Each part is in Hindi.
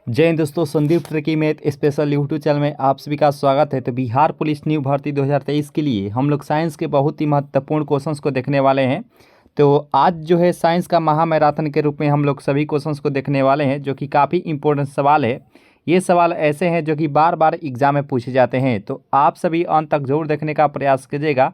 जय हिंद दोस्तों, Sandeep tricky math special YouTube channel में आप सभी का स्वागत है। तो बिहार पुलिस न्यू भर्ती 2023 के लिए हम लोग साइंस के बहुत ही महत्वपूर्ण क्वेश्चंस को देखने वाले हैं। तो आज जो है साइंस का महामैराथन के रूप में हम लोग सभी क्वेश्चंस को देखने वाले हैं, जो कि काफ़ी इंपॉर्टेंट सवाल है। ये सवाल ऐसे हैं जो कि बार बार एग्जाम में पूछे जाते हैं, तो आप सभी अंत तक जरूर देखने का प्रयास कीजिएगा।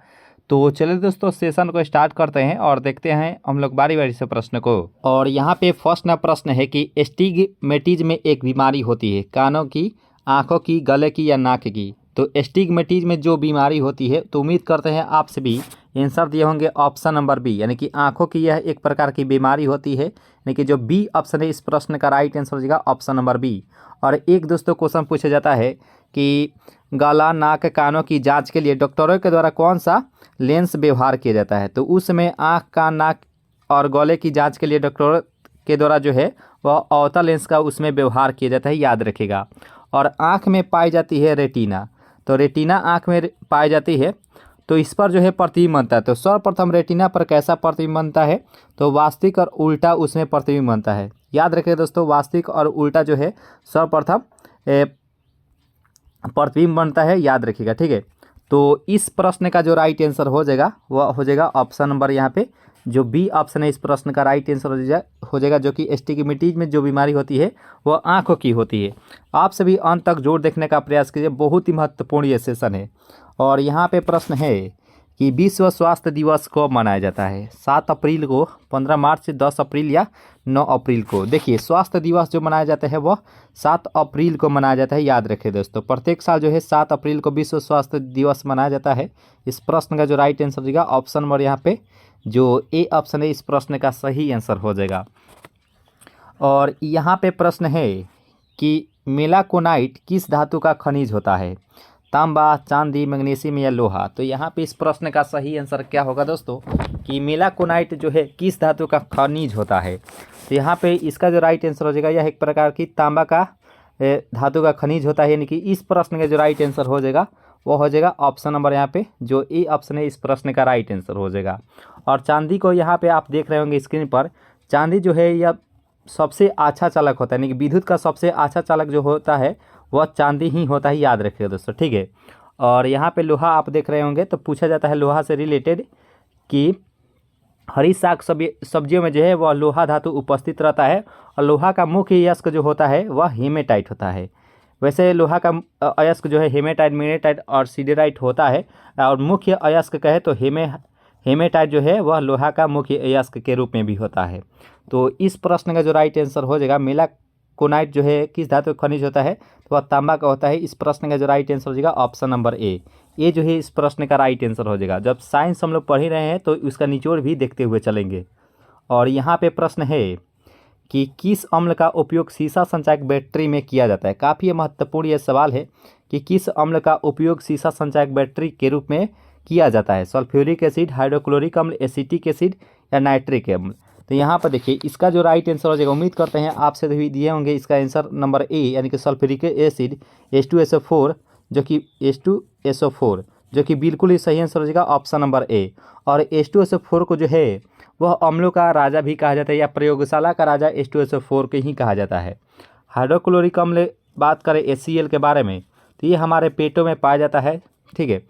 तो चलिए दोस्तों, सेशन को स्टार्ट करते हैं और देखते हैं हम लोग बारी बारी से प्रश्न को। और यहाँ पे फर्स्ट ना प्रश्न है कि एस्टिग्मेटिज में एक बीमारी होती है, कानों की, आंखों की, गले की या नाक की। तो एस्टिग्मेटिज में जो बीमारी होती है, तो उम्मीद करते हैं आप सभी आंसर दिए होंगे ऑप्शन नंबर बी, यानी कि आंखों की यह एक प्रकार की बीमारी होती है। यानी कि जो बी ऑप्शन है इस प्रश्न का राइट आंसर हो जाएगा ऑप्शन नंबर बी। और एक दोस्तों क्वेश्चन पूछा जाता है कि गला, नाक, कानों की जांच के लिए डॉक्टरों के द्वारा कौन सा लेंस व्यवहार किया जाता है। तो उस समय आँख, कान, नाक और गले की जांच के लिए डॉक्टरों के द्वारा जो है वह अवता लेंस का उसमें व्यवहार किया जाता है, याद रखिएगा। और आँख में पाई जाती है रेटिना, तो रेटिना आँख में पाई जाती है, तो इस पर जो है प्रतिबिंब बनता है। तो सर्वप्रथम रेटिना पर कैसा प्रतिबिंब बनता है, तो वास्तविक और उल्टा उसमें प्रतिबिंब बनता है। याद रखिए दोस्तों, वास्तविक और उल्टा जो है सर्वप्रथम प्रतिबिंब बनता है, याद रखिएगा, ठीक है। तो इस प्रश्न का जो राइट आंसर हो जाएगा वह हो जाएगा ऑप्शन नंबर यहाँ पे जो बी ऑप्शन है इस प्रश्न का राइट आंसर हो जाएगा, जो कि एस्टिग्मेटिज में जो बीमारी होती है वह आंखों की होती है। आप सभी अंत तक जोर देखने का प्रयास कीजिए, बहुत ही महत्वपूर्ण ये सेशन है। और यहाँ पे प्रश्न है कि विश्व स्वास्थ्य दिवस कब मनाया जाता है, 7 अप्रैल को, 15 मार्च, 10 अप्रैल या 9 अप्रैल को। देखिए, स्वास्थ्य दिवस जो मनाया जाता है वह 7 अप्रैल को मनाया जाता है, याद रखें दोस्तों। प्रत्येक साल जो है 7 अप्रैल को विश्व स्वास्थ्य दिवस मनाया जाता है। इस प्रश्न का जो राइट आंसर होगा ऑप्शन नंबर यहाँ पे जो ए ऑप्शन है इस प्रश्न का सही आंसर हो जाएगा। और यहाँ पे प्रश्न है कि मेलाकोनाइट किस धातु का खनिज होता है, तांबा, चांदी, मैग्नीशियम या लोहा। तो यहाँ पे इस प्रश्न का सही आंसर क्या होगा दोस्तों कि मेलाकोनाइट जो है किस धातु का खनिज होता है। तो यहाँ पे इसका जो राइट आंसर हो जाएगा यह एक प्रकार की तांबा का धातु का खनिज होता है, यानी कि इस प्रश्न का जो राइट आंसर हो जाएगा वो हो जाएगा ऑप्शन नंबर यहाँ पे जो ए ऑप्शन है इस प्रश्न का राइट आंसर हो जाएगा। और चांदी को यहाँ पे आप देख रहे होंगे स्क्रीन पर, चांदी जो है यह सबसे अच्छा चालक होता है, यानी कि विद्युत का सबसे अच्छा चालक जो होता है वह चांदी ही होता है, याद रखिएगा दोस्तों, ठीक है। और यहाँ पे लोहा आप देख रहे होंगे, तो पूछा जाता है लोहा से रिलेटेड कि हरी साग सब्जियों में जो है वह लोहा धातु उपस्थित रहता है, और लोहा का मुख्य अयस्क जो होता है वह हेमेटाइट होता है। वैसे लोहा का अयस्क जो है हेमेटाइट, मैग्नेटाइट और सिडेराइट होता है, और मुख्य अयस्क कहे तो हेमेटाइट जो है वह लोहा का मुख्य अयस्क के रूप में भी होता है। तो इस प्रश्न का जो राइट आंसर हो जाएगा मेलाकोनाइट जो है किस धातु का खनिज होता है, तो वह तांबा का होता है। इस प्रश्न का जो राइट आंसर हो जाएगा ऑप्शन नंबर ए, ये जो है इस प्रश्न का राइट आंसर हो जाएगा। जब साइंस हम लोग पढ़ ही रहे हैं तो उसका निचोड़ भी देखते हुए चलेंगे। और यहाँ पे प्रश्न है कि किस अम्ल का उपयोग सीसा संचायक बैटरी में किया जाता है। काफ़ी महत्वपूर्ण यह सवाल है कि किस अम्ल का उपयोग सीसा संचायक बैटरी के रूप में किया जाता है, सल्फ्यूरिक एसिड, हाइड्रोक्लोरिक अम्ल, एसिटिक एसिड या नाइट्रिक अम्ल। तो यहाँ पर देखिए इसका जो राइट आंसर हो जाएगा, उम्मीद करते हैं आपसे भी दिए होंगे, इसका आंसर नंबर ए, यानी कि सल्फ्यूरिक एसिड H2SO4, जो कि H2SO4 जो कि बिल्कुल ही सही आंसर हो जाएगा ऑप्शन नंबर ए। और H2SO4 को जो है वह अम्लों का राजा भी कहा जाता है, या प्रयोगशाला का राजा H2SO4 को ही कहा जाता है। हाइड्रोक्लोरिक अम्ल बात करें HCl के बारे में, तो ये हमारे पेटों में पाया जाता है, ठीक है।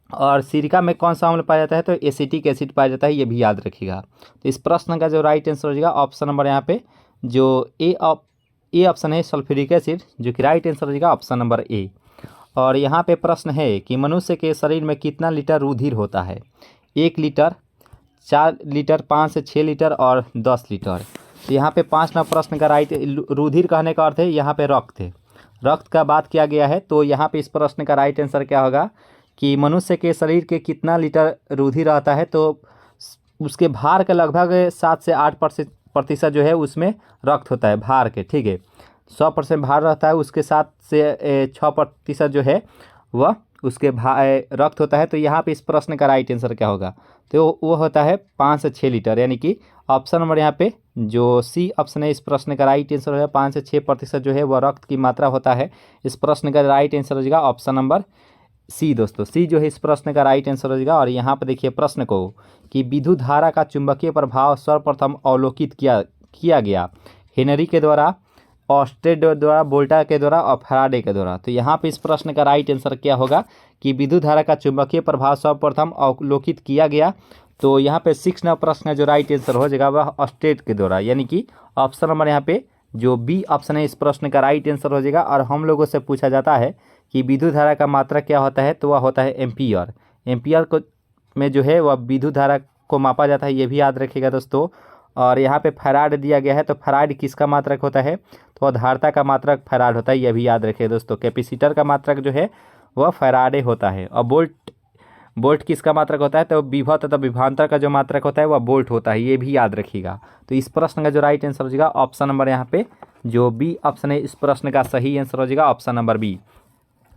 और सिरका में कौन सा अम्ल पाया जाता है, तो एसिटिक एसिड पाया जाता है, ये भी याद रखिएगा। तो इस प्रश्न का जो राइट आंसर हो जाएगा ऑप्शन नंबर यहाँ पे जो ए ऑप्शन है सल्फ्यूरिक एसिड, जो कि राइट आंसर हो जाएगा ऑप्शन नंबर ए। और यहाँ पे प्रश्न है कि मनुष्य के शरीर में कितना लीटर रुधिर होता है, 1 लीटर, 4 लीटर, 5 से 6 लीटर और 10 लीटर। तो यहाँ पे 5 नंबर प्रश्न का राइट, रुधिर कहने का अर्थ है यहाँ पे रक्त है, रक्त का बात किया गया है। तो यहाँ पे इस प्रश्न का राइट आंसर क्या होगा कि मनुष्य के शरीर के कितना लीटर रुधिर रहता है, तो उसके भार के लगभग 7 से 8% जो है उसमें रक्त होता है, भार के, ठीक है। 100% भार रहता है, उसके 7 से 6% जो है वह उसके रक्त होता है। तो यहाँ पे इस प्रश्न का राइट आंसर क्या होगा, तो वो होता है 5 से 6 लीटर, यानी कि ऑप्शन नंबर यहाँ पे जो सी ऑप्शन है इस प्रश्न का राइट आंसर है 5 से 6% जो है वह रक्त की मात्रा होता है। इस प्रश्न का राइट आंसर हो जाएगा ऑप्शन नंबर सी दोस्तों, सी जो है इस प्रश्न का राइट आंसर हो जाएगा। और यहाँ पर देखिए प्रश्न को कि विद्युत धारा का चुंबकीय प्रभाव सर्वप्रथम अवलोकित किया गया हेनरी के द्वारा ऑस्टेड द्वारा, वोल्टा के द्वारा और फैराडे के द्वारा। तो यहाँ पे इस प्रश्न का राइट आंसर क्या होगा कि विद्युत धारा का चुंबकीय प्रभाव सर्वप्रथम अवलोकित किया गया। तो यहाँ पे 6 नंबर प्रश्न का जो राइट आंसर हो जाएगा वह ऑस्टेड के द्वारा, यानी कि ऑप्शन नंबर यहाँ पे जो बी ऑप्शन है इस प्रश्न का राइट आंसर हो जाएगा। और हम लोगों से पूछा जाता है कि विद्युत धारा का मात्रा क्या होता है, तो वह होता है एम्पियर। एम्पियर को में जो है वह विद्युत धारा को मापा जाता है, ये भी याद रखिएगा दोस्तों। और यहाँ पे फैराड दिया गया है, तो फैराड किसका मात्रक होता है, तो धारिता का मात्रक फैराड होता है, यह भी याद रखिएगा दोस्तों। कैपेसिटर का मात्रक जो है वह फैराडे होता है। और बोल्ट किसका मात्रक होता है, तो विभव तथा विभवांतर का जो मात्रक होता है वह बोल्ट होता है, ये भी याद रखिएगा। तो इस प्रश्न का जो राइट आंसर हो जाएगा ऑप्शन नंबर यहाँ पे जो बी ऑप्शन है इस प्रश्न का सही आंसर हो जाएगा ऑप्शन नंबर बी।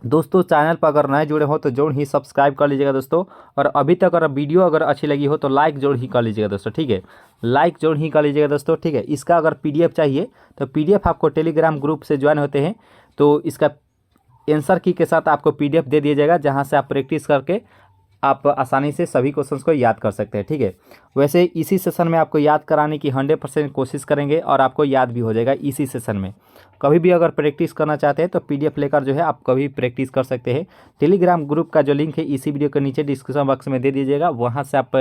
दोस्तों चैनल पर अगर नए जुड़े हो तो जरूर ही सब्सक्राइब कर लीजिएगा दोस्तों। और अभी तक अगर वीडियो अगर अच्छी लगी हो तो लाइक जरूर ही कर लीजिएगा दोस्तों, ठीक है, लाइक जरूर ही कर लीजिएगा दोस्तों, ठीक है। इसका अगर पीडीएफ चाहिए तो पीडीएफ आपको टेलीग्राम ग्रुप से ज्वाइन होते हैं तो इसका आंसर की के साथ आपको पीडीएफ दे दिया जाएगा, जहाँ से आप प्रैक्टिस करके आप आसानी से सभी क्वेश्चंस को याद कर सकते हैं, ठीक है। वैसे इसी सेशन में आपको याद कराने की 100% कोशिश करेंगे और आपको याद भी हो जाएगा इसी सेशन में। कभी भी अगर प्रैक्टिस करना चाहते हैं तो पीडीएफ लेकर जो है आप कभी प्रैक्टिस कर सकते हैं। टेलीग्राम ग्रुप का जो लिंक है इसी वीडियो के नीचे डिस्क्रिप्शन बॉक्स में दे दीजिएगा, वहाँ से आप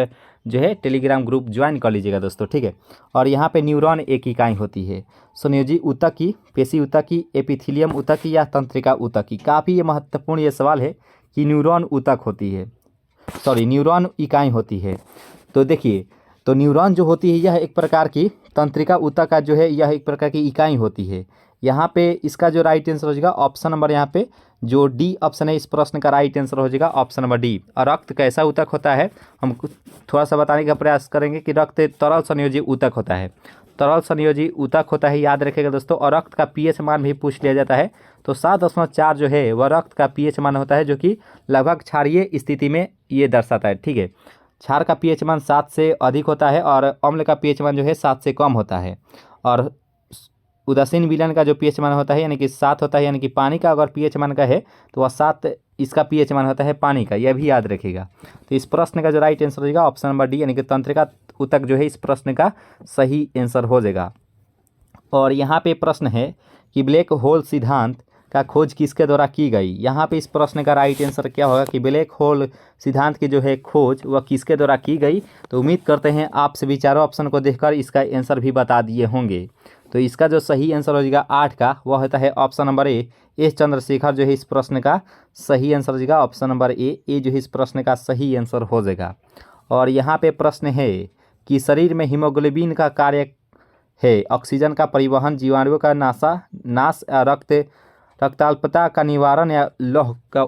जो है टेलीग्राम ग्रुप ज्वाइन कर लीजिएगा दोस्तों, ठीक है। और यहाँ पे न्यूरॉन एक इकाई होती है, संयोजी ऊतकी, पेशी ऊतकी, एपिथेलियम ऊतकी या तंत्रिका ऊतकी। काफ़ी ये महत्वपूर्ण ये सवाल है कि न्यूरॉन ऊतक होती है, सॉरी न्यूरॉन इकाई होती है। तो देखिए, तो न्यूरॉन जो होती है यह एक प्रकार की तंत्रिका ऊतक का जो है यह एक प्रकार की इकाई होती है। यहाँ पे इसका जो राइट आंसर हो जाएगा ऑप्शन नंबर यहाँ पे जो डी ऑप्शन है इस प्रश्न का राइट आंसर हो जाएगा ऑप्शन नंबर डी। और रक्त कैसा ऊतक होता है हम थोड़ा सा बताने का प्रयास करेंगे कि रक्त तरल संयोजी ऊतक होता है, तरल संयोजी ऊतक होता है, याद रखिएगा दोस्तों। और रक्त का पीएच मान भी पूछ लिया जाता है, तो 7.4 जो है वह रक्त का पीएच मान होता है, जो कि लगभग क्षारीय स्थिति में ये दर्शाता है, ठीक है। क्षार का पीएच मान 7 से अधिक होता है और अम्ल का पीएच मान जो है 7 से कम होता है। और उदासीन विलयन का जो पीएच मान होता है यानी कि 7 होता है, यानी कि पानी का अगर पीएच मान का है तो वह 7 इसका पीएच मान होता है पानी का, यह भी याद रखिएगा। तो इस प्रश्न का जो राइट आंसर हो जाएगा ऑप्शन नंबर डी, यानी कि तंत्रिका ऊतक जो है इस प्रश्न का सही आंसर हो जाएगा। और यहाँ पे प्रश्न है कि ब्लैक होल सिद्धांत का खोज किसके द्वारा की गई। यहाँ पे इस प्रश्न का राइट आंसर क्या होगा कि ब्लैक होल सिद्धांत की जो है खोज वह किसके द्वारा की गई। तो उम्मीद करते हैं आप सभी चारों ऑप्शन को देखकर इसका आंसर भी बता दिए होंगे। तो इसका जो सही आंसर हो जाएगा 8 का वह होता है option number A, S Chandrashekhar जो है इस प्रश्न का सही आंसर हो जाएगा ऑप्शन नंबर ए जो है इस प्रश्न का सही आंसर हो जाएगा। और यहाँ पे प्रश्न है कि शरीर में हीमोग्लोबिन का कार्य है ऑक्सीजन का परिवहन, जीवाणुओं का नाश, रक्ताल्पता का निवारण या लौह का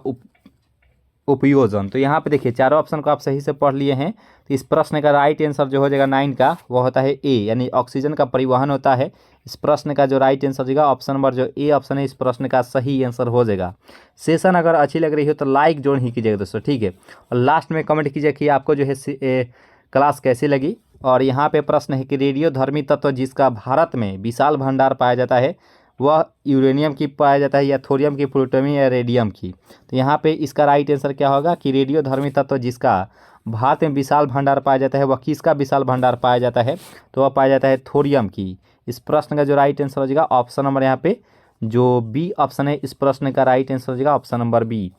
उपयोजन। तो यहाँ पे देखिए चारों ऑप्शन को आप सही से पढ़ लिए हैं। तो इस प्रश्न का राइट आंसर जो हो जाएगा 9 का वह होता है ए, यानी ऑक्सीजन का परिवहन होता है। इस प्रश्न का जो राइट आंसर हो जाएगा ऑप्शन नंबर जो ए ऑप्शन है इस प्रश्न का सही आंसर हो जाएगा। सेशन अगर अच्छी लग रही हो तो लाइक जोड़ ही कीजिएगा दोस्तों, ठीक है। और लास्ट में कमेंट कीजिए कि आपको जो है क्लास कैसी लगी। और यहाँ पे प्रश्न है कि रेडियोधर्मी तत्व जिसका भारत में विशाल भंडार पाया जाता है वह यूरेनियम की पाया जाता है या थोरियम की, प्लूटोनियम या रेडियम की। तो यहाँ पे इसका राइट आंसर क्या होगा कि रेडियोधर्मी तत्व जिसका भारत में विशाल भंडार पाया जाता है वह किसका विशाल भंडार पाया जाता है, तो वह पाया जाता है थोरियम की। इस प्रश्न का जो राइट आंसर हो जाएगा ऑप्शन नंबर यहाँ पे जो बी ऑप्शन है इस प्रश्न का राइट आंसर हो जाएगा ऑप्शन नंबर बी।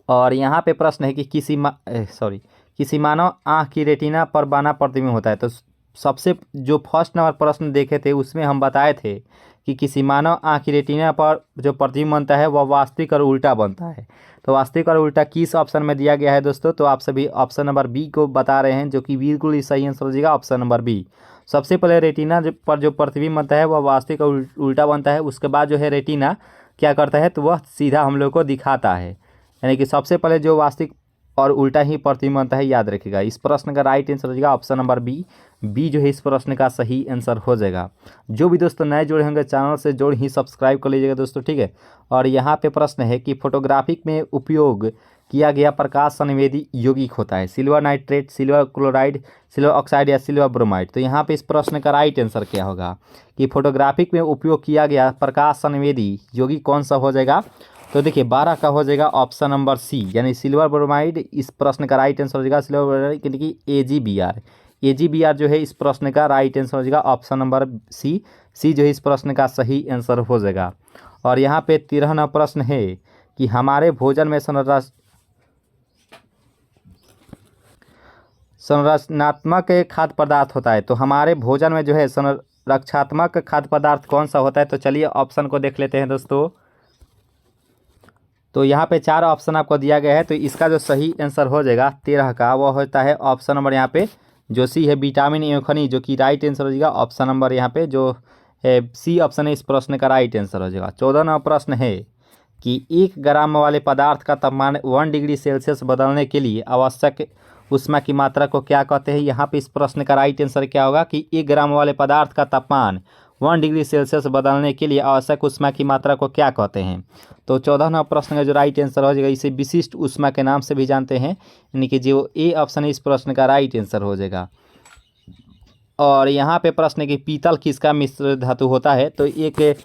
और यहाँ पे प्रश्न है कि किसी मानव आँख की रेटिना पर बना प्रतिबिंब होता है। तो सबसे जो फर्स्ट नंबर प्रश्न देखे थे उसमें हम बताए थे कि किसी मानव आँख की रेटिना पर जो प्रतिबिंब बनता है वह वास्तविक और उल्टा बनता है। तो वास्तविक और उल्टा किस ऑप्शन में दिया गया है दोस्तों, तो आप सभी ऑप्शन नंबर बी को बता रहे हैं, जो कि बिल्कुल ही सही आंसर हो जाएगा ऑप्शन नंबर बी। सबसे पहले रेटिना पर जो प्रतिबिंब बनता है वह वास्तविक और उल्टा बनता है, उसके बाद जो है रेटिना क्या करता है तो वह सीधा हम लोग को दिखाता है, यानी कि सबसे पहले जो वास्तविक और उल्टा ही प्रतिबिंब बनता है, याद रखिएगा। इस प्रश्न का राइट आंसर हो जाएगा ऑप्शन नंबर बी जो है इस प्रश्न का सही आंसर हो जाएगा। जो भी दोस्तों नए जुड़े होंगे चैनल से जोड़ ही सब्सक्राइब कर लीजिएगा दोस्तों, ठीक है। और यहाँ पे प्रश्न है कि फोटोग्राफिक में उपयोग किया गया प्रकाश संवेदी यौगिक होता है silver nitrate, silver chloride, silver oxide या सिल्वर ब्रोमाइड। तो यहाँ पे इस प्रश्न का राइट आंसर क्या होगा कि फोटोग्राफिक में उपयोग किया गया प्रकाश संवेदी यौगिक कौन सा हो जाएगा। तो देखिए 12 का हो जाएगा ऑप्शन नंबर सी, यानी सिल्वर ब्रोमाइड। इस प्रश्न का राइट आंसर हो जाएगा सिल्वर ब्रोमाइड, यानी कि AgBr। AGBR जो है इस प्रश्न का राइट आंसर हो जाएगा ऑप्शन नंबर सी। सी जो है इस प्रश्न का सही आंसर हो जाएगा। और यहाँ पे 13वां प्रश्न है कि हमारे भोजन में संरचनात्मक खाद्य पदार्थ होता है, तो हमारे भोजन में जो है संरक्षात्मक खाद्य पदार्थ कौन सा होता है। तो चलिए ऑप्शन को देख लेते हैं दोस्तों। तो यहाँ पे 4 ऑप्शन आपको दिया गया है, तो इसका जो सही आंसर हो जाएगा 13 का वो होता है ऑप्शन नंबर यहाँ पे जो सी है विटामिन एवं खनिज, जो कि राइट आंसर हो जाएगा ऑप्शन नंबर यहाँ पे जो है सी ऑप्शन है इस प्रश्न का राइट आंसर हो जाएगा। 14वां प्रश्न है कि 1 ग्राम वाले पदार्थ का तापमान 1 डिग्री सेल्सियस बदलने के लिए आवश्यक ऊष्मा की मात्रा को क्या कहते हैं। यहाँ पे इस प्रश्न का राइट आंसर क्या होगा कि 1 ग्राम वाले पदार्थ का तापमान 1 डिग्री सेल्सियस बदलने के लिए आवश्यक ऊष्मा की मात्रा को क्या कहते हैं। तो 14वां प्रश्न का जो राइट आंसर हो जाएगा इसे विशिष्ट ऊष्मा के नाम से भी जानते हैं, यानी कि जो ए ऑप्शन है इस प्रश्न का राइट आंसर हो जाएगा। और यहाँ पे प्रश्न है कि पीतल किसका मिश्र धातु होता है। तो एक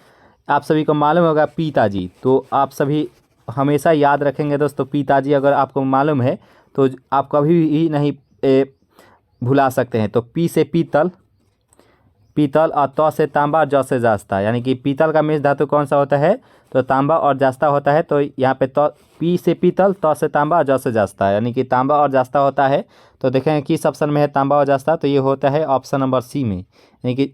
आप सभी को मालूम होगा पिताजी, तो आप सभी हमेशा याद रखेंगे दोस्तों पिताजी, अगर आपको मालूम है तो आप कभी भी नहीं भुला सकते हैं। तो पी से पीतल, पीतल और त से तांबा, ज से जास्ता, यानी कि पीतल का मिश्र धातु कौन सा होता है तो तांबा और जास्ता होता है। तो यहाँ पे पी से पीतल, त से तांबा, ज से जास्ता, यानी कि तांबा और जास्ता होता है। तो देखेंगे किस ऑप्शन में है तांबा और जास्ता, तो ये होता है ऑप्शन नंबर सी में, यानी कि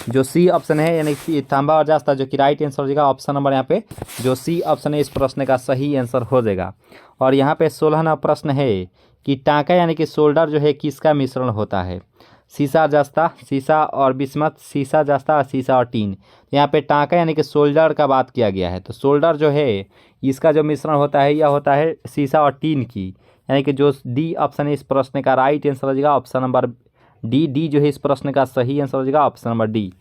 जो सी ऑप्शन है यानी कि तांबा और जास्ता, जो कि राइट आंसर हो जाएगा ऑप्शन नंबर यहाँ पे जो सी ऑप्शन है इस प्रश्न का सही आंसर हो जाएगा। और यहाँ पे 16वां प्रश्न है कि टांका यानी कि शोल्डर जो है किसका मिश्रण होता है। सीसा जास्ता, सीसा और बिस्मत, सीसा जास्ता और सीसा और टीन। यहाँ पे टांका यानी कि शोल्डर का बात किया गया है, तो शोल्डर जो है इसका जो मिश्रण होता है यह होता है सीसा और टीन की, यानी कि जो डी ऑप्शन है इस प्रश्न का राइट आंसर हो जाएगा ऑप्शन नंबर डी जो है इस प्रश्न का सही आंसर हो जाएगा ऑप्शन नंबर डी।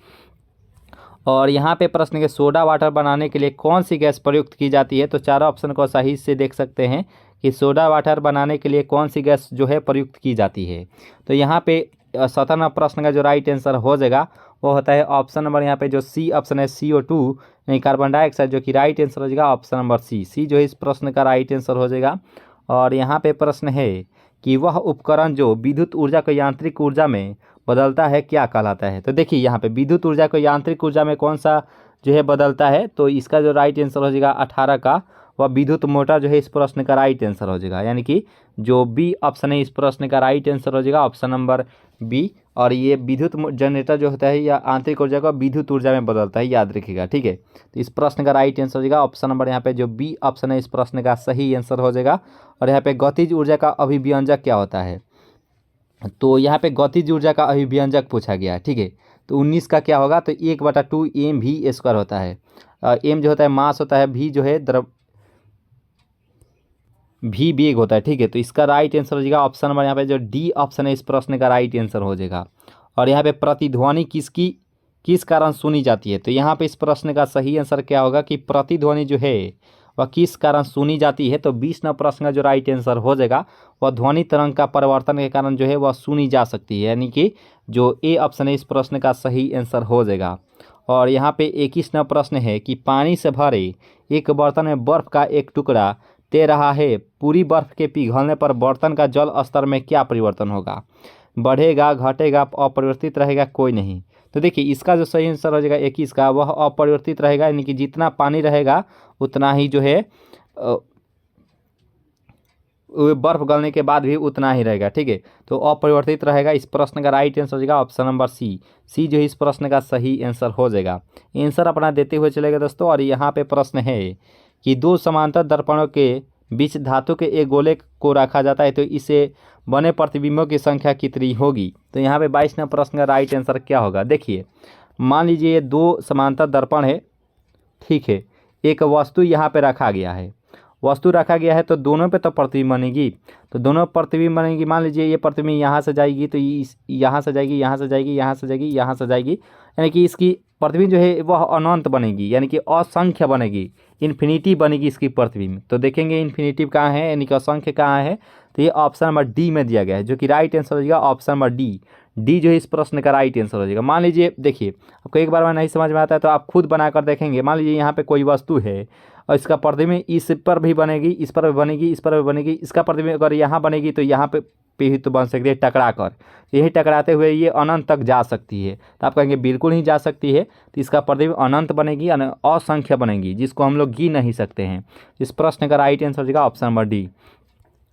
और यहाँ पे प्रश्न के सोडा वाटर बनाने के लिए कौन सी गैस प्रयुक्त की जाती है। तो चारों ऑप्शन को सही से देख सकते हैं कि सोडा वाटर बनाने के लिए कौन सी गैस जो है प्रयुक्त की जाती है। तो यहाँ पे 17वां प्रश्न का जो राइट आंसर हो जाएगा वो होता है ऑप्शन नंबर यहाँ पे जो सी ऑप्शन है CO2 यानी कार्बन डाइऑक्साइड, जो कि राइट आंसर हो जाएगा ऑप्शन नंबर सी। सी जो है इस प्रश्न का राइट आंसर हो जाएगा। और यहाँ पे प्रश्न है कि वह उपकरण जो विद्युत ऊर्जा को यांत्रिक ऊर्जा में बदलता है क्या कहलाता है। तो देखिए यहाँ पे विद्युत ऊर्जा को यांत्रिक ऊर्जा में कौन सा जो है बदलता है, तो इसका जो राइट आंसर हो जाएगा 18 का वह विद्युत मोटर जो है इस प्रश्न का राइट आंसर हो जाएगा, यानी कि जो बी ऑप्शन है इस प्रश्न का राइट आंसर हो जाएगा ऑप्शन नंबर बी। और ये विद्युत जनरेटर जो होता है या आंतरिक ऊर्जा को विद्युत ऊर्जा में बदलता है, याद रखिएगा, ठीक है। तो इस प्रश्न का राइट आंसर हो जाएगा ऑप्शन नंबर यहाँ पे जो बी ऑप्शन है इस प्रश्न का सही आंसर हो जाएगा। और यहाँ पे गतिज ऊर्जा का अभिव्यंजक क्या होता है, तो यहाँ पे गतिज ऊर्जा का अभिव्यंजक पूछा गया है, ठीक है। तो 19 का क्या होगा, तो 1/2 mv² होता है। एम जो होता है मास होता है, भी जो है द्रव भी वेग होता है, ठीक है। तो इसका राइट आंसर हो जाएगा ऑप्शन नंबर यहाँ पे जो डी ऑप्शन है इस प्रश्न का राइट आंसर हो जाएगा। और यहाँ पे प्रतिध्वनि किस कारण सुनी जाती है। तो यहाँ पे इस प्रश्न का सही आंसर क्या होगा कि प्रतिध्वनि जो है वह किस कारण सुनी जाती है। तो 20वां प्रश्न का जो राइट आंसर हो जाएगा वह ध्वनि तरंग का परिवर्तन के कारण जो है वह सुनी जा सकती है, यानी कि जो ए ऑप्शन है इस प्रश्न का सही आंसर हो जाएगा। और यहाँ पे 21वां प्रश्न है कि पानी से भरे एक बर्तन में बर्फ़ का एक टुकड़ा तैर रहा है, पूरी बर्फ़ के पिघलने पर बर्तन का जल स्तर में क्या परिवर्तन होगा, बढ़ेगा, घटेगा, अपरिवर्तित रहेगा, कोई नहीं। तो देखिए इसका जो सही आंसर हो जाएगा 21 का वह अपरिवर्तित रहेगा, यानी कि जितना पानी रहेगा उतना ही जो है बर्फ़ गलने के बाद भी उतना ही रहेगा, ठीक है। तो अपरिवर्तित रहेगा, इस प्रश्न का राइट आंसर हो जाएगा ऑप्शन नंबर सी। सी जो है इस प्रश्न का सही आंसर हो जाएगा। आंसर अपना देते हुए चलेगा दोस्तों। और यहाँ पे प्रश्न है कि 2 समांतर दर्पणों के बीच धातु के एक गोले को रखा जाता है, तो इसे बने प्रतिबिंबों की संख्या कितनी होगी। तो यहाँ पे 22वां प्रश्न का राइट आंसर क्या होगा। देखिए मान लीजिए ये 2 समांतर दर्पण है, ठीक है, एक वस्तु यहाँ पे रखा गया है, वस्तु रखा गया है, तो दोनों पे तो प्रतिबिंब बनेगी, तो दोनों प्रतिबिंब बनेगी। मान लीजिए ये प्रतिबिंब यहाँ से जाएगी तो यहाँ से जाएगी, यहाँ से जाएगी, यहाँ से जाएगी, यहाँ से जाएगी, यानी कि इसकी प्रतिबिंब जो है वह अनंत बनेगी, यानी कि असंख्य बनेगी, इन्फिनिटी बनेगी इसकी प्रतिबिंब। तो देखेंगे इन्फिनिटिव कहाँ है, यानी कि असंख्य कहाँ है, तो ये ऑप्शन नंबर डी में दिया गया है, जो कि राइट आंसर हो जाएगा ऑप्शन नंबर डी। डी जो है इस प्रश्न का राइट आंसर हो जाएगा। मान लीजिए देखिए आपको एक बार में नहीं समझ में आता है तो आप खुद बनाकर देखेंगे। मान लीजिए यहाँ पे कोई वस्तु है और इसका प्रतिबिंब इस पर भी बनेगी, इस पर भी बनेगी, इस पर भी बनेगी, इसका प्रतिबिंब अगर यहाँ बनेगी तो यहाँ पे पे ही तो बन सकती है टकरा कर, यही टकराते हुए ये अनंत तक जा सकती है। तो आप कहेंगे बिल्कुल नहीं जा सकती है, तो इसका प्रतिबिंब अनंत बनेगी, असंख्य बनेगी, जिसको हम लोग गिन नहीं सकते हैं। इस प्रश्न का राइट आंसर हो जाएगा ऑप्शन नंबर डी।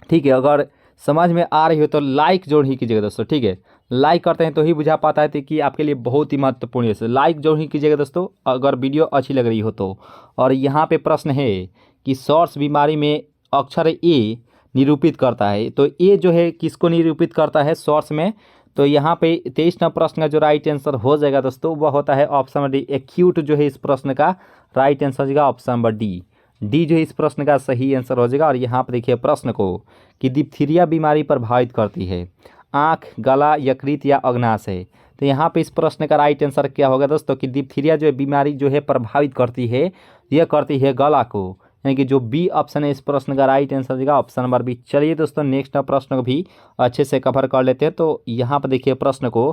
ठीक है, अगर समझ में आ रही हो तो लाइक जरूर ही कीजिएगा दोस्तों। ठीक है, लाइक करते हैं तो ही बुझा पाता है कि आपके लिए बहुत ही महत्वपूर्ण है, लाइक जरूर ही कीजिएगा दोस्तों अगर वीडियो अच्छी लग रही हो तो। और यहाँ पे प्रश्न है कि सॉर्स बीमारी में अक्षर ए निरूपित करता है, तो ए जो है किसको निरूपित करता है सॉर्स में? तो यहाँ पे 23 नंबर प्रश्न का जो राइट आंसर हो जाएगा दोस्तों वह होता है ऑप्शन नंबर डी, एक्यूट जो है इस प्रश्न का राइट आंसर हो जाएगा ऑप्शन नंबर डी। डी जो है इस प्रश्न का सही आंसर हो जाएगा। और यहाँ पर देखिए प्रश्न को कि डिप्थीरिया बीमारी प्रभावित करती है, आँख, गला, यकृत या अग्नाशय। तो यहाँ पे इस प्रश्न का राइट आंसर क्या होगा दोस्तों कि डिप्थीरिया जो है बीमारी जो है प्रभावित करती है, यह करती है गला को, यानी कि जो बी ऑप्शन है इस प्रश्न का राइट आंसर देगा ऑप्शन नंबर बी। चलिए दोस्तों नेक्स्ट प्रश्न को भी अच्छे से कवर कर लेते हैं। तो यहाँ पर देखिए प्रश्न को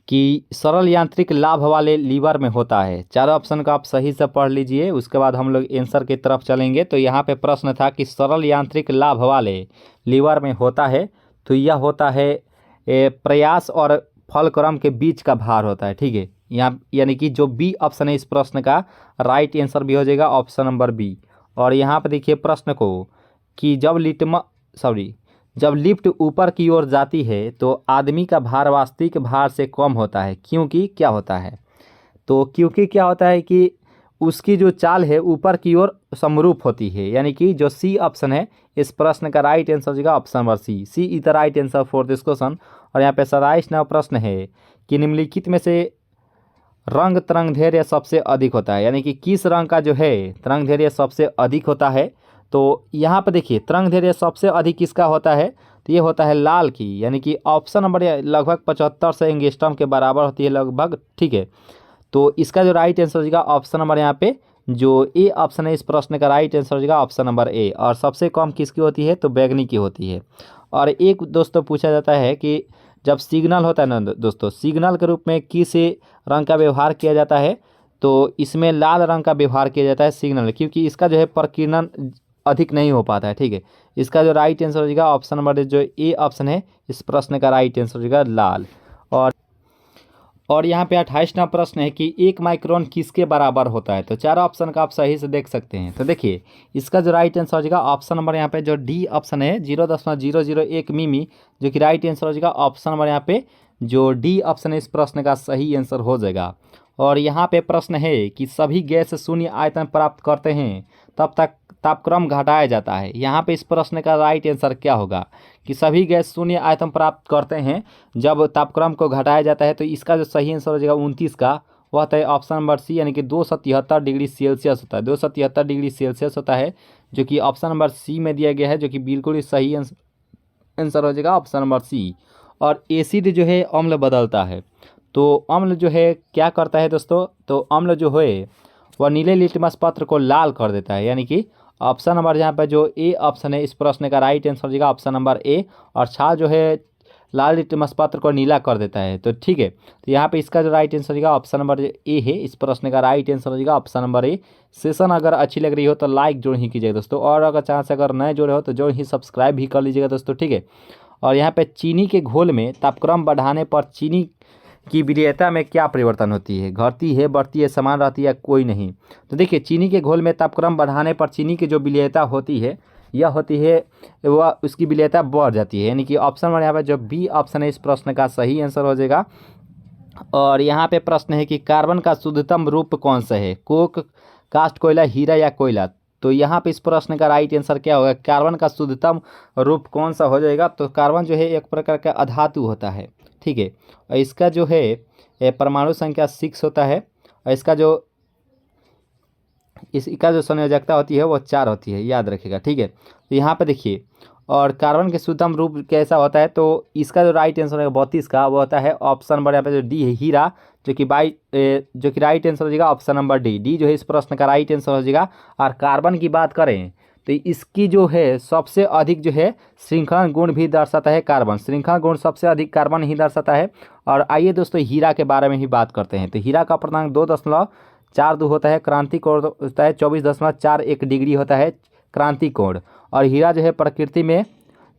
कि सरल यांत्रिक लाभ वाले लीवर में होता है। चारों ऑप्शन को आप सही से पढ़ लीजिए, उसके बाद हम लोग आंसर की तरफ चलेंगे। तो यहाँ पे प्रश्न था कि सरल यांत्रिक लाभ वाले लीवर में होता है, तो यह होता है प्रयास और फलक्रम के बीच का भार होता है। ठीक है, यहाँ यानी कि जो बी ऑप्शन है इस प्रश्न का राइट आंसर भी हो जाएगा ऑप्शन नंबर बी। और यहाँ पर देखिए प्रश्न को कि जब लिफ्ट ऊपर की ओर जाती है तो आदमी का भार वास्तविक भार से कम होता है, क्योंकि क्या होता है? तो क्योंकि क्या होता है कि उसकी जो चाल है ऊपर की ओर समरूप होती है, यानी कि जो सी ऑप्शन है इस प्रश्न का राइट आंसर होगा option number C. C is the right answer for this question. और यहाँ पे 27 नंबर प्रश्न है कि निम्नलिखित में से रंग तरंगधैर्य सबसे अधिक होता है, यानी कि किस रंग का जो है तरंगधैर्य सबसे अधिक होता है? तो यहाँ पर देखिए तरंगधैर्य सबसे अधिक किसका होता है? तो ये होता है लाल की, यानी कि ऑप्शन नंबर लगभग 75 से एंगस्ट्रॉम के बराबर होती है लगभग। ठीक है, तो इसका जो राइट आंसर होगा ऑप्शन नंबर यहाँ पे जो ए ऑप्शन है इस प्रश्न का राइट आंसर होगा ऑप्शन नंबर ए। और सबसे कम किसकी होती है? तो बैगनी की होती है। और एक दोस्तों पूछा जाता है कि जब सिग्नल होता है ना दोस्तों, सिग्नल के रूप में किस रंग का व्यवहार किया जाता है? तो इसमें लाल रंग का व्यवहार किया जाता है सिग्नल, क्योंकि इसका जो है प्रकीर्णन अधिक नहीं हो पाता है। ठीक है, इसका जो राइट आंसर होगा ऑप्शन नंबर जो ए ऑप्शन है इस प्रश्न का राइट आंसर होगा लाल। और यहाँ पे 28 नंबर प्रश्न है कि 1 माइक्रोन किसके बराबर होता है? तो चार ऑप्शन का आप सही से देख सकते हैं। तो देखिए इसका जो राइट आंसर होगा ऑप्शन नंबर यहाँ पे जो डी ऑप्शन है 0.001 मिमी, जो कि राइट आंसर होगा ऑप्शन नंबर यहाँ पे जो डी ऑप्शन है इस प्रश्न का सही आंसर हो जाएगा। और यहाँ पे प्रश्न है कि सभी गैस शून्य आयतन प्राप्त करते हैं तब तक तापक्रम घटाया जाता है। यहाँ पे इस प्रश्न का राइट आंसर क्या होगा कि सभी गैस शून्य आयतन प्राप्त करते हैं जब तापक्रम को घटाया जाता है। तो इसका जो सही आंसर हो जाएगा 29 का, वह होता है ऑप्शन नंबर सी, यानी कि 273 डिग्री सेल्सियस होता है। 273 डिग्री सेल्सियस होता है, जो कि ऑप्शन नंबर सी में दिया गया है, जो कि बिल्कुल ही सही आंसर हो जाएगा ऑप्शन नंबर सी। और एसिड जो है अम्ल बदलता है, तो अम्ल जो है क्या करता है दोस्तों? तो अम्ल जो है वह नीले लिटमस पत्र को लाल कर देता है, यानी कि ऑप्शन नंबर यहाँ पर जो ए ऑप्शन है इस प्रश्न का राइट आंसर होगा ऑप्शन नंबर ए। और छाल जो है लाल लिटमस पत्र को नीला कर देता है। तो ठीक है, तो यहाँ पे इसका जो राइट आंसर होगा ऑप्शन नंबर ए है, इस प्रश्न का राइट आंसर होगा ऑप्शन नंबर ए। सेशन अगर अच्छी लग रही हो तो लाइक जरूर ही कीजिएगा दोस्तों, और अगर चाहे से अगर नए जुड़े हो तो जरूर ही सब्सक्राइब भी कर लीजिएगा दोस्तों। ठीक है, और यहाँ पे चीनी के घोल में तापक्रम बढ़ाने पर चीनी की विलेयता में क्या परिवर्तन होती है? घटती है, बढ़ती है, समान रहती है या कोई नहीं? तो देखिए चीनी के घोल में तापक्रम बढ़ाने पर चीनी की जो विलेयता होती है यह होती है वह उसकी विलेयता बढ़ जाती है, यानी कि ऑप्शन नंबर यहाँ पर जो बी ऑप्शन है इस प्रश्न का सही आंसर हो जाएगा। और यहाँ पे प्रश्न है कि कार्बन का शुद्धतम रूप कौन सा है? कोक, कास्ट कोयला, हीरा या कोयला? तो यहाँ पे इस प्रश्न का राइट आंसर क्या होगा? कार्बन का शुद्धतम रूप कौन सा हो जाएगा? तो कार्बन जो है एक प्रकार का अधातु होता है। ठीक है, और इसका जो है परमाणु संख्या 6 होता है, और इसका जो संयोजकता होती है वो 4 होती है, याद रखिएगा। ठीक है, तो यहाँ पे देखिए और कार्बन के शुद्धतम रूप कैसा होता है? तो इसका जो राइट आंसर है 32 का, वो होता है ऑप्शन नंबर यहाँ पे जो डी है हीरा, जो कि राइट आंसर हो जाएगा ऑप्शन नंबर डी। डी जो है इस प्रश्न का राइट आंसर हो जाएगा। और कार्बन की बात करें तो इसकी जो है सबसे अधिक जो है श्रृंखलन गुण भी दर्शाता है कार्बन, श्रृंखलन गुण सबसे अधिक कार्बन ही दर्शाता है। और आइए दोस्तों हीरा के बारे में ही बात करते हैं। तो हीरा का पूर्णांक 2.42 होता है, क्रांति कोण होता है 24.41 डिग्री होता है क्रांति कोण। और हीरा जो है प्रकृति में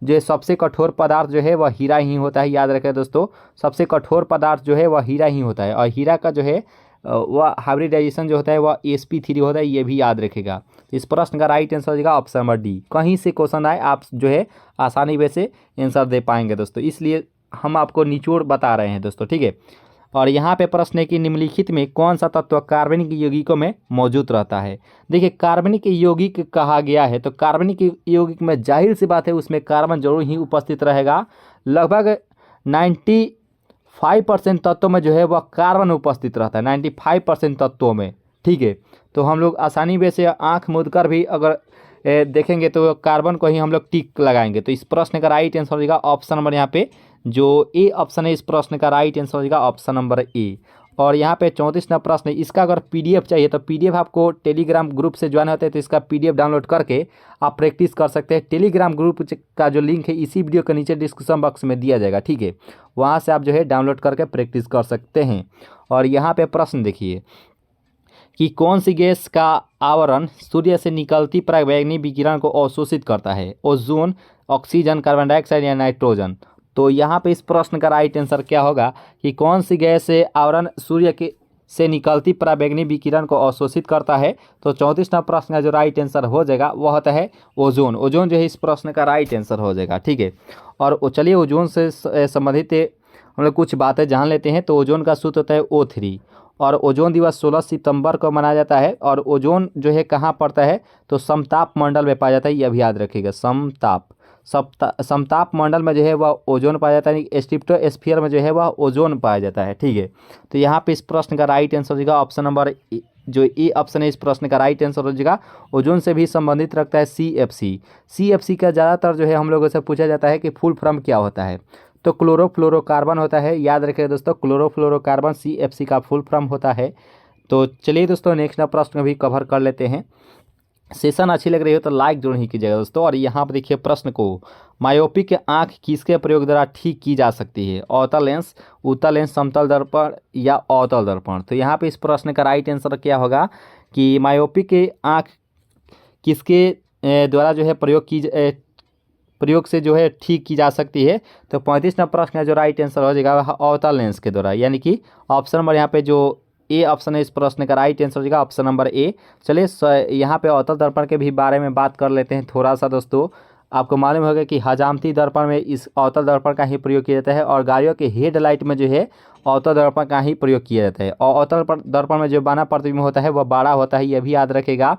जो है सबसे कठोर पदार्थ जो है वह हीरा ही होता है। याद रखें दोस्तों, सबसे कठोर पदार्थ जो है वह हीरा ही होता है, और हीरा का जो है वह हाइब्रिडाइजेशन जो होता है वह sp3 होता है, ये भी याद रखेगा। इस प्रश्न का राइट आंसर हो जाएगा ऑप्शन नंबर डी। कहीं से क्वेश्चन आए आप जो है आसानी वैसे आंसर दे पाएंगे दोस्तों, इसलिए हम आपको निचोड़ बता रहे हैं दोस्तों, ठीक है। और यहाँ पे प्रश्न है कि निम्नलिखित में कौन सा तत्व कार्बनिक यौगिकों में मौजूद रहता है। देखिए, कार्बनिक यौगिक कहा गया है तो कार्बनिक यौगिक में जाहिर सी बात है उसमें कार्बन जरूर ही उपस्थित रहेगा। लगभग 95% तत्वों में जो है वह कार्बन उपस्थित रहता है, 95% तत्वों में, ठीक है। तो हम लोग आसानी वैसे आँख मूंद कर भी अगर देखेंगे तो कार्बन को ही हम लोग टिक लगाएंगे। तो इस प्रश्न का राइट आंसर हो जाएगा ऑप्शन नंबर यहाँ पे जो ए ऑप्शन है, इस प्रश्न का राइट आंसर हो जाएगा ऑप्शन नंबर ए। और यहाँ पे 34वां प्रश्न है, इसका अगर पीडीएफ चाहिए तो पीडीएफ आपको टेलीग्राम ग्रुप से ज्वाइन होते हैं तो इसका पीडीएफ डाउनलोड करके आप प्रैक्टिस कर सकते हैं। टेलीग्राम ग्रुप का जो लिंक है इसी वीडियो के नीचे डिस्क्रिप्शन बॉक्स में दिया जाएगा, ठीक है। वहाँ से आप जो है डाउनलोड करके प्रैक्टिस कर सकते हैं। और यहाँ पे प्रश्न देखिए कि कौन सी गैस का आवरण सूर्य से निकलती पराबैंगनी विकिरण को अवशोषित करता है, ओजोन, ऑक्सीजन, कार्बन डाइऑक्साइड या नाइट्रोजन। तो यहाँ पे इस प्रश्न का राइट आंसर क्या होगा कि कौन सी गैस से आवरण सूर्य के से निकलती पराबैंगनी विकिरण को अवशोषित करता है। तो 34वां प्रश्न का जो राइट आंसर हो जाएगा वह होता है ओजोन। ओजोन जो है इस प्रश्न का राइट आंसर हो जाएगा, ठीक है। और चलिए ओजोन से संबंधित हम लोग कुछ बातें जान लेते हैं। तो ओजोन का सूत्र होता है O3 और ओजोन दिवस 16 सितंबर को मनाया जाता है। और ओजोन जो है कहाँ पड़ता है तो समताप मंडल में पाया जाता है, यह भी याद रखिएगा। समताप मंडल में जो है वह ओजोन पाया जाता है, स्ट्रेटोस्फीयर में जो है वह ओजोन पाया जाता है, ठीक है। तो यहाँ पे इस प्रश्न का राइट आंसर हो जाएगा ऑप्शन नंबर जो ए ऑप्शन है, इस प्रश्न का राइट आंसर हो जाएगा। ओजोन से भी संबंधित रखता है CFC का ज़्यादातर जो है हम लोगों से पूछा जाता है कि फुल फॉर्म क्या होता है। तो क्लोरोफ्लोरोकार्बन होता है, याद रखिए दोस्तों, क्लोरोफ्लोरोकार्बन CFC का फुल फॉर्म होता है। तो चलिए दोस्तों नेक्स्ट प्रश्न भी कवर कर लेते हैं। सेशन अच्छी लग रही हो तो लाइक जरूर ही कीजिएगा दोस्तों। और यहाँ पर देखिए प्रश्न को, मायोपिक आँख किसके प्रयोग द्वारा ठीक की जा सकती है, अवतल लेंस, उत्तल लेंस, समतल दर्पण या अवतल दर्पण। तो यहाँ पे इस प्रश्न का राइट आंसर क्या होगा कि मायोपिक आँख किसके द्वारा जो है प्रयोग से जो है ठीक की जा सकती है। तो 35वां प्रश्न का जो राइट आंसर हो जाएगा वह अवतल लेंस के द्वारा, यानी कि ऑप्शन नंबर यहाँ पे जो ए ऑप्शन है, इस प्रश्न का राइट आंसर हो जाएगा ऑप्शन नंबर ए। चलिए यहाँ पे अवतल दर्पण के भी बारे में बात कर लेते हैं थोड़ा सा दोस्तों। आपको मालूम होगा कि हजामती दर्पण में इस अवतल दर्पण का ही प्रयोग किया जाता है और गाड़ियों के हेडलाइट में जो है अवतल दर्पण का ही प्रयोग किया जाता है। और अवतल दर्पण में जो बाना प्रतिबिंब होता है वह बड़ा होता है, यह भी याद रखेगा।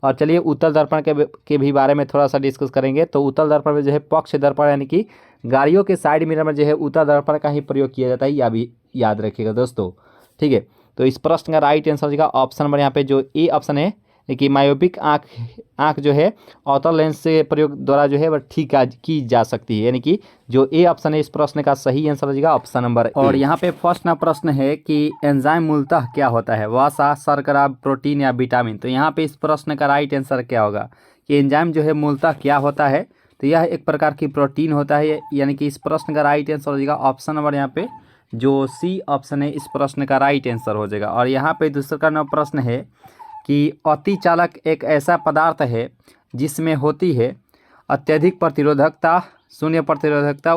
और चलिए उत्तल दर्पण के भी बारे में थोड़ा सा डिस्कस करेंगे। तो उत्तल दर्पण में जो है पक्ष दर्पण यानी कि गाड़ियों के साइड मिरर में जो है उत्तल दर्पण का ही प्रयोग किया जाता है, यह भी याद रखिएगा दोस्तों, ठीक है। तो इस प्रश्न का राइट आंसर होगा ऑप्शन नंबर यहाँ पे जो ए ऑप्शन है कि मायोपिक आँख जो है अवतल लेंस से प्रयोग द्वारा जो है वह ठीक की जा सकती है, यानी कि जो ए ऑप्शन है इस प्रश्न का सही आंसर हो जाएगा ऑप्शन नंबर। और यहाँ पे फर्स्ट ना प्रश्न है कि एंजाइम मूलतः क्या होता है, वसा, शर्करा, प्रोटीन या विटामिन। तो यहाँ पे इस प्रश्न का राइट आंसर क्या होगा कि एंजाइम जो है मूलतः क्या होता है। तो यह एक प्रकार की प्रोटीन होता है, यानी कि इस प्रश्न का राइट आंसर हो जाएगा ऑप्शन नंबर यहाँ पे जो सी ऑप्शन है, इस प्रश्न का राइट आंसर हो जाएगा। और यहाँ पे दूसरा का प्रश्न है कि अतिचालक एक ऐसा पदार्थ है जिसमें होती है अत्यधिक प्रतिरोधकता, शून्य प्रतिरोधकता,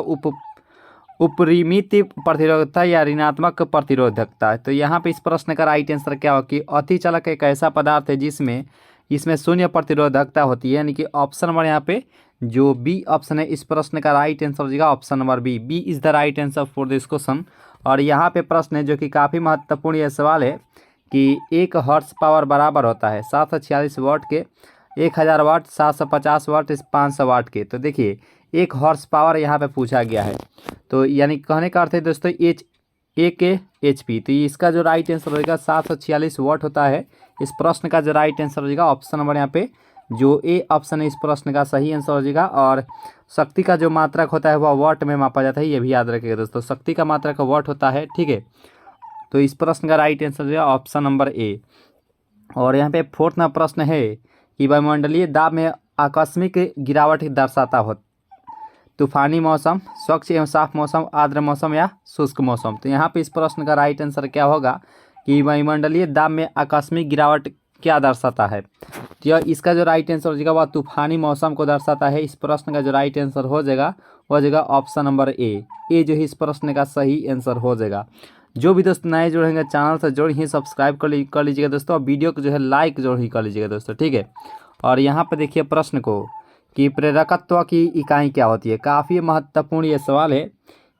उपरिमित प्रतिरोधकता या ऋणात्मक प्रतिरोधकता। तो यहाँ पे इस प्रश्न का राइट आंसर क्या हो कि अतिचालक एक ऐसा पदार्थ है जिसमें इसमें शून्य प्रतिरोधकता होती है, यानी कि ऑप्शन नंबर यहाँ पे जो बी ऑप्शन है, इस प्रश्न का राइट आंसर हो जाएगा option number B is the right answer for this question. और यहाँ पे प्रश्न है जो कि काफ़ी महत्वपूर्ण यह सवाल है कि 1 हॉर्स पावर बराबर होता है 746 वाट के, 1000 वाट, 750 वाट, 500 वाट के। तो देखिए 1 हॉर्स पावर यहाँ पे पूछा गया है, तो यानी कहने का अर्थ है दोस्तों HP। तो इसका जो राइट आंसर होगा 746 वाट होता है। इस प्रश्न का जो राइट आंसर हो जाएगा ऑप्शन नंबर यहाँ पे जो ए ऑप्शन है, इस प्रश्न का सही आंसर हो जाएगा। और शक्ति का जो मात्रक होता है वह वाट में मापा जाता है, ये भी याद रखिएगा दोस्तों, शक्ति का मात्रक वाट होता है, ठीक है। तो इस प्रश्न का राइट आंसर हो जाएगा ऑप्शन नंबर ए। और यहाँ पे फोर्थ ना प्रश्न है कि वायुमंडलीय दाब में आकस्मिक गिरावट दर्शाता हो तूफानी मौसम, स्वच्छ एवं साफ मौसम, आर्द्र मौसम या शुष्क मौसम। तो यहाँ पे इस प्रश्न का राइट आंसर क्या होगा कि वायुमंडलीय दाब में आकस्मिक गिरावट क्या दर्शाता है? तो यह इसका जो राइट आंसर हो जाएगा वह तूफानी मौसम को दर्शाता है। इस प्रश्न का जो राइट आंसर हो जाएगा वह जाएगा ऑप्शन नंबर ए जो है इस प्रश्न का सही आंसर हो जाएगा। जो भी दोस्त नए जुड़ेंगे चैनल से जोड़ ही सब्सक्राइब कर लीजिएगा दोस्तों, और वीडियो को जो है लाइक जोड़ ही कर लीजिएगा दोस्तों, ठीक है। और यहाँ पे देखिए प्रश्न को कि प्रेरकत्व की इकाई क्या होती है। काफ़ी महत्वपूर्ण ये सवाल है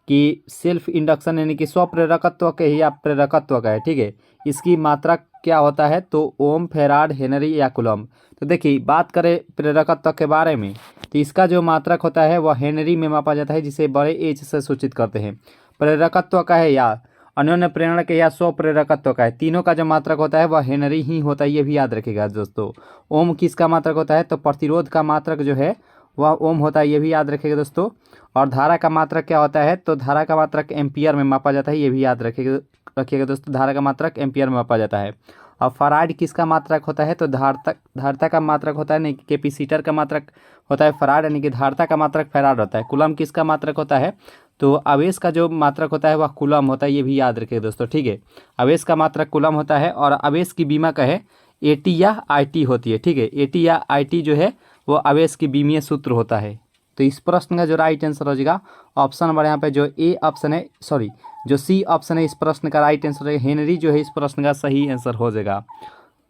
कि सेल्फ इंडक्शन यानी कि स्वप्रेरकत्व के ही या प्रेरकत्व का है, ठीक है। इसकी मात्रा क्या होता है? तो ओम, फेराड, हेनरी या कूलम्ब। तो देखिए बात करें प्रेरकत्व के बारे में तो इसका जो मात्रक होता है वह हेनरी में मापा जाता है, जिसे बड़े एच से सूचित करते हैं। प्रेरकत्व का है या अन्योन्य प्रेरणा के या स्वप्रेरकत्व का है, तीनों का जो मात्रक होता है वह हेनरी ही होता है, ये भी याद रखिएगा दोस्तों। ओम किसका मात्रक होता है? तो प्रतिरोध का मात्रक जो है वह ओम होता है, ये भी याद रखिएगा दोस्तों। और धारा का मात्रक क्या होता है? तो धारा का मात्रक एम्पियर में मापा जाता है, ये भी याद रखिएगा दोस्तों। धारा का मात्रक एम्पियर में मापा जाता है। और फराड किसका मात्रक होता है? तो धारता का मात्रक होता है, नहीं कैपेसिटर का मात्रक होता है फराड, यानी कि धारता का मात्रक फैराड होता है। कूलम्ब किसका मात्रक होता है? तो आवेश का जो मात्रक होता है वह कूलम्ब होता है, ये भी याद रखिए दोस्तों, ठीक है। आवेश का मात्रक कूलम्ब होता है। और आवेश की बीमा का है एटी या आईटी होती है, ठीक है। एटी या आईटी जो है वो आवेश की बीमीय सूत्र होता है। तो इस प्रश्न का जो राइट आंसर हो जाएगा ऑप्शन नंबर यहाँ पे जो ए ऑप्शन है, सॉरी जो सी ऑप्शन है इस प्रश्न का राइट आंसर है हेनरी जो है इस प्रश्न का सही आंसर हो जाएगा।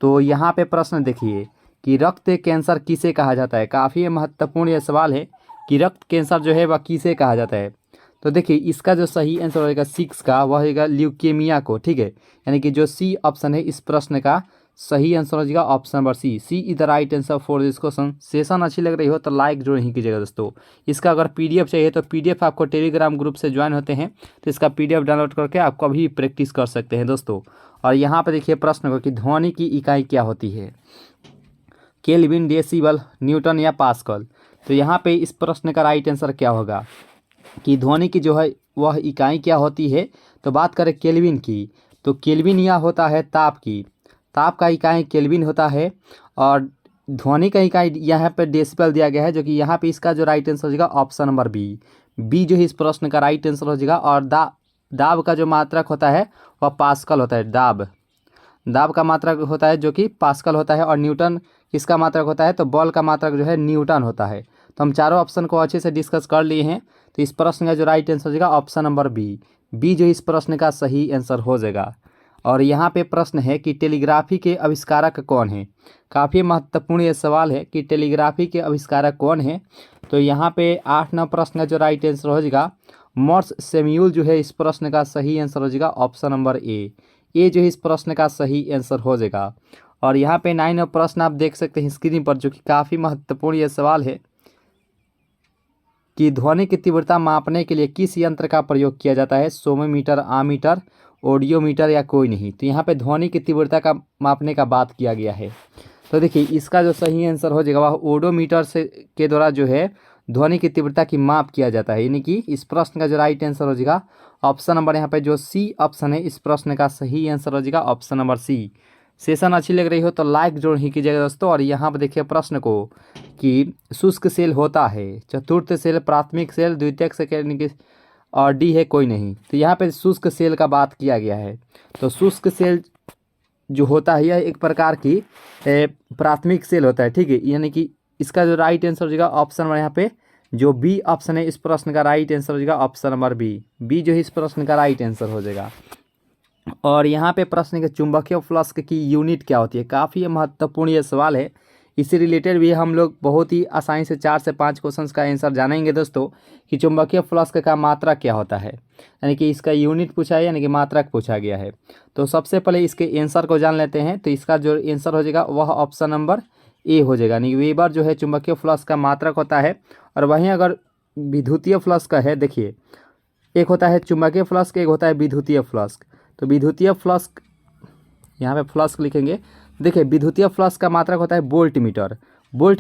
तो यहाँ पे प्रश्न देखिए कि रक्त कैंसर किसे कहा जाता है। काफ़ी महत्वपूर्ण यह सवाल है कि रक्त कैंसर जो है वह किसे कहा जाता है। तो देखिए इसका जो सही आंसर होगा 6 का वह होगा ल्यूकेमिया को, ठीक है। यानी कि जो सी ऑप्शन है इस प्रश्न का सही आंसर हो जाएगा option number C is the right answer for this question. Session अच्छी लग रही हो तो लाइक जरूर ही कीजिएगा दोस्तों। इसका अगर पीडीएफ चाहिए तो पीडीएफ आपको टेलीग्राम ग्रुप से ज्वाइन होते हैं तो इसका पीडीएफ डाउनलोड करके आप कभी प्रैक्टिस कर सकते हैं दोस्तों। और यहाँ पर देखिए प्रश्न को कि ध्वनि की इकाई क्या होती है। केल्विन, डेसिबल, न्यूटन या पास्कल। तो यहाँ पे इस प्रश्न का राइट आंसर क्या होगा कि ध्वनि की जो है वह इकाई क्या होती है। तो बात करें केल्विन की तो केल्विन यह होता है ताप की, ताप का इकाई केल्विन होता है। और ध्वनि का इकाई यहाँ पे डेसिबल दिया गया है, जो कि यहाँ पे इसका जो राइट आंसर हो जाएगा ऑप्शन नंबर बी जो है इस प्रश्न का राइट आंसर हो जाएगा। और दाब का जो मात्रक होता है वह पास्कल होता है। दाब का मात्रक होता है जो कि पास्कल होता है। और न्यूटन किसका मात्रक होता है? तो बल का मात्रक जो है न्यूटन होता है। तो हम चारों ऑप्शन को अच्छे से डिस्कस कर लिए हैं। तो इस प्रश्न का जो राइट आंसर हो जाएगा ऑप्शन नंबर बी जो इस प्रश्न का सही आंसर हो जाएगा। और यहाँ पे प्रश्न है कि टेलीग्राफी के आविष्कारक कौन है। काफ़ी महत्वपूर्ण ये सवाल है कि टेलीग्राफी के आविष्कारक कौन है। तो यहाँ पे 8-9 प्रश्न का जो राइट आंसर हो जाएगा मॉर्स सैमुअल जो है इस प्रश्न का सही आंसर हो जाएगा ऑप्शन नंबर ए जो है इस प्रश्न का सही आंसर हो जाएगा। और यहाँ पे 9 प्रश्न आप देख सकते हैं स्क्रीन पर, जो कि काफ़ी महत्वपूर्ण ये सवाल है कि ध्वनि की तीव्रता मापने के लिए किस यंत्र का प्रयोग किया जाता है। सोनोमीटर, आमीटर, ऑडियोमीटर या कोई नहीं। तो यहाँ पे ध्वनि की तीव्रता का मापने का बात किया गया है। तो देखिए इसका जो सही आंसर हो जाएगा वह ऑडियोमीटर से के द्वारा जो है ध्वनि की तीव्रता की माप किया जाता है। यानी कि इस प्रश्न का जो राइट आंसर हो जाएगा ऑप्शन नंबर यहाँ पे जो सी ऑप्शन है इस प्रश्न का सही आंसर हो जाएगा ऑप्शन नंबर सी। सेशन अच्छी लग रही हो तो लाइक जरूर ही कीजिएगा दोस्तों। और यहाँ पर देखिए प्रश्न को कि शुष्क सेल होता है, चतुर्थ सेल, प्राथमिक सेल, द्वितीयक सेल यानी कि और डी है कोई नहीं। तो यहाँ पे शुष्क सेल का बात किया गया है। तो शुष्क सेल जो होता है यह एक प्रकार की प्राथमिक सेल होता है, ठीक है। यानी कि इसका जो राइट आंसर हो जाएगा ऑप्शन नंबर यहाँ पे जो बी ऑप्शन है इस प्रश्न का राइट आंसर हो जाएगा ऑप्शन नंबर बी जो है इस प्रश्न का राइट आंसर हो जाएगा। और यहाँ पे प्रश्न के चुंबकीय फ्लक्स की यूनिट क्या होती है। काफ़ी महत्वपूर्ण ये सवाल है। इससे रिलेटेड भी हम लोग बहुत ही आसानी से 4 से 5 क्वेश्चंस का आंसर जानेंगे दोस्तों कि चुंबकीय फ्लक्स का मात्रा क्या होता है, यानी कि इसका यूनिट पूछा है यानी कि मात्रक पूछा गया है। तो सबसे पहले इसके आंसर को जान लेते हैं। तो इसका जो आंसर हो जाएगा वह ऑप्शन नंबर ए हो जाएगा, यानी वेबर जो है चुंबकीय फ्लक्स का मात्रक होता है। और वहीं अगर विद्युतीय फ्लक्स का है, देखिए एक होता है चुंबकीय फ्लक्स, एक होता है विद्युतीय फ्लक्स। तो विद्युतीय फ्लक्स यहाँ पे फ्लक्स लिखेंगे। देखिए विद्युतीय फ्लक्स का मात्रक होता है वोल्ट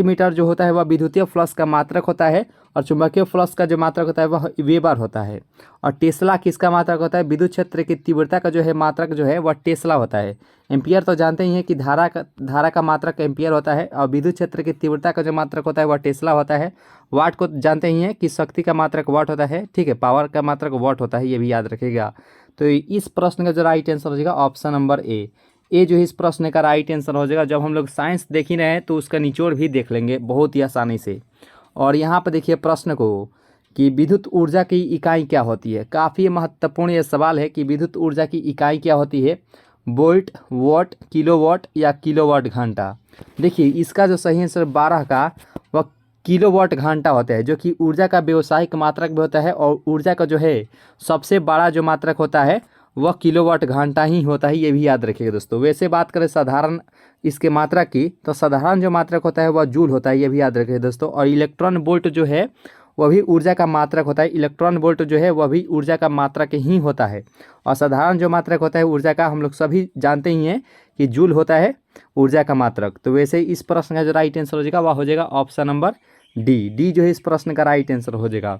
मीटर जो होता है वह विद्युतीय फ्लक्स का मात्रक होता है। और चुंबकीय फ्लक्स का जो मात्रक होता है वह वेबर होता है। और टेस्ला किसका मात्रक होता है? विद्युत क्षेत्र की तीव्रता का जो है मात्रक जो है वह टेस्ला होता है। एम्पियर तो जानते ही हैं कि धारा का मात्रक एम्पियर होता है। और विद्युत क्षेत्र की तीव्रता का जो मात्रक होता है वह टेस्ला होता है। वाट को जानते ही हैं कि शक्ति का मात्रक वाट होता है, ठीक है। पावर का मात्रक वाट होता है, ये भी याद रखिएगा। तो इस प्रश्न का जो राइट आंसर हो जाएगा ऑप्शन नंबर ए ए जो है इस प्रश्न का राइट आंसर हो जाएगा। जब हम लोग साइंस देख ही रहे हैं तो उसका निचोड़ भी देख लेंगे बहुत ही आसानी से। और यहाँ पर देखिए प्रश्न को कि विद्युत ऊर्जा की इकाई क्या होती है। काफ़ी महत्वपूर्ण ये सवाल है कि विद्युत ऊर्जा की इकाई क्या होती है, वोल्ट, वॉट, किलोवाट या किलोवाट घंटा। देखिए इसका जो सही आंसर 12 का वह किलोवाट घंटा होता है, जो कि ऊर्जा का व्यवसायिक मात्रक भी होता है और ऊर्जा का जो है सबसे बड़ा जो मात्रक होता है वह किलोवाट घंटा ही होता है, ये भी याद रखिएगा दोस्तों। वैसे बात करें साधारण इसके मात्रक की तो साधारण जो मात्रक होता है वह जूल होता है, ये भी याद रखिए दोस्तों। और इलेक्ट्रॉन वोल्ट जो है वह भी ऊर्जा का मात्रक होता है, इलेक्ट्रॉन वोल्ट जो है वह भी ऊर्जा का मात्रक ही होता है। और साधारण जो मात्रक होता है ऊर्जा का हम लोग सभी जानते ही हैं कि जूल होता है ऊर्जा का मात्रक। तो वैसे इस प्रश्न का जो राइट आंसर हो जाएगा वह हो जाएगा ऑप्शन नंबर डी। डी जो है इस प्रश्न का राइट आंसर हो जाएगा।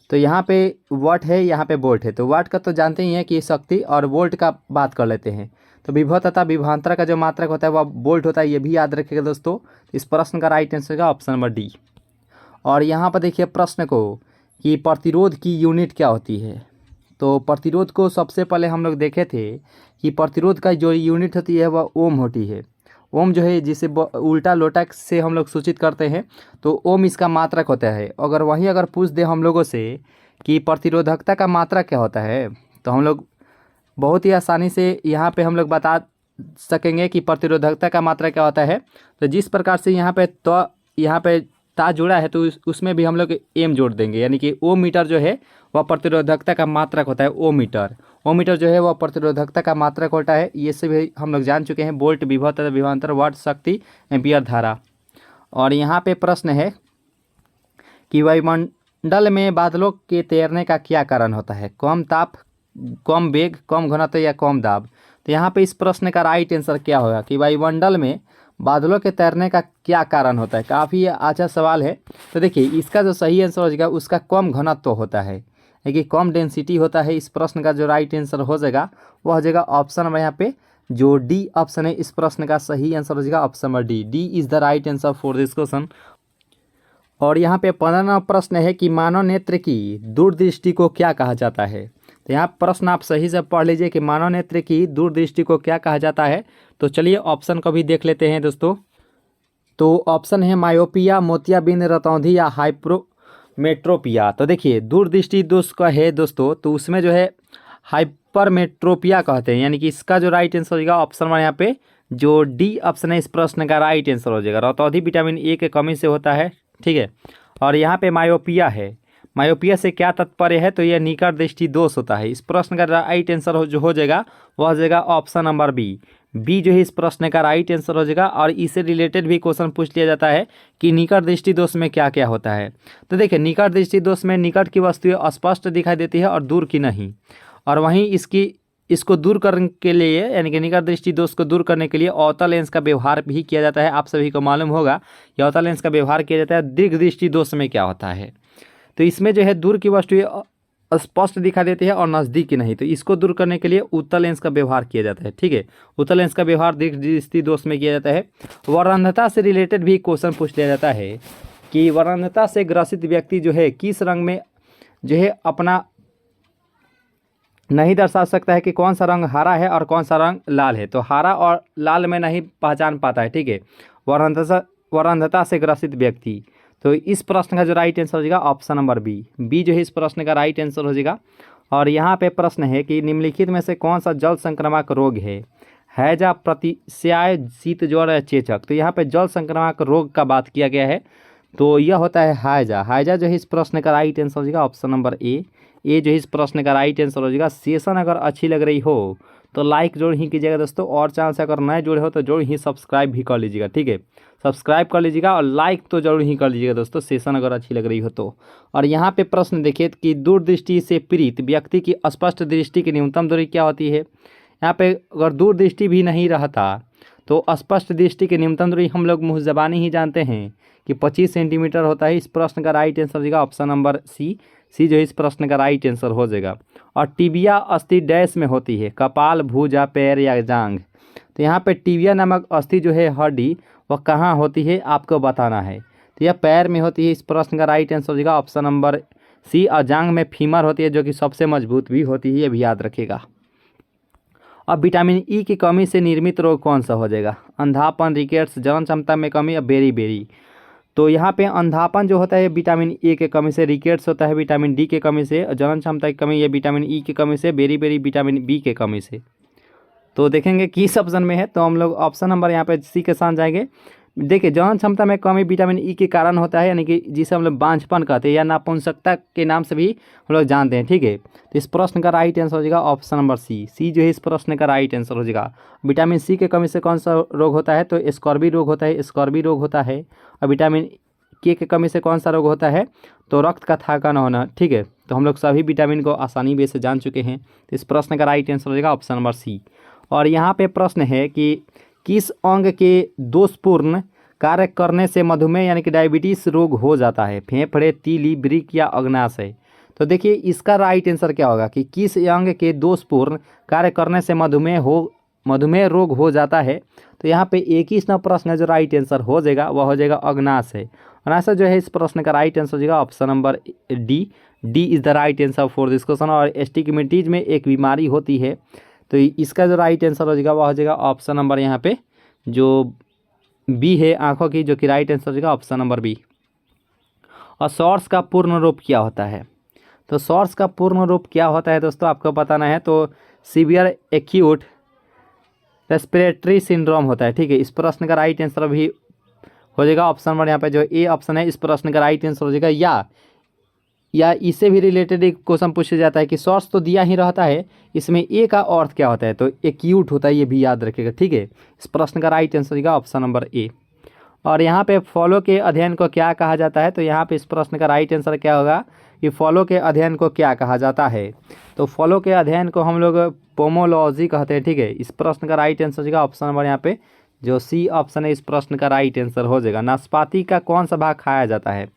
तो यहाँ पे वाट है, यहाँ पे वोल्ट है। तो वाट का तो जानते ही हैं कि शक्ति, और वोल्ट का बात कर लेते हैं। तो विभव तथा विभवांतर का जो मात्रक होता है वह वोल्ट होता है, ये भी याद रखिएगा दोस्तों। इस प्रश्न का राइट आंसर होगा ऑप्शन नंबर डी। और यहाँ पर देखिए प्रश्न को कि प्रतिरोध की यूनिट क्या होती है। तो प्रतिरोध को सबसे पहले हम लोग देखे थे कि प्रतिरोध का जो यूनिट होती है वह ओम होती है। ओम जो है जिसे उल्टा लोटा से हम लोग सूचित करते हैं, तो ओम इसका मात्रक होता है। अगर पूछ दे हम लोगों से कि प्रतिरोधकता का मात्रक क्या होता है, तो हम लोग बहुत ही आसानी से यहाँ पे हम लोग बता सकेंगे कि प्रतिरोधकता का मात्रक क्या होता है। तो जिस प्रकार से यहाँ पे ता जुड़ा है तो उसमें भी हम लोग एम जोड़ देंगे, यानी कि ओम मीटर जो है वह प्रतिरोधकता का मात्रक होता है। ओम मीटर जो है वह प्रतिरोधकता का मात्रक होता है। ये से भी हम लोग जान चुके हैं। वोल्ट, विभव तथा विभवांतर, वाट शक्ति, एम्पियर धारा। और यहाँ पे प्रश्न है कि वायुमंडल में बादलों के तैरने का क्या कारण होता है। कम ताप, कम वेग, कम घनत्व या कम दाब। तो यहाँ पे इस प्रश्न का राइट आंसर क्या होगा कि वायुमंडल में बादलों के तैरने का क्या कारण होता है। काफ़ी अच्छा सवाल है। तो देखिए इसका जो सही आंसर हो जाएगा उसका कम घनत्व होता है, यानी कम डेंसिटी होता है। इस प्रश्न का जो राइट आंसर हो जाएगा वह हो जाएगा ऑप्शन नंबर यहाँ पे जो डी ऑप्शन है। इस प्रश्न का सही आंसर हो जाएगा option number D. D is the right answer for this question. और यहाँ पे 15वां प्रश्न है कि मानव नेत्र की दूरदृष्टि को क्या कहा जाता है। तो यहाँ प्रश्न आप सही से पढ़ लीजिए कि मानव नेत्र की दूरदृष्टि को क्या कहा जाता है। तो चलिए ऑप्शन को भी देख लेते हैं दोस्तों। तो ऑप्शन है मायोपिया, मोतियाबिंद, रतौंधी या हाइपरमेट्रोपिया। तो देखिए दूरदृष्टि दोष का है दोस्तों, तो उसमें जो है हाइपरमेट्रोपिया कहते हैं, यानी कि इसका जो राइट आंसर हो जाएगा ऑप्शन नंबर यहाँ पे जो डी ऑप्शन है इस प्रश्न का राइट आंसर हो जाएगा। रतौंधी विटामिन ए के कमी से होता है, ठीक है। और यहाँ पे मायोपिया है। मायोपिया से क्या तात्पर्य है, तो यह निकट दृष्टि दोष होता है। इस प्रश्न का राइट आंसर जो हो जाएगा वह हो जाएगा ऑप्शन नंबर बी। बी जो है इस प्रश्न का राइट आंसर हो जाएगा। और इससे रिलेटेड भी क्वेश्चन पूछ लिया जाता है कि निकट दृष्टि दोष में क्या क्या होता है। तो देखिए निकट दृष्टि दोष में निकट की वस्तुएं स्पष्ट दिखाई देती है और दूर की नहीं। और वहीं इसको दूर करने के लिए, यानी कि निकट दृष्टि दोष को दूर करने के लिए अवतल लेंस का व्यवहार भी किया जाता है। आप सभी को मालूम होगा कि अवतल लेंस का व्यवहार किया जाता है। दीर्घ दृष्टि दोष में क्या होता है, तो इसमें जो है दूर की वस्तुएं स्पष्ट दिखा देती है और नज़दीक की नहीं। तो इसको दूर करने के लिए उत्तल लेंस का व्यवहार किया जाता है, ठीक है। उत्तल लेंस का व्यवहार दीर्घ दृष्टि दोष में किया जाता है। वर्णंधता से रिलेटेड भी क्वेश्चन पूछ लिया जाता है कि वर्णंधता से ग्रसित व्यक्ति जो है किस रंग में जो है अपना नहीं दर्शा सकता है कि कौन सा रंग हरा है और कौन सा रंग लाल है। तो हरा और लाल में नहीं पहचान पाता है, ठीक है, वर्णंधता से ग्रसित व्यक्ति। तो इस प्रश्न का जो राइट आंसर हो जाएगा ऑप्शन नंबर बी। बी जो है इस प्रश्न का राइट आंसर हो जाएगा। और यहाँ पे प्रश्न है कि निम्नलिखित में से कौन सा जल संक्रामक रोग है। हैजा, प्रतिस्याय, शीत ज्वर या चेचक। तो यहाँ पे जल संक्रामक रोग का बात किया गया है, तो यह होता है हैजा। हैजा जो है इस प्रश्न का राइट आंसर हो जाएगा ऑप्शन नंबर ए। ए जो है इस प्रश्न का राइट आंसर हो जाएगा। सेशन अगर अच्छी लग रही हो तो लाइक जरूर ही कीजिएगा दोस्तों। और चैनल से अगर नए जुड़े हो तो जरूर ही सब्सक्राइब भी कर लीजिएगा, ठीक है। सब्सक्राइब कर लीजिएगा और लाइक तो जरूर ही कर लीजिएगा दोस्तों, सेशन अगर अच्छी लग रही हो तो। और यहाँ पे प्रश्न देखिए कि दूरदृष्टि से पीड़ित व्यक्ति की स्पष्ट दृष्टि की न्यूनतम दूरी क्या होती है। यहाँ पे अगर दूरदृष्टि भी नहीं रहता तो स्पष्ट दृष्टि की न्यूनतम दूरी हम लोग मुँह ज़बानी ही जानते हैं कि 25 सेंटीमीटर होता है। इस प्रश्न का राइट आंसर हो जाएगा ऑप्शन नंबर सी। सी जो है इस प्रश्न का राइट आंसर हो जाएगा। और टिबिया अस्थि डैश में होती है, कपाल, भुजा, पैर या जांघ। तो यहाँ पे टिबिया नामक अस्थि जो है हड्डी वह कहाँ होती है आपको बताना है। तो यह पैर में होती है। इस प्रश्न का राइट आंसर हो जाएगा ऑप्शन नंबर सी। और जांघ में फीमर होती है जो कि सबसे मजबूत भी होती है, ये भी याद रखिएगा। अब विटामिन ई की कमी से निर्मित रोग कौन सा हो जाएगा? अंधापन, रिकेट्स, जनन क्षमता में कमी या बेरी। तो यहाँ पे अंधापन जो होता है विटामिन ए के कमी से, रिकेट्स होता है विटामिन डी के कमी से, जनन क्षमता की कमी ये विटामिन ई की कमी से, बेरी विटामिन बी के कमी से। तो देखेंगे किस ऑप्शन में है, तो हम लोग ऑप्शन नंबर यहाँ पे सी के साथ जाएंगे। देखिए जनन क्षमता में कमी विटामिन ई के कारण होता है, यानी कि जिसे हम लोग बांझपन कहते हैं या नापुंसकता के नाम से भी हम लोग जानते हैं, ठीक है। तो इस प्रश्न का राइट आंसर हो जाएगा ऑप्शन नंबर सी जो है इस प्रश्न का राइट आंसर हो जाएगा। विटामिन सी के कमी से कौन सा रोग होता है? तो स्कॉर्बी रोग होता है। और विटामिन के कमी से कौन सा रोग होता है? तो रक्त का थाका न होना, ठीक है। तो हम लोग सभी विटामिन को आसानी बेस से जान चुके हैं। तो इस प्रश्न का राइट आंसर हो जाएगा ऑप्शन नंबर सी। और यहाँ पे प्रश्न है कि किस अंग के दोषपूर्ण कार्य करने से मधुमेह यानी कि डायबिटीज रोग हो जाता है? फेफड़े, तीली, वृक्क या अग्नाशय। तो देखिए इसका राइट आंसर क्या होगा कि किस अंग के दोषपूर्ण कार्य करने से मधुमेह रोग हो जाता है? तो यहाँ पे एक ही प्रश्न है जो राइट आंसर हो जाएगा, वह हो जाएगा अग्नाशय। अग्नाशय जो है इस प्रश्न का राइट आंसर हो जाएगा option number D is the right answer for this question. और एस्टिग्मेटिज में एक बीमारी होती है, तो इसका जो राइट आंसर हो जाएगा वह हो जाएगा ऑप्शन नंबर यहाँ पे जो बी है आंखों की, जो कि राइट आंसर हो जाएगा ऑप्शन नंबर बी। और सॉर्स का पूर्ण रूप क्या होता है? तो सॉर्स का पूर्ण रूप क्या होता है दोस्तों, आपको बताना है। तो सीवियर एक्यूट रेस्पिरेटरी सिंड्रोम होता है, ठीक है। इस प्रश्न का राइट आंसर भी हो जाएगा ऑप्शन नंबर यहाँ पे जो ए ऑप्शन है, इस प्रश्न का राइट आंसर हो जाएगा। या इससे भी रिलेटेड एक क्वेश्चन पूछा जाता है कि सॉर्स तो दिया ही रहता है, इसमें ए का अर्थ क्या होता है? तो एक्यूट होता है, ये भी याद रखिएगा, ठीक है। इस प्रश्न का राइट आंसर होगा ऑप्शन नंबर ए। और यहाँ पे फॉलो के अध्ययन को क्या कहा जाता है? तो यहाँ पे इस प्रश्न का राइट आंसर क्या होगा कि फॉलो के अध्ययन को क्या कहा जाता है? तो फॉलो के अध्ययन को हम लोग पोमोलॉजी कहते हैं, ठीक है। इस प्रश्न का राइट आंसर होगा ऑप्शन नंबर यहाँ पे जो सी ऑप्शन है, इस प्रश्न का राइट आंसर हो जाएगा। नाशपाती का कौन सा भाग खाया जाता है?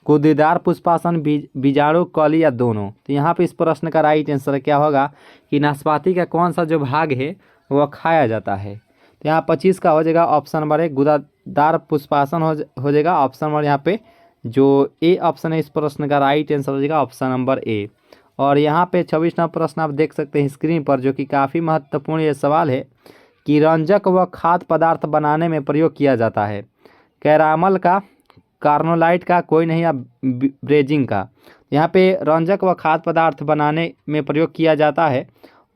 गुदेदार, पुष्पासन, बीजाणु, कली या दोनों। तो यहाँ पे इस प्रश्न का राइट आंसर क्या होगा कि नाशपाती का कौन सा जो भाग है वह खाया जाता है? तो यहाँ 25 का हो जाएगा ऑप्शन नंबर ए गुदेदार पुष्पासन हो जाएगा ऑप्शन नंबर यहाँ पे जो ए ऑप्शन है, इस प्रश्न का राइट आंसर हो जाएगा ऑप्शन नंबर ए। और यहाँ पे 26वां प्रश्न आप देख सकते हैं स्क्रीन पर, जो कि काफ़ी महत्वपूर्ण ये सवाल है कि रंजक व खाद्य पदार्थ बनाने में प्रयोग किया जाता है। कैरामल का, कार्नोलाइट का, कोई नहीं, या ब्रेजिंग का। यहाँ पे रंजक व खाद्य पदार्थ बनाने में प्रयोग किया जाता है,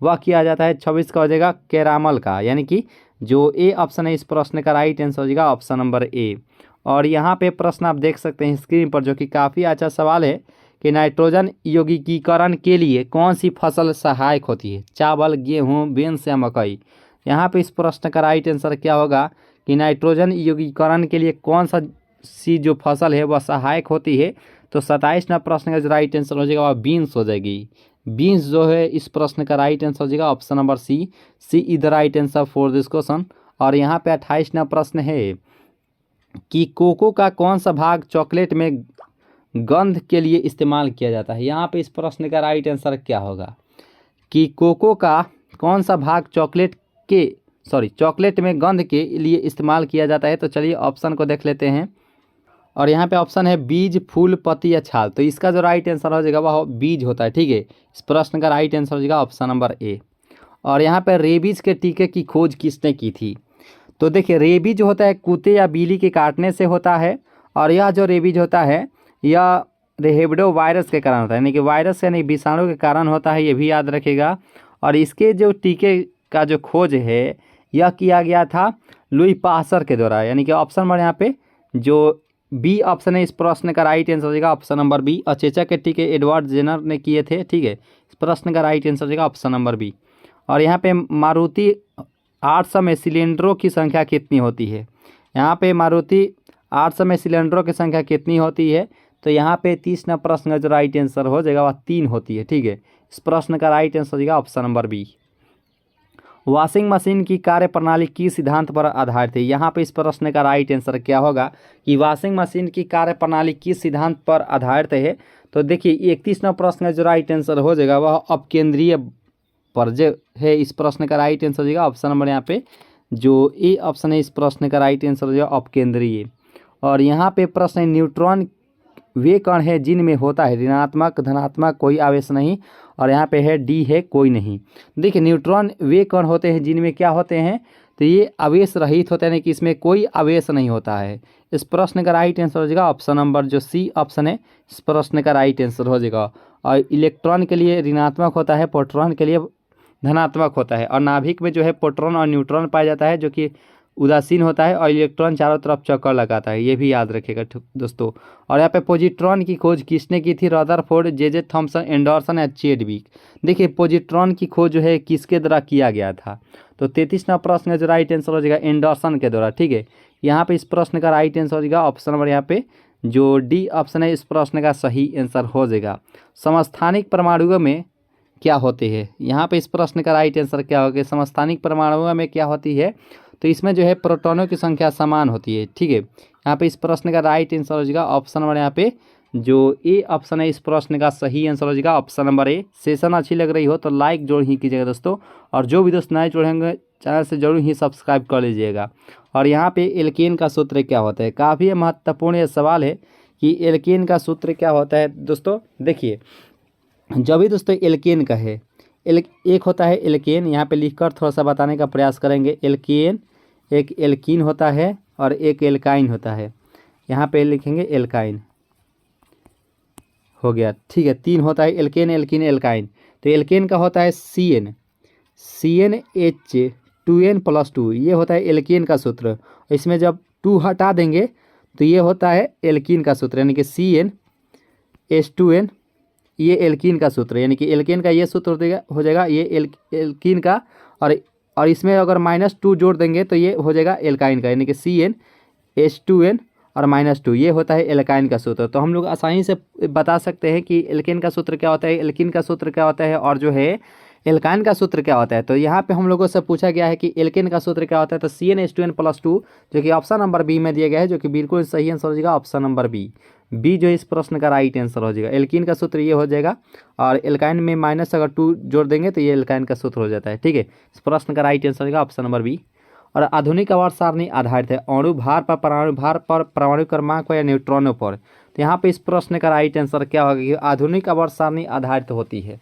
वह किया जाता है 26 का हो जाएगा कैरामल का, यानी कि जो ए ऑप्शन है, इस प्रश्न का राइट आंसर हो जाएगा ऑप्शन नंबर ए। और यहाँ पे प्रश्न आप देख सकते हैं स्क्रीन पर, जो कि काफ़ी अच्छा सवाल है कि नाइट्रोजन यौगिकीकरण के लिए कौन सी फसल सहायक होती है? चावल, गेहूँ, बीन्स या मकई। यहाँ पे इस प्रश्न का राइट आंसर क्या होगा कि नाइट्रोजन यौगिकीकरण के लिए कौन सी जो फसल है वह सहायक होती है? तो 27वां प्रश्न का जो राइट आंसर हो जाएगा वह बीन्स हो जाएगी। बीन्स जो है इस प्रश्न का राइट आंसर हो जाएगा option number C is the right answer for this question. और यहाँ पे 28वां प्रश्न है कि कोको का कौन सा भाग चॉकलेट में गंध के लिए इस्तेमाल किया जाता है? यहाँ पे इस प्रश्न का राइट आंसर क्या होगा कि कोको का कौन सा भाग चॉकलेट में गंध के लिए इस्तेमाल किया जाता है? तो चलिए ऑप्शन को देख लेते हैं। और यहाँ पे ऑप्शन है बीज, फूल, पत्ती या छाल। तो इसका जो राइट आंसर हो जाएगा वह बीज होता है, ठीक है। इस प्रश्न का राइट आंसर हो जाएगा ऑप्शन नंबर ए। और यहाँ पे रेबीज के टीके की खोज किसने की थी? तो देखिए रेबीज होता है कुत्ते या बिल्ली के काटने से होता है, और यह जो रेबीज होता है यह रेबिडो वायरस के कारण होता है, यानी कि वायरस यानी विषाणु के कारण होता है, ये भी याद रखिएगा। और इसके जो टीके का जो खोज है यह किया गया था लुई पास्चर के द्वारा, यानी कि ऑप्शन नंबर यहाँ पे जो बी ऑप्शन है, इस प्रश्न का राइट आंसर हो जाएगा ऑप्शन नंबर बी। और चेचक के टीके एडवर्ड जेनर ने किए थे, ठीक है। इस प्रश्न का राइट आंसर हो जाएगा ऑप्शन नंबर बी। और यहाँ पे मारुति 800 में सिलेंडरों की संख्या कितनी होती है? यहाँ पे मारुति 800 में सिलेंडरों की संख्या कितनी होती है? तो यहाँ पे 30वां प्रश्न का जो राइट आंसर हो जाएगा वह 3 होती है, ठीक है। इस प्रश्न का राइट आंसर हो जाएगा option number B. Washing machine की कार्यप्रणाली किस सिद्धांत पर आधारित है? यहाँ पे इस प्रश्न का राइट आंसर क्या होगा कि वॉशिंग मशीन की कार्यप्रणाली किस सिद्धांत पर आधारित है? तो देखिए 31वां प्रश्न का जो राइट आंसर हो जाएगा वह अपकेंद्रीय पर जो है, इस प्रश्न का राइट आंसर हो जाएगा ऑप्शन नंबर यहाँ पे जो ए ऑप्शन है, इस प्रश्न का राइट आंसर हो जाएगा अपकेंद्रीय। और यहाँ पे प्रश्न है न्यूट्रॉन वे कण है जिनमें होता है ऋणात्मक धनात्मक कोई आवेश नहीं, और यहाँ पे है डी है कोई नहीं। देखिए न्यूट्रॉन वे कण होते हैं जिनमें क्या होते हैं, तो ये आवेश रहित होते हैं, यानी कि इसमें कोई आवेश नहीं होता है। इस प्रश्न का राइट आंसर हो जाएगा ऑप्शन नंबर जो सी ऑप्शन है, इस प्रश्न का राइट आंसर हो जाएगा। और इलेक्ट्रॉन के लिए ऋणात्मक होता है, प्रोटॉन के लिए धनात्मक होता है, और नाभिक में जो है प्रोटॉन और न्यूट्रॉन पाया जाता है जो कि उदासीन होता है, और इलेक्ट्रॉन चारों तरफ चक्कर लगाता है, ये भी याद रखिएगा दोस्तों। और यहाँ पे पॉजिट्रॉन की खोज किसने की थी, रदरफोर्ड, जे थॉमसन, एंडरसन या चैडविक। देखिए पॉजिट्रॉन की खोज जो है किसके द्वारा किया गया था, तो 33वां प्रश्न का जो राइट आंसर हो जाएगा एंडरसन के द्वारा। ठीक है, यहाँ पे इस प्रश्न का राइट आंसर हो जाएगा ऑप्शन नंबर यहाँ पे जो डी ऑप्शन है, इस प्रश्न का सही आंसर हो जाएगा। समस्थानिक परमाणुओं में क्या होते हैं, यहाँ पे इस प्रश्न का राइट आंसर क्या होगा, समस्थानिक परमाणुओं में क्या होती है, तो इसमें जो है प्रोटॉनों की संख्या समान होती है। ठीक है, यहाँ पे इस प्रश्न का राइट आंसर हो जाएगा ऑप्शन नंबर यहाँ पे जो ए ऑप्शन है, इस प्रश्न का सही आंसर हो जाएगा ऑप्शन नंबर ए। सेशन अच्छी लग रही हो तो लाइक जरूर ही कीजिएगा दोस्तों, और जो भी दोस्त नए जुड़ेंगे चैनल से जरूर ही सब्सक्राइब कर लीजिएगा। और यहाँ पे एल्केन का सूत्र क्या होता है, काफ़ी महत्वपूर्ण ये सवाल है कि एल्केन का सूत्र क्या होता है दोस्तों। देखिए जब भी दोस्तों एल्केन का है, एक होता है एल्केन, यहाँ पे लिखकर थोड़ा सा बताने का प्रयास करेंगे। एल्केन एक एल्कीन होता है और एक एल्काइन होता है, यहाँ पे लिखेंगे एल्काइन हो गया। ठीक है, तीन होता है एल्केन एल्कीन एल्काइन। तो एल्केन का होता है CnH2n+2, ये होता है एल्केन का सूत्र। इसमें जब 2 हटा देंगे तो ये होता है एल्कीन का सूत्र, यानी कि CnH2n, ये एल्कीन का सूत्र, यानी कि एल्केन का ये सूत्र हो जाएगा ये एल्कीन का, और इसमें अगर -2 जोड़ देंगे तो ये हो जाएगा एल्काइन का, यानी कि CnH2n और -2, ये होता है एल्काइन का सूत्र। तो हम लोग आसानी से बता सकते हैं कि एल्केन का सूत्र क्या होता है, एल्कीन का सूत्र क्या होता है, और जो है एल्काइन का सूत्र क्या होता है। तो यहाँ पे हम लोगों से पूछा गया है कि एल्केन का सूत्र क्या होता है, तो CnH2n+2 जो कि ऑप्शन नंबर बी में दिया गया है, जो कि बिल्कुल सही आंसर हो जाएगा ऑप्शन नंबर बी जो इस प्रश्न का राइट आंसर हो जाएगा। एल्कीन का सूत्र ये हो जाएगा, और एल्काइन में अगर 2 जोड़ देंगे तो ये एल्काइन का सूत्र हो जाता है। ठीक है, इस प्रश्न का राइट आंसर होगा ऑप्शन नंबर बी। और आधुनिक आवर्त सारणी आधारित है अणु भार पर, परमाणु भार पर, परमाणु क्रमांक पर या न्यूट्रॉनों पर। तो यहाँ पे इस प्रश्न का राइट आंसर क्या होगा कि आधुनिक आवर्त सारणी आधारित होती है।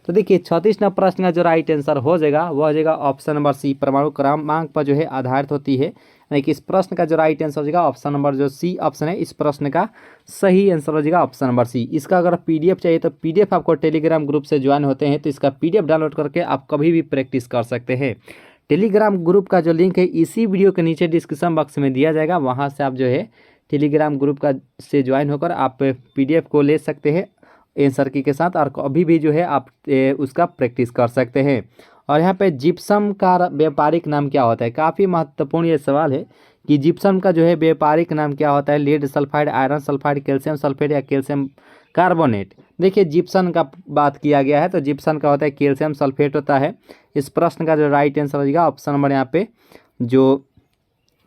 तो देखिए 36वां प्रश्न का जो राइट आंसर हो जाएगा वह हो जाएगा ऑप्शन नंबर सी, परमाणु क्रमांक पर जो है आधारित होती है, यानी कि इस प्रश्न का जो राइट आंसर हो जाएगा ऑप्शन नंबर जो सी ऑप्शन है, इस प्रश्न का सही आंसर हो जाएगा ऑप्शन नंबर सी। इसका अगर PDF चाहिए तो PDF आपको टेलीग्राम ग्रुप से ज्वाइन होते हैं तो इसका PDF डाउनलोड करके आप कभी भी प्रैक्टिस कर सकते हैं। टेलीग्राम ग्रुप का जो लिंक है इसी वीडियो के नीचे डिस्क्रिप्शन बॉक्स में दिया जाएगा, वहाँ से आप जो है टेलीग्राम ग्रुप का से ज्वाइन होकर आप PDF को ले सकते हैं आंसर की के साथ, और कभी भी जो है आप उसका प्रैक्टिस कर सकते हैं। और यहाँ पे जिप्सम का व्यापारिक नाम क्या होता है, काफ़ी महत्वपूर्ण ये सवाल है कि जिप्सम का जो है व्यापारिक नाम क्या होता है, lead sulphide, iron sulphide, calcium sulphate या कैल्शियम कार्बोनेट। देखिए जिप्सन का बात किया गया है तो जिप्सन का होता है कैल्शियम सल्फेट होता है। इस प्रश्न का जो राइट आंसर हो जाएगा ऑप्शन नंबर यहाँ पे जो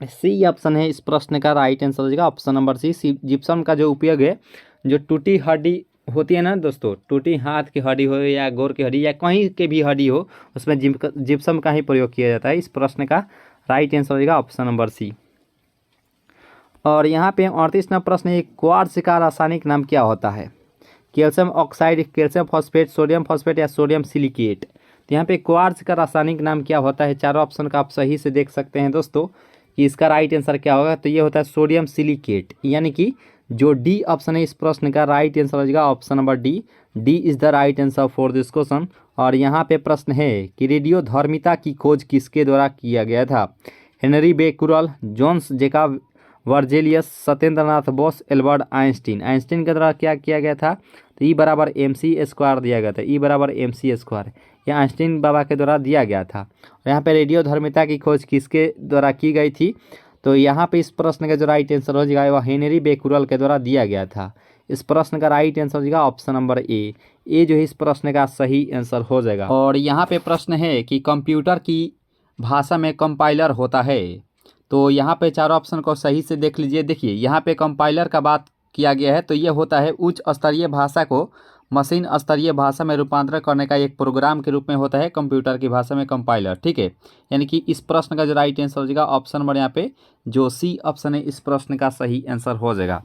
सी ऑप्शन है, इस प्रश्न का राइट आंसर हो जाएगा ऑप्शन नंबर सी। जिप्सम का जो उपयोग है, जो टूटी हड्डी होती है ना दोस्तों, टूटी हाथ की हड्डी हो या गोर की हड्डी या कहीं के भी हड्डी हो, उसमें जिप्सम का ही प्रयोग किया जाता है। इस प्रश्न का राइट आंसर हो जाएगा ऑप्शन नंबर सी। और यहाँ पे 38वां प्रश्न है, क्वार्ट्ज का रासायनिक नाम क्या होता है, calcium oxide, calcium phosphate, sodium phosphate या सोडियम सिलिकेट। तो यहाँ पे क्वार्ट्ज का रासायनिक नाम क्या होता है, चारों ऑप्शन का आप सही से देख सकते हैं दोस्तों कि इसका राइट आंसर क्या होगा, तो ये होता है सोडियम सिलिकेट, यानी कि जो डी ऑप्शन है, इस प्रश्न का राइट आंसर हो जाएगा option number D is the right answer for this question. और यहाँ पे प्रश्न है कि रेडियोधर्मिता की खोज किसके द्वारा किया गया था, Henry Becquerel, Jons Jacob Berzelius, Satyendranath Bose, Albert Einstein. Einstein के द्वारा क्या किया गया था, तो E = mc² दिया गया था, E = mc², यह आइंस्टीन बाबा के द्वारा दिया गया था। और यहाँ पे रेडियोधर्मिता की खोज किसके द्वारा की गई थी, तो यहाँ पे इस प्रश्न का जो राइट आंसर हो जाएगा वह हेनरी बेकुरल के द्वारा दिया गया था। इस प्रश्न का राइट आंसर हो जाएगा ऑप्शन नंबर ए जो है इस प्रश्न का सही आंसर हो जाएगा। और यहाँ पे प्रश्न है कि कंप्यूटर की भाषा में कंपाइलर होता है, तो यहाँ पे चारों ऑप्शन को सही से देख लीजिए। देखिए यहाँ पे कंपाइलर का बात किया गया है, तो ये होता है उच्च स्तरीय भाषा को मशीन स्तरीय भाषा में रूपांतरण करने का एक प्रोग्राम के रूप में होता है कंप्यूटर की भाषा में कंपाइलर। ठीक है, यानी कि इस प्रश्न का जो राइट आंसर हो जाएगा ऑप्शन नंबर यहाँ पे जो सी ऑप्शन है, इस प्रश्न का सही आंसर हो जाएगा।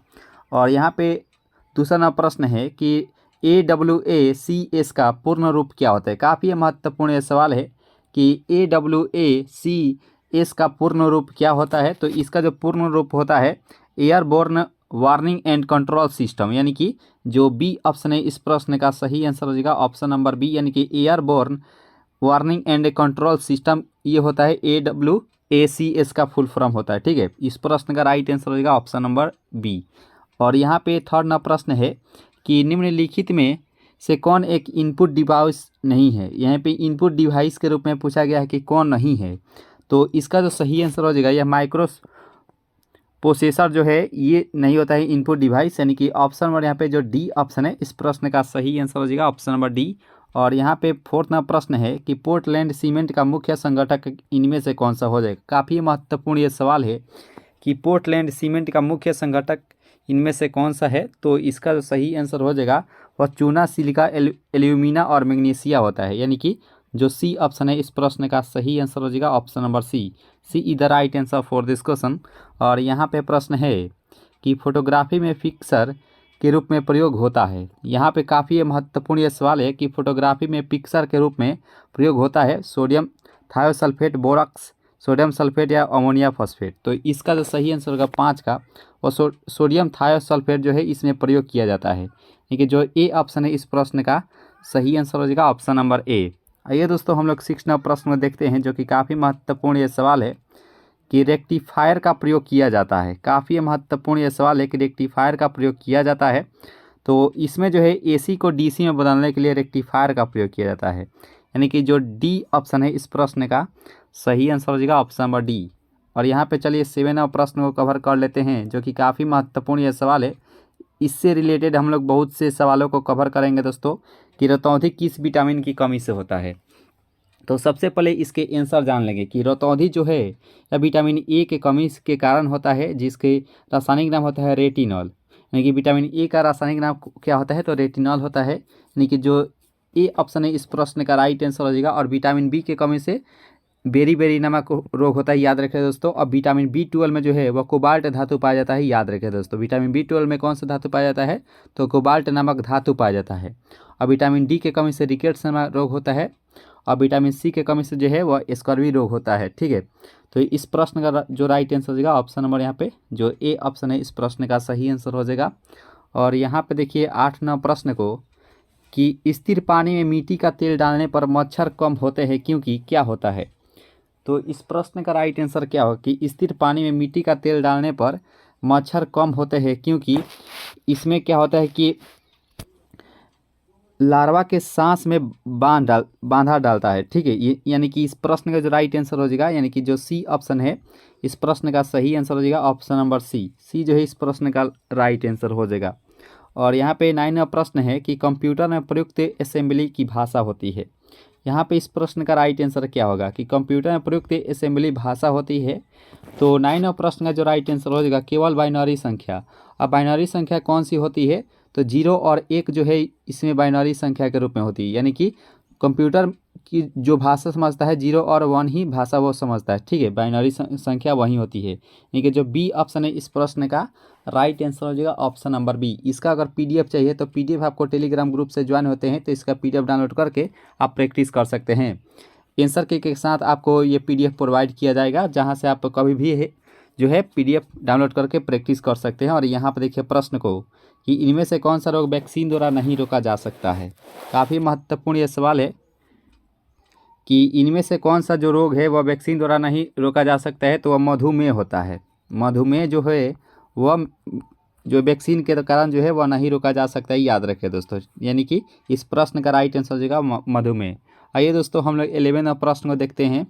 और यहाँ पे दूसरा नंबर प्रश्न है कि AWACS का पूर्ण रूप क्या होता है। काफ़ी महत्वपूर्ण ये सवाल है कि AWACS का पूर्ण रूप क्या होता है। तो इसका जो पूर्ण रूप होता है airborne warning and control system, यानी कि जो बी ऑप्शन है इस प्रश्न का सही आंसर हो जाएगा ऑप्शन नंबर बी, यानी कि airborne warning and control system ये होता है AWACS का फुल फॉर्म होता है। ठीक है, इस प्रश्न का राइट आंसर हो जाएगा ऑप्शन नंबर बी। और यहाँ पे थर्ड नंबर प्रश्न है कि निम्नलिखित में से कौन एक इनपुट डिवाइस नहीं है। यहाँ पे इनपुट डिवाइस के रूप में पूछा गया है कि कौन नहीं है। तो इसका जो सही आंसर हो जाएगा यह माइक्रो प्रोसेसर जो है ये नहीं होता है इनपुट डिवाइस, यानी कि ऑप्शन नंबर यहाँ पे जो डी ऑप्शन है इस प्रश्न का सही आंसर हो जाएगा ऑप्शन नंबर डी। और यहाँ पे फोर्थ नंबर प्रश्न है कि पोर्टलैंड सीमेंट का मुख्य संगठक इनमें से कौन सा हो जाएगा। काफ़ी महत्वपूर्ण ये सवाल है कि पोर्टलैंड सीमेंट का मुख्य संगठक इनमें से कौन सा है। तो इसका जो सही आंसर हो जाएगा वह चूना, सिलिका, एल्यूमिना और मैग्नीशिया होता है, यानी कि जो सी ऑप्शन है इस प्रश्न का सही आंसर हो जाएगा option number C. C is the right answer for this question. और यहाँ पे प्रश्न है कि फोटोग्राफी में पिक्चर के रूप में प्रयोग होता है। यहाँ पे काफ़ी महत्वपूर्ण ये सवाल है कि फोटोग्राफी में पिक्चर के रूप में प्रयोग होता है सोडियम थायोसल्फेट, बोरॉक्स, सोडियम सल्फेट या अमोनिया फॉस्फेट। तो इसका जो सही आंसर होगा 5 का और सोडियम थायोसल्फेट जो है इसमें प्रयोग किया जाता है, यानी कि जो ए ऑप्शन है इस प्रश्न का सही आंसर हो जाएगा ऑप्शन नंबर ए। आइए दोस्तों हम लोग 6 नंबर प्रश्न में देखते हैं जो कि काफ़ी महत्वपूर्ण ये सवाल है कि रेक्टिफायर का प्रयोग किया जाता है। काफ़ी महत्वपूर्ण ये सवाल है कि रेक्टिफायर का प्रयोग किया जाता है। तो इसमें जो है AC को DC में बदलने के लिए रेक्टिफायर का प्रयोग किया जाता है, यानी कि जो डी ऑप्शन है इस प्रश्न का सही आंसर हो जाएगा ऑप्शन नंबर डी। और यहाँ पे चलिए 7 नंबर प्रश्न को कवर कर लेते हैं जो कि काफ़ी महत्वपूर्ण ये सवाल है। इससे रिलेटेड हम लोग बहुत से सवालों को कवर करेंगे दोस्तों कि रतौंधी किस विटामिन की कमी से होता है। तो सबसे पहले इसके आंसर जान लेंगे कि रतौंधी जो है यह विटामिन ए के कमी के कारण होता है, जिसके रासायनिक नाम होता है रेटिनॉल। यानी कि विटामिन ए का रासायनिक नाम क्या होता है तो रेटिनॉल होता है, यानी कि जो ए ऑप्शन है इस प्रश्न का राइट आंसर हो जाएगा। और विटामिन बी के कमी से बेरी नामक रोग होता है, याद रखें दोस्तों। और विटामिन B12 में जो है वह कोबाल्ट धातु पाया जाता है, याद रखें दोस्तों। विटामिन B12 में कौन सा धातु पाया जाता है तो कोबाल्ट नामक धातु पाया जाता है। और विटामिन डी के कमी से रिकेट्स नामक रोग होता है। और विटामिन सी के कमी से जो है वह स्कर्वी रोग होता है। ठीक है, तो इस प्रश्न का जो राइट आंसर हो जाएगा ऑप्शन नंबर यहाँ पे जो ए ऑप्शन है इस प्रश्न का सही आंसर हो जाएगा। और यहाँ पे देखिए 8 नंबर प्रश्न को कि स्थिर पानी में मिट्टी का तेल डालने पर मच्छर कम होते हैं क्योंकि क्या होता है। तो इस प्रश्न का राइट आंसर क्या होगा कि स्थिर पानी में मिट्टी का तेल डालने पर मच्छर कम होते हैं क्योंकि इसमें क्या होता है कि लार्वा के सांस में बांधा डालता है। ठीक है, ये यानी कि इस प्रश्न का जो राइट आंसर हो जाएगा, यानी कि जो सी ऑप्शन है इस प्रश्न का सही आंसर हो जाएगा ऑप्शन नंबर सी। सी जो है इस प्रश्न का राइट आंसर हो जाएगा। और यहाँ पे 9वां प्रश्न है कि कंप्यूटर में प्रयुक्त असेंबली की भाषा होती है। यहाँ पे इस प्रश्न का राइट आंसर क्या होगा कि कंप्यूटर में प्रयुक्त असेंबली भाषा होती है। तो 9वां प्रश्न का जो राइट आंसर हो जाएगा केवल बाइनरी संख्या। अब बाइनरी संख्या कौन सी होती है तो 0 और 1 जो है इसमें बाइनरी संख्या के रूप में होती है, यानी कि कंप्यूटर की जो भाषा समझता है 0 और 1 ही भाषा वो समझता है। ठीक है, बाइनरी संख्या वही होती है, यानी कि जो बी ऑप्शन है इस प्रश्न का राइट आंसर हो जाएगा ऑप्शन नंबर बी। इसका अगर PDF चाहिए तो PDF आपको टेलीग्राम ग्रुप से ज्वाइन होते हैं तो इसका PDF डाउनलोड करके आप प्रैक्टिस कर सकते हैं। आंसर के साथ आपको ये PDF प्रोवाइड किया जाएगा, जहाँ से आप कभी भी जो है PDF डाउनलोड करके प्रैक्टिस कर सकते हैं। और यहाँ पर देखिए प्रश्न को कि इनमें से कौन सा रोग वैक्सीन द्वारा नहीं रोका जा सकता है। काफ़ी महत्वपूर्ण ये सवाल है कि इनमें से कौन सा जो रोग है वह वैक्सीन द्वारा नहीं रोका जा सकता है तो वह मधुमेह होता है। मधुमेह जो है वह जो वैक्सीन के कारण जो है वह नहीं रोका जा सकता है, याद रखें दोस्तों। यानी कि इस प्रश्न का राइट आंसर हो जाएगा मधुमेह। आइए दोस्तों हम लोग 11वां प्रश्न को देखते हैं।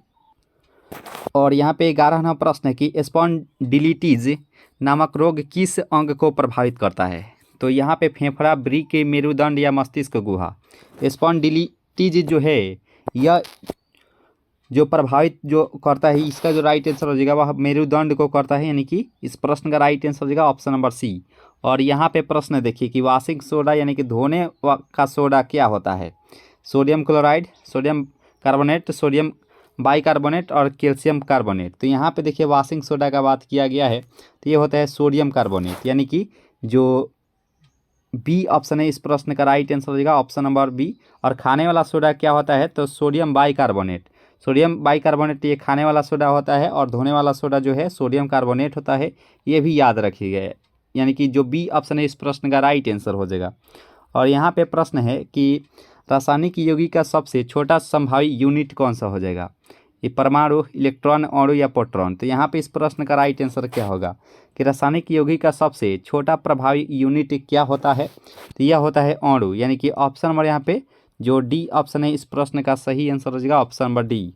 और यहाँ पे 11वां प्रश्न है कि स्पॉन्डिलिटीज नामक रोग किस अंग को प्रभावित करता है। तो यहाँ पे फेफड़ा, वृक्क, मेरुदंड या मस्तिष्क गुहा। स्पॉन्डिलिटीज जो है यह जो प्रभावित जो करता है इसका जो राइट आंसर हो जाएगा वह मेरुदंड को करता है, यानी कि इस प्रश्न का राइट आंसर हो जाएगा ऑप्शन नंबर सी। और यहाँ पे प्रश्न देखिए कि वॉशिंग सोडा यानी कि धोने का सोडा क्या होता है। Sodium chloride, sodium carbonate, sodium bicarbonate और कैल्शियम कार्बोनेट। तो यहाँ पे देखिए वॉशिंग सोडा का बात किया गया है तो ये होता है सोडियम कार्बोनेट, यानी कि जो बी ऑप्शन है इस प्रश्न का राइट आंसर हो जाएगा ऑप्शन नंबर बी। और खाने वाला सोडा क्या होता है, तो सोडियम बाइकार्बोनेट। सोडियम बाइकार्बोनेट ये खाने वाला सोडा होता है, और धोने वाला सोडा जो है सोडियम कार्बोनेट होता है, ये भी याद रखिएगा। यानी कि जो बी ऑप्शन है इस प्रश्न का राइट आंसर हो जाएगा। और यहाँ पे प्रश्न है कि रासायनिक यौगिक का सबसे छोटा संभावी यूनिट कौन सा हो जाएगा, ये परमाणु, इलेक्ट्रॉन, अणु या प्रोटॉन। तो यहाँ पे इस प्रश्न का राइट आंसर क्या होगा कि रासायनिक यौगिक का सबसे छोटा प्रभावी यूनिट क्या होता है, तो यह होता है अणु। यानी कि ऑप्शन नंबर यहाँ पे जो डी ऑप्शन है इस प्रश्न का सही आंसर हो जाएगा ऑप्शन नंबर डी।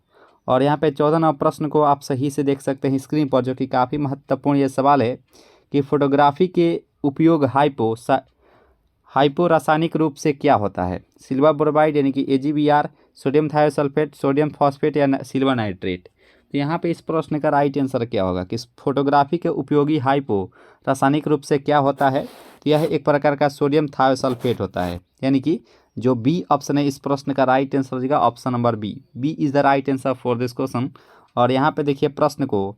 और यहाँ पे 14 नंबर प्रश्न को आप सही से देख सकते हैं स्क्रीन पर, जो कि काफ़ी महत्वपूर्ण ये सवाल है कि फोटोग्राफी के उपयोग हाइपो रासायनिक रूप से क्या होता है, सिल्वर बोरोबाइड यानी कि AgBr, sodium thiosulphate, sodium phosphate या सिल्वर नाइट्रेट। तो यहाँ पे इस प्रश्न का राइट आंसर क्या होगा कि फोटोग्राफी के उपयोगी हाइपो रासायनिक रूप से क्या होता है, तो यह एक प्रकार का सोडियम थायोसल्फेट होता है। यानी कि जो बी ऑप्शन है इस प्रश्न का राइट आंसर हो जाएगा option number B. B is the right answer for this question. और यहाँ पे देखिए प्रश्न को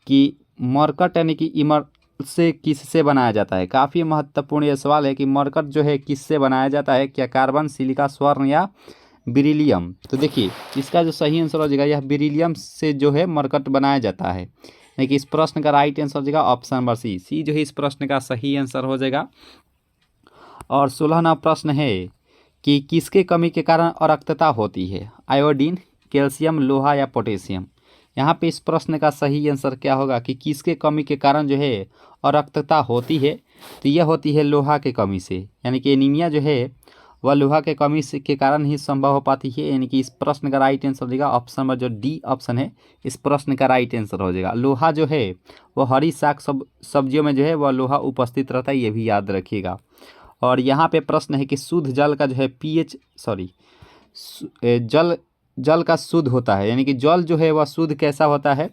कि मरकट यानी कि इमर से किससे बनाया जाता है। काफ़ी महत्वपूर्ण यह सवाल है कि मरकट जो है किससे बनाया जाता है, क्या कार्बन, सिलिका, स्वर्ण या बेरिलियम। तो देखिए इसका जो सही आंसर हो जाएगा यह बेरिलियम से जो है मरकट बनाया जाता है। यानी कि इस प्रश्न का राइट आंसर हो जाएगा ऑप्शन नंबर सी। सी जो है इस प्रश्न का सही आंसर हो जाएगा। और 16वां प्रश्न है कि किसके कमी के कारण अरक्तता होती है, आयोडीन, कैल्शियम, लोहा या पोटेशियम। यहाँ पे इस प्रश्न का सही आंसर क्या होगा कि किसके कमी के कारण जो है अरक्तता होती है, तो यह होती है लोहा के कमी से। यानी कि एनीमिया जो है वह लोहा के कमी से के कारण ही संभव हो पाती है। यानी कि इस प्रश्न का राइट आंसर हो जाएगा ऑप्शन नंबर जो डी ऑप्शन है इस प्रश्न का राइट आंसर हो जाएगा। लोहा जो है वह हरी साग सब्जियों में जो है वह लोहा उपस्थित रहता है, ये भी याद रखिएगा। और यहाँ पे प्रश्न है कि शुद्ध जल का जो है जल का शुद्ध होता है, यानी कि जल जो है वह शुद्ध कैसा होता है,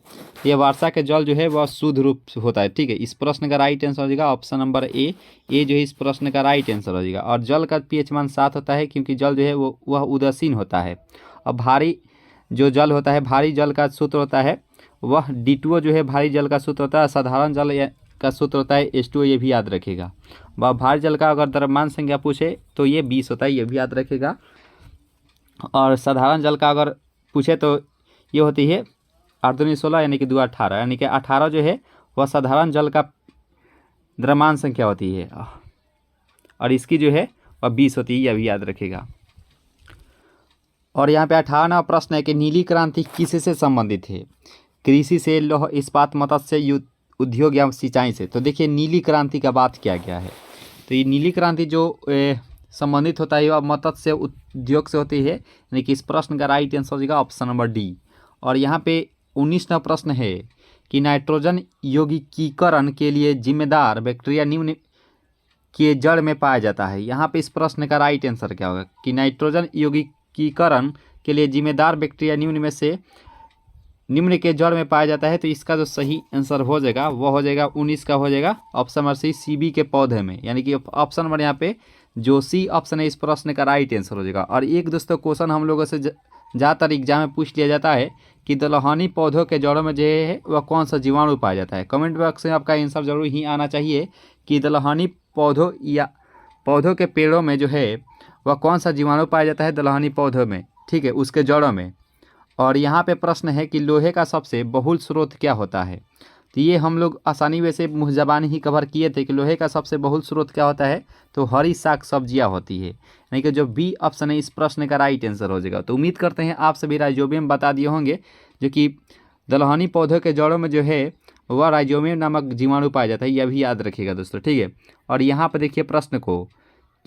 ये वर्षा के जल जो है वह शुद्ध रूप से होता है। ठीक है, इस प्रश्न का राइट आंसर हो जाएगा ऑप्शन नंबर ए। ए जो है इस प्रश्न का राइट आंसर हो जाएगा। और जल का pH मान 7 होता है, क्योंकि जल जो है वह उदासीन होता है। और भारी जो जल होता है, भारी जल का सूत्र होता है वह D2O जो है भारी जल का सूत्र होता है। साधारण जल का सूत्र होता है H2O, ये भी याद रखेगा। वह भारी जल का अगर द्रव्यमान संख्या पूछे तो ये 20 होता है, ये भी याद रखेगा। और साधारण जल का अगर पूछे तो ये होती है 8 दूनी 16 यानी कि 2 18, यानी कि 18 जो है वह साधारण जल का द्रव्यमान संख्या होती है, और इसकी जो है वह 20 होती है, यह भी याद रखेगा। और यहाँ पे 58वां प्रश्न है कि नीली क्रांति किससे संबंधित है, कृषि से, लौह इस्पात, मत्स्य उद्योग या सिंचाई से। तो देखिए नीली क्रांति का बात किया गया है, तो ये नीली क्रांति जो संबंधित होता है वह मत्स्य उद्योग से होती है। यानी कि इस प्रश्न का राइट आंसर हो जाएगा ऑप्शन नंबर डी। और यहाँ पे 19वां प्रश्न है कि नाइट्रोजन यौगिकीकरण के लिए जिम्मेदार बैक्टीरिया निम्न के जड़ में पाया जाता है। यहाँ पे इस प्रश्न का राइट आंसर क्या होगा कि नाइट्रोजन यौगिकीकरण के लिए जिम्मेदार बैक्टीरिया निम्न के जड़ में पाया जाता है। तो इसका जो सही आंसर हो जाएगा वह हो जाएगा 19 का हो जाएगा ऑप्शन नंबर सी, CB के पौधे में। यानी कि ऑप्शन नंबर यहाँ पे जो सी ऑप्शन है इस प्रश्न का राइट आंसर हो जाएगा। और एक दोस्तों क्वेश्चन हम लोगों से ज़्यादातर एग्जाम में पूछ लिया जाता है कि दलहनी पौधों के जड़ों में जो है वह कौन सा जीवाणु पाया जाता है। कमेंट बॉक्स में आपका आंसर जरूर ही आना चाहिए कि दलहनी पौधों या पौधों के पेड़ों में जो है वह कौन सा जीवाणु पाया जाता है दलहनी पौधों में, ठीक है, उसके जड़ों में। और यहाँ पे प्रश्न है कि लोहे का सबसे बहुल स्रोत क्या होता है। तो ये हम लोग आसानी वैसे मुँह ज़बानी ही कवर किए थे कि लोहे का सबसे बहुल स्रोत क्या होता है, तो हरी साग सब्जियाँ होती है। यानी कि जो बी ऑप्शन है इस प्रश्न का राइट आंसर हो जाएगा। तो उम्मीद करते हैं आप सभी राइजोबियम बता दिए होंगे, जो कि दलहनी पौधों के जड़ों में जो है वह राइजोबियम नामक जीवाणु पाया जाता है, यह भी याद रखिएगा दोस्तों, ठीक है। और यहाँ पर देखिए प्रश्न को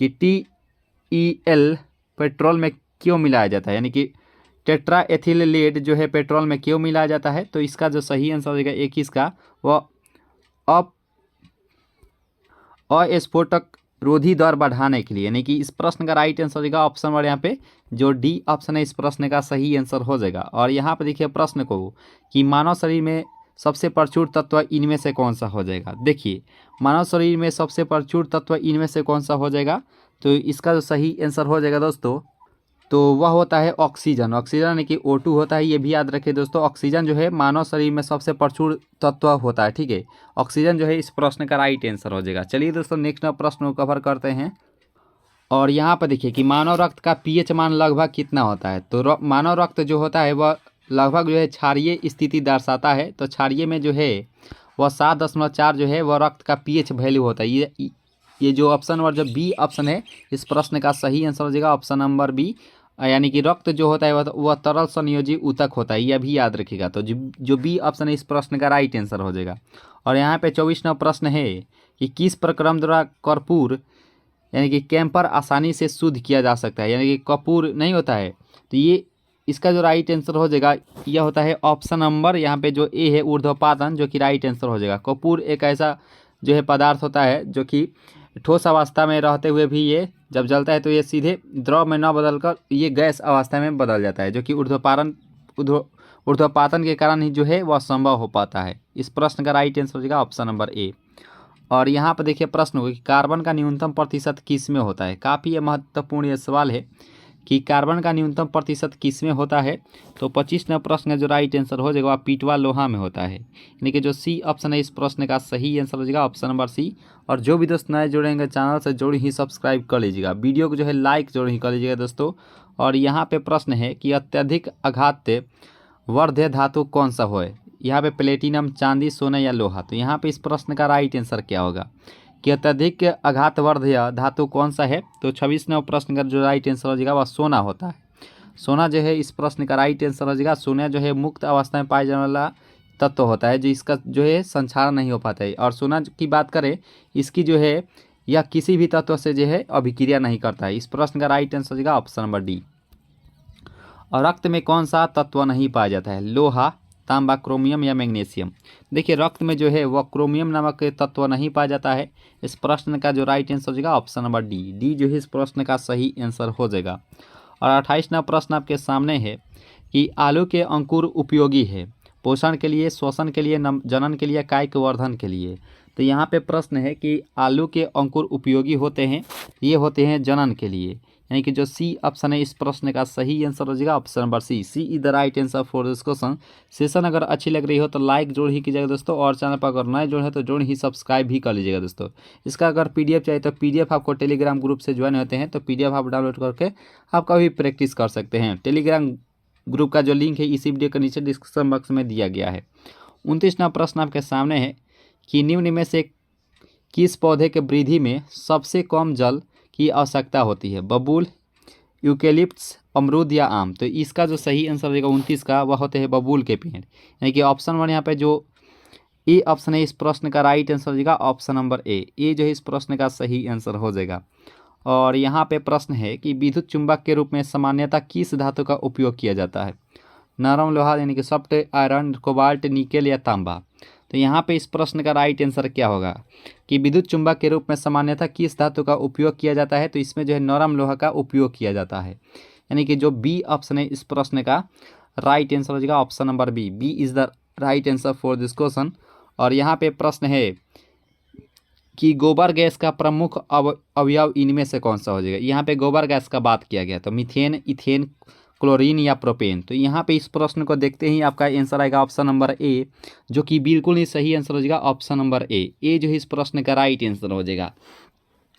कि TEL पेट्रोल में क्यों मिलाया जाता है, यानी कि टेट्रा एथिल लेड जो है पेट्रोल में क्यों मिलाया जाता है। तो इसका जो सही आंसर होगा 21 का वह अस्फोटक रोधी दर बढ़ाने के लिए। यानी कि इस प्रश्न का राइट आंसर होगा ऑप्शन नंबर यहाँ पे जो डी ऑप्शन है इस प्रश्न का सही आंसर हो जाएगा। और यहाँ पे देखिए प्रश्न को कि मानव शरीर में सबसे प्रचुर तत्व इनमें से कौन सा हो जाएगा। देखिए मानव शरीर में सबसे प्रचुर तत्व इनमें से कौन सा हो जाएगा, तो इसका जो सही आंसर हो जाएगा दोस्तों तो वह होता है ऑक्सीजन। ऑक्सीजन यानी कि O2 होता है, ये भी याद रखिए दोस्तों। ऑक्सीजन जो है मानव शरीर में सबसे प्रचुर तत्व होता है, ठीक है। ऑक्सीजन जो है इस प्रश्न का राइट आंसर हो जाएगा। चलिए दोस्तों नेक्स्ट प्रश्न को कवर करते हैं। और यहाँ पर देखिए कि मानव रक्त का पीएच मान लगभग कितना होता है। तो मानव रक्त जो होता है वह लगभग जो है क्षारीय स्थिति दर्शाता है। तो क्षारीय में जो है वह 7.4 जो है वह रक्त का पीएच वैल्यू होता है। ये जो ऑप्शन नंबर जो बी ऑप्शन है इस प्रश्न का सही आंसर हो जाएगा ऑप्शन नंबर बी। यानी कि रक्त जो होता है वह तरल संयोजी ऊतक होता है, यह भी याद रखिएगा। तो जो बी ऑप्शन है इस प्रश्न का राइट आंसर हो जाएगा। और यहाँ पे 24वां प्रश्न है कि किस प्रक्रम द्वारा कर्पूर यानी कि कैंपर आसानी से शुद्ध किया जा सकता है। यानी कि कपूर नहीं होता है, तो ये इसका जो राइट आंसर हो जाएगा यह होता है ऑप्शन नंबर यहाँ पे जो ए है ऊर्ध्वपातन, जो कि राइट आंसर हो जाएगा। कपूर एक ऐसा जो है पदार्थ होता है जो कि ठोस अवस्था में रहते हुए भी ये जब जलता है तो ये सीधे द्रव में न बदलकर ये गैस अवस्था में बदल जाता है, जो कि ऊर्ध्वपातन के कारण ही जो है वह संभव हो पाता है। इस प्रश्न का राइट आंसर हो जाएगा ऑप्शन नंबर ए। और यहाँ पर देखिए प्रश्न होगा कि कार्बन का न्यूनतम प्रतिशत किस में होता है। काफ़ी ये महत्वपूर्ण ये सवाल है कि कार्बन का न्यूनतम प्रतिशत किस में होता है। तो 25वां प्रश्न का जो राइट आंसर हो जाएगा वह पीटवा लोहा में होता है। यानी कि जो सी ऑप्शन है इस प्रश्न का सही आंसर हो जाएगा ऑप्शन नंबर सी। और जो भी दोस्त नए जुड़ेंगे चैनल से जरूर ही सब्सक्राइब कर लीजिएगा, वीडियो को जो है लाइक जरूर ही कर लीजिएगा दोस्तों। और यहाँ पे प्रश्न है कि अत्यधिक आघात वर्ध्य धातु कौन सा हो। यहाँ पे प्लेटिनम, चांदी, सोना या लोहा। तो यहाँ पे इस प्रश्न का राइट आंसर क्या होगा कि अत्यधिक आघातवर्धक धातु कौन सा है। तो 26वां प्रश्न का जो राइट आंसर हो जाएगा वह सोना होता है। सोना जो है इस प्रश्न का राइट आंसर हो जाएगा। सोना जो है मुक्त अवस्था में पाया जाने वाला तत्व होता है, जो इसका जो है संचारण नहीं हो पाता है। और सोना की बात करें इसकी जो है यह किसी भी तत्व से जो है अभिक्रिया नहीं करता है। इस प्रश्न का राइट आंसर हो जाएगा ऑप्शन नंबर डी। और रक्त में कौन सा तत्व नहीं पाया जाता है। लोहा, तांबा, क्रोमियम या मैग्नीशियम। देखिए रक्त में जो है वह क्रोमियम नामक तत्व नहीं पाया जाता है। इस प्रश्न का जो राइट आंसर हो जाएगा ऑप्शन नंबर डी जो है इस प्रश्न का सही आंसर हो जाएगा। और 28वां प्रश्न आपके सामने है कि आलू के अंकुर उपयोगी है पोषण के लिए, श्वसन के लिए, जनन के लिए, कायिक वर्धन के लिए। तो यहाँ पे प्रश्न है कि आलू के अंकुर उपयोगी होते हैं, ये होते हैं जनन के लिए। यानी कि जो सी ऑप्शन है इस प्रश्न का सही आंसर हो जाएगा option number C is the right answer for this question. Session अगर अच्छी लग रही हो तो लाइक जरूर ही कीजिएगा दोस्तों। और चैनल पर अगर नए जुड़े हैं तो जरूर ही सब्सक्राइब भी कर लीजिएगा दोस्तों। इसका अगर पीडीएफ चाहिए तो पीडीएफ आपको टेलीग्राम ग्रुप से ज्वाइन होते हैं तो पीडीएफ आप डाउनलोड करके आप कभी प्रैक्टिस कर सकते हैं। टेलीग्राम ग्रुप का जो लिंक है इसी वीडियो के नीचे डिस्क्रिप्शन बॉक्स में दिया गया है। 29वां प्रश्न आपके सामने है कि निम्न में से किस पौधे के वृद्धि में सबसे कम जल की आवश्यकता होती है। बबूल, यूकेलिप्टस, अमरूद या आम। तो इसका जो सही आंसर रहेगा 29 का वह होते हैं बबूल के पेड़। यानी कि ऑप्शन वन यहाँ पे जो ए ऑप्शन है इस प्रश्न का राइट आंसर हो जाएगा ऑप्शन नंबर ए जो है इस प्रश्न का सही आंसर हो जाएगा। और यहाँ पे प्रश्न है कि विद्युत चुंबक के रूप में सामान्यतः किस धातु का उपयोग किया जाता है। नरम लोहा यानी कि सॉफ्ट आयरन, कोबाल्ट, निकेल या तांबा। तो यहाँ पे इस प्रश्न का राइट आंसर क्या होगा कि विद्युत चुंबक के रूप में सामान्यतः किस धातु का उपयोग किया जाता है। तो इसमें जो है नरम लोहा का उपयोग किया जाता है। यानी कि जो बी ऑप्शन है इस प्रश्न का राइट आंसर हो जाएगा option number B is the right answer for this question. और यहाँ पे प्रश्न है कि गोबर गैस का प्रमुख अवयव इनमें से कौन सा हो जाएगा। यहाँ पे गोबर गैस का बात किया गया तो मीथेन, इथेन, क्लोरीन या प्रोपेन। तो यहाँ पे इस प्रश्न को देखते ही आपका आंसर आएगा ऑप्शन नंबर ए, जो कि बिल्कुल ही सही आंसर हो जाएगा ऑप्शन नंबर ए जो है इस प्रश्न का राइट आंसर हो जाएगा।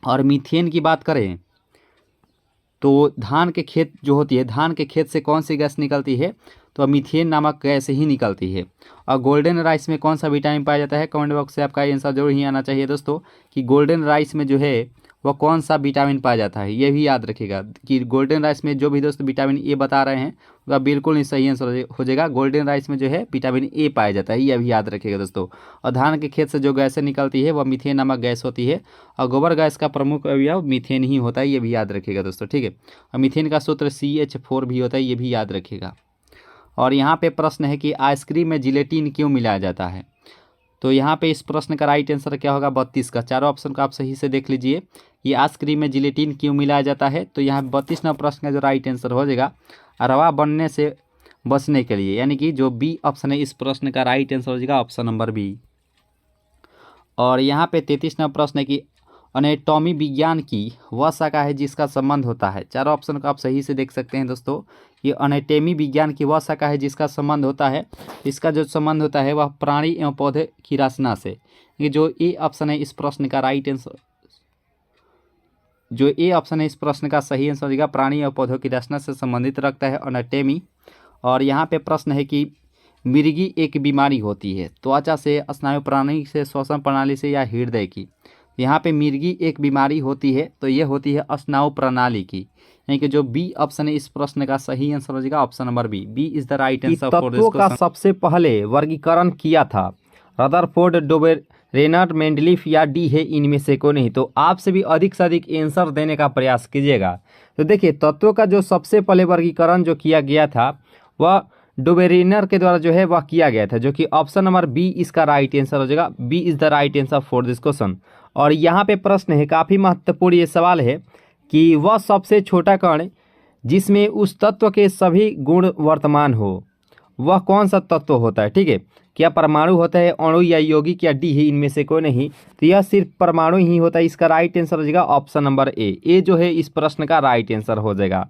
और मीथेन की बात करें तो धान के खेत जो होती है, धान के खेत से कौन सी गैस निकलती है। तो मीथेन नामक गैस ही निकलती है। और गोल्डन राइस में कौन सा विटामिन पाया जाता है। कमेंट बॉक्स से आपका आंसर जरूर ही आना चाहिए दोस्तों कि गोल्डन राइस में जो है वह कौन सा विटामिन पाया जाता है। ये भी याद रखिएगा कि गोल्डन राइस में जो भी दोस्त विटामिन ए बता रहे हैं वह बिल्कुल ही सही आंसर हो जाएगा। गोल्डन राइस में जो है विटामिन ए पाया जाता है, यह भी याद रखिएगा दोस्तों। और धान के खेत से जो गैसें निकलती है वह मीथेन नामक गैस होती है। और गोबर गैस का प्रमुख अवयव मीथेन ही होता है, ये भी याद रखिएगा दोस्तों, ठीक है। और मीथेन का सूत्र CH4 भी होता है, ये भी याद रखिएगा। और यहाँ पे प्रश्न है कि आइसक्रीम में जिलेटिन क्यों मिलाया जाता है। तो यहाँ पे इस प्रश्न का राइट आंसर क्या होगा 32 का। चारों ऑप्शन को आप सही से देख लीजिए। ये आइसक्रीम में जिलेटिन क्यों मिलाया जाता है। तो यहाँ 32वां प्रश्न का जो राइट आंसर हो जाएगा रवा बनने से बचने के लिए। यानी कि जो बी ऑप्शन है इस प्रश्न का राइट आंसर हो जाएगा ऑप्शन नंबर बी। और यहाँ पे 33वां प्रश्न है कि एनाटॉमी विज्ञान की वह शाखा है जिसका संबंध होता है। चारों ऑप्शन को आप सही से देख सकते हैं दोस्तों। ये एनाटॉमी विज्ञान की वह शाखा है जिसका संबंध होता है, इसका जो संबंध होता है वह प्राणी एवं पौधे की रचना से। ये जो ए ऑप्शन है इस प्रश्न का राइट आंसर, जो ए ऑप्शन है इस प्रश्न का सही आंसर होगा, प्राणी और पौधों की रचना से संबंधित रखता है एनाटॉमी। और यहाँ पे प्रश्न है कि मिर्गी एक बीमारी होती है त्वचा से, स्नायु प्रणाली से, श्वसन प्रणाली से या हृदय की। यहाँ पे मिर्गी एक बीमारी होती है तो ये होती है स्नायु प्रणाली की, यानी कि जो बी ऑप्शन है इस प्रश्न का सही आंसर हो जाएगा option number B. B is the right answer for this question. सबसे पहले वर्गीकरण किया था रदरफोर्ड, डोबेर, रेनॉल्ड, मेंडलीफ या डी है इनमें से कोई नहीं। तो आपसे भी अधिक से अधिक आंसर देने का प्रयास कीजिएगा। तो देखिए तत्वों का जो सबसे पहले वर्गीकरण जो किया गया था वह डोबेरेनर के द्वारा जो है वह किया गया था, जो कि ऑप्शन नंबर बी इसका राइट आंसर हो जाएगा। B is the right answer for this question. और यहाँ पे प्रश्न है, काफ़ी महत्वपूर्ण ये सवाल है कि वह सबसे छोटा कण जिसमें उस तत्व के सभी गुण वर्तमान हो वह कौन सा तत्व होता है। ठीक है, क्या परमाणु होता है, अणु या यौगिक या डी है इनमें से कोई नहीं। तो यह सिर्फ परमाणु ही होता है। इसका राइट आंसर हो जाएगा ऑप्शन नंबर ए। ए जो है इस प्रश्न का राइट आंसर हो जाएगा।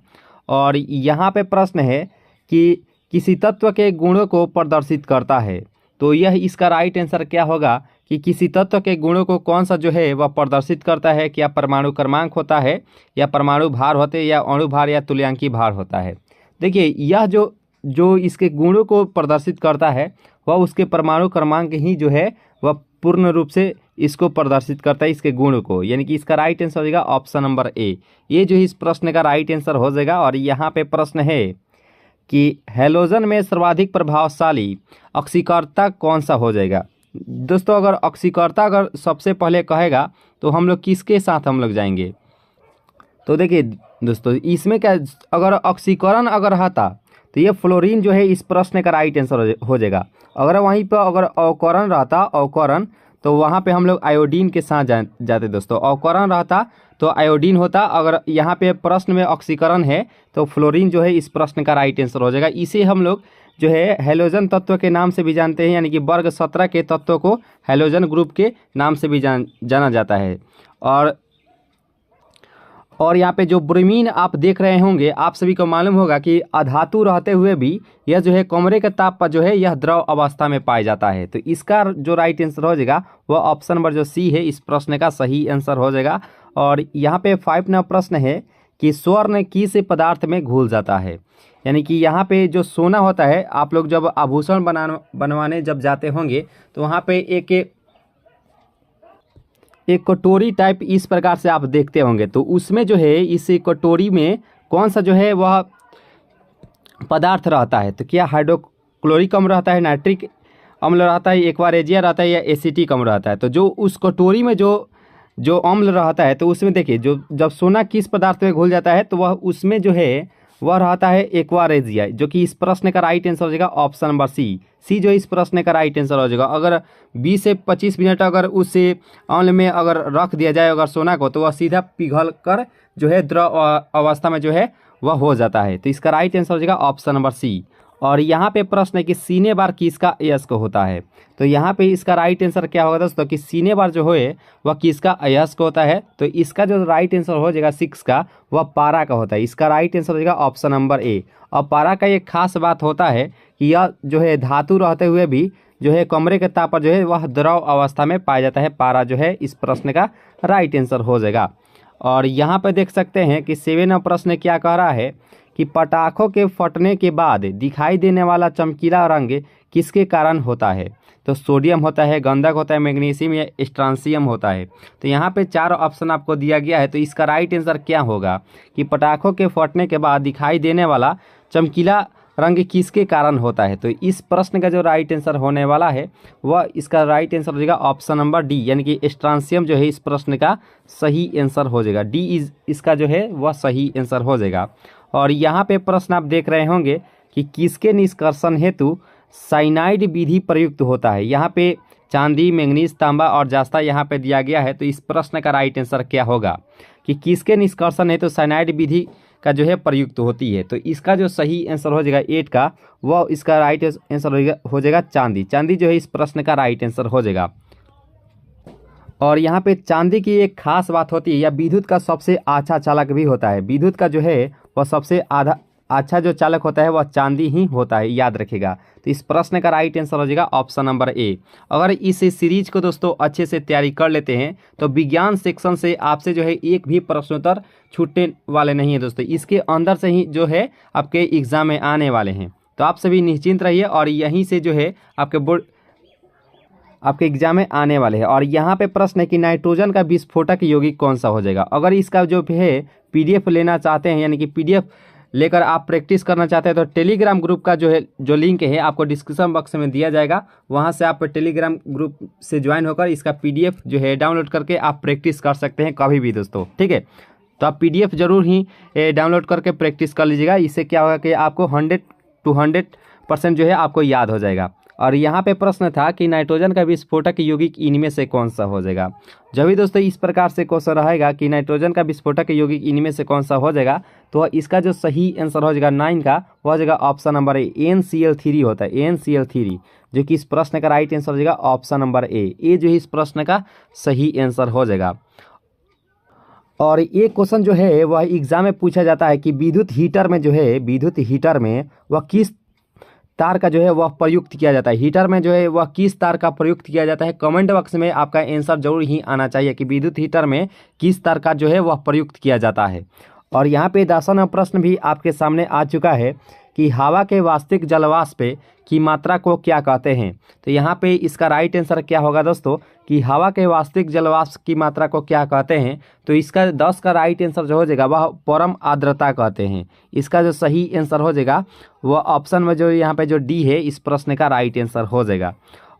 और यहाँ पे प्रश्न है कि किसी तत्व के गुणों को प्रदर्शित करता है, तो यह इसका राइट आंसर क्या होगा कि किसी तत्व के गुणों को कौन सा जो है वह प्रदर्शित करता है। क्या परमाणु क्रमांक होता है, या परमाणु भार होते हैं, या अणु भार, या तुल्यांकी भार होता है। देखिए यह जो इसके गुणों को प्रदर्शित करता है वह उसके परमाणु क्रमांक ही जो है वह पूर्ण रूप से इसको प्रदर्शित करता है, इसके गुणों को, यानी कि इसका राइट आंसर हो जाएगा ऑप्शन नंबर ए। ये जो इस प्रश्न का राइट आंसर हो जाएगा। और यहाँ पे प्रश्न है कि हैलोजन में सर्वाधिक प्रभावशाली ऑक्सीकर्ता कौन सा हो जाएगा। दोस्तों अगर ऑक्सीकर्ता अगर सबसे पहले कहेगा तो हम लोग किसके साथ हम लोग जाएंगे। तो देखिए दोस्तों इसमें क्या, अगर ऑक्सीकरण अगर रहता तो ये फ्लोरीन जो है इस प्रश्न का राइट आंसर हो जाएगा। अगर वहीं पर अगर अवकरण रहता, अवकरण, तो वहाँ पे हम लोग आयोडीन के साथ जाते दोस्तों। अवकरण रहता तो आयोडीन होता। अगर यहाँ पे प्रश्न में ऑक्सीकरण है तो फ्लोरीन जो है इस प्रश्न का राइट आंसर हो जाएगा। इसे हम लोग जो है हैलोजन तत्व के नाम से भी जानते हैं, यानी कि वर्ग 17 के तत्वों को हैलोजन ग्रुप के नाम से भी जाना जाता है। और यहाँ पे जो ब्रोमीन आप देख रहे होंगे, आप सभी को मालूम होगा कि अधातु रहते हुए भी यह जो है कमरे के ताप पर जो है यह द्रव अवस्था में पाया जाता है। तो इसका जो राइट आंसर हो जाएगा वह ऑप्शन नंबर जो सी है इस प्रश्न का सही आंसर हो जाएगा। और यहाँ पे 5 नंबर प्रश्न है कि स्वर्ण किस पदार्थ में घुल जाता है। यानी कि यहाँ पे जो सोना होता है, आप लोग जब आभूषण बनवाने जब जाते होंगे तो वहाँ पे एक कटोरी टाइप इस प्रकार से आप देखते होंगे। तो उसमें जो है इस कटोरी में कौन सा जो है वह पदार्थ रहता है। तो क्या हाइड्रोक्लोरिक अम्ल रहता है, नाइट्रिक अम्ल रहता है, एक्वारेजिया रहता है, या एसिटिक अम्ल रहता है। तो जो उस कटोरी में जो अम्ल रहता है तो उसमें देखिए जो जब सोना किस पदार्थ में घुल जाता है तो वह उसमें जो है वह रहता है एक्वारेजिया, जो कि इस प्रश्न का राइट आंसर हो जाएगा ऑप्शन नंबर सी। सी जो इस प्रश्न का राइट आंसर हो जाएगा। अगर 20 से 25 मिनट अगर उस अम्ल में अगर रख दिया जाए अगर सोना को, तो वह सीधा पिघल कर जो है द्रव अवस्था में जो है वह हो जाता है। तो इसका राइट आंसर हो जाएगा ऑप्शन नंबर सी। और यहाँ पे प्रश्न है कि सीने बार किसका अयस्क होता है। तो यहाँ पे इसका राइट आंसर क्या होगा दोस्तों कि सीने बार जो है वह किसका अयस्क होता है। तो इसका जो राइट आंसर हो जाएगा 6 का, वह पारा का होता है। इसका राइट आंसर हो जाएगा ऑप्शन नंबर ए। और पारा का एक खास बात होता है कि यह जो है धातु रहते हुए भी जो है कमरे के ताप पर जो है वह द्रव अवस्था में पाया जाता है। पारा जो है इस प्रश्न का राइट आंसर हो जाएगा। और यहाँ पर देख सकते हैं कि 7वां प्रश्न क्या कह रहा है कि पटाखों के फटने के बाद दिखाई देने वाला चमकीला रंग किसके कारण होता है। तो सोडियम होता है, गंधक होता है, मैग्नीशियम या स्ट्रांसियम होता है। तो यहाँ पे 4 ऑप्शन आपको दिया गया है। तो इसका राइट आंसर क्या होगा कि पटाखों के फटने के बाद दिखाई देने वाला चमकीला रंग किसके कारण होता है। तो इस प्रश्न का जो राइट आंसर होने वाला है वह इसका राइट आंसर हो जाएगा ऑप्शन नंबर डी, यानी कि स्ट्रांसियम जो है इस प्रश्न का सही आंसर हो जाएगा। डी इज इसका जो है वह सही आंसर हो जाएगा। और यहाँ पे प्रश्न आप देख रहे होंगे कि किसके निष्कर्षण हेतु साइनाइड विधि प्रयुक्त होता है। यहाँ पे चांदी, मैंगनीज, तांबा और जास्ता यहाँ पे दिया गया है। तो इस प्रश्न का राइट आंसर क्या होगा कि किसके निष्कर्षण हेतु साइनाइड विधि का जो है प्रयुक्त होती है। तो इसका जो सही आंसर हो जाएगा 8 का, वह इसका राइट आंसर हो जाएगा चांदी। चांदी जो है इस प्रश्न का राइट आंसर हो जाएगा। और यहाँ पे चांदी की एक खास बात होती है, या विद्युत का सबसे अच्छा चालक भी होता है। विद्युत का जो है वह सबसे अच्छा जो चालक होता है वह चांदी ही होता है, याद रखिएगा। तो इस प्रश्न का राइट आंसर हो जाएगा ऑप्शन नंबर ए। अगर इस सीरीज को दोस्तों अच्छे से तैयारी कर लेते हैं तो विज्ञान सेक्शन से आपसे जो है एक भी प्रश्नोत्तर छूटने वाले नहीं है दोस्तों। इसके अंदर से ही जो है आपके एग्जाम में आने वाले हैं। तो आप सभी निश्चिंत रहिए और यहीं से जो है आपके एग्जाम में आने वाले हैं। और यहाँ पे प्रश्न है कि नाइट्रोजन का विस्फोटक यौगिक कौन सा हो जाएगा। अगर इसका जो है पीडीएफ लेना चाहते हैं, यानी कि पीडीएफ लेकर आप प्रैक्टिस करना चाहते हैं, तो टेलीग्राम ग्रुप का जो लिंक है आपको डिस्क्रिप्शन बॉक्स में दिया जाएगा। वहाँ से आप टेलीग्राम ग्रुप से ज्वाइन होकर इसका पीडीएफ जो है डाउनलोड करके आप प्रैक्टिस कर सकते हैं कभी भी दोस्तों, ठीक है। तो आप पीडीएफ जरूर ही डाउनलोड करके प्रैक्टिस कर लीजिएगा। इससे क्या होगा कि आपको 100 to 100% जो है आपको याद हो जाएगा। और यहाँ पे प्रश्न था कि नाइट्रोजन का विस्फोटक यौगिक इनमें से कौन सा हो जाएगा। जब भी दोस्तों इस प्रकार से क्वेश्चन रहेगा कि नाइट्रोजन का विस्फोटक यौगिक इनमें से कौन सा हो जाएगा, तो इसका जो सही आंसर हो जाएगा 9 का, वह हो जाएगा ऑप्शन नंबर ए, NCl3 होता है, NCl3, जो कि इस प्रश्न का राइट आंसर हो जाएगा ऑप्शन नंबर ए जो है इस प्रश्न का सही आंसर हो जाएगा। और ये क्वेश्चन जो है वह एग्जाम में पूछा जाता है कि विद्युत हीटर में जो है, विद्युत हीटर में वह किस तार का जो है वह प्रयुक्त किया जाता है। हीटर में जो है वह किस तार का प्रयुक्त किया जाता है। कमेंट बॉक्स में आपका आंसर जरूर ही आना चाहिए कि विद्युत हीटर में किस तार का जो है वह प्रयुक्त किया जाता है। और यहाँ पे 10वां प्रश्न भी आपके सामने आ चुका है कि हवा के वास्तविक जलवाष्प की मात्रा को क्या कहते हैं। तो यहाँ पे इसका राइट आंसर क्या होगा दोस्तों कि हवा के वास्तविक जलवाष्प की मात्रा को क्या कहते हैं। तो इसका 10 का राइट आंसर जो हो जाएगा वह परम आर्द्रता कहते हैं। इसका जो सही आंसर हो जाएगा वह ऑप्शन में जो यहाँ पे जो डी है इस प्रश्न का राइट आंसर हो जाएगा।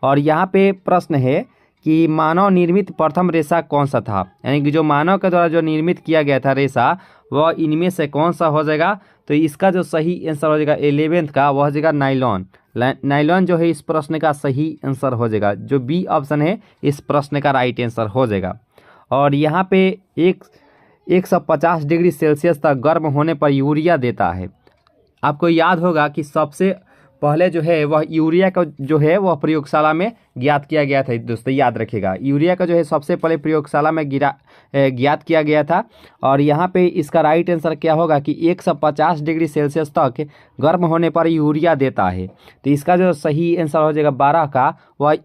और यहाँ पे प्रश्न है कि मानव निर्मित प्रथम रेशा कौन सा था, यानी कि जो मानव के द्वारा जो निर्मित किया गया था रेशा वह इनमें से कौन सा हो जाएगा। तो इसका जो सही आंसर हो जाएगा 11th का, वह हो जाएगा नाइलॉन। नाइलॉन जो है इस प्रश्न का सही आंसर हो जाएगा। जो बी ऑप्शन है इस प्रश्न का राइट आंसर हो जाएगा। और यहाँ पे 150 डिग्री सेल्सियस तक गर्म होने पर यूरिया देता है। आपको याद होगा कि सबसे पहले जो है वह यूरिया का जो है वह प्रयोगशाला में ज्ञात किया गया था दोस्तों, याद रखिएगा। यूरिया का जो है सबसे पहले प्रयोगशाला में ज्ञात किया गया था। और यहाँ पे इसका राइट आंसर क्या होगा कि 150 डिग्री सेल्सियस तक गर्म होने पर यूरिया देता है। तो इसका जो सही आंसर हो जाएगा 12 का, वह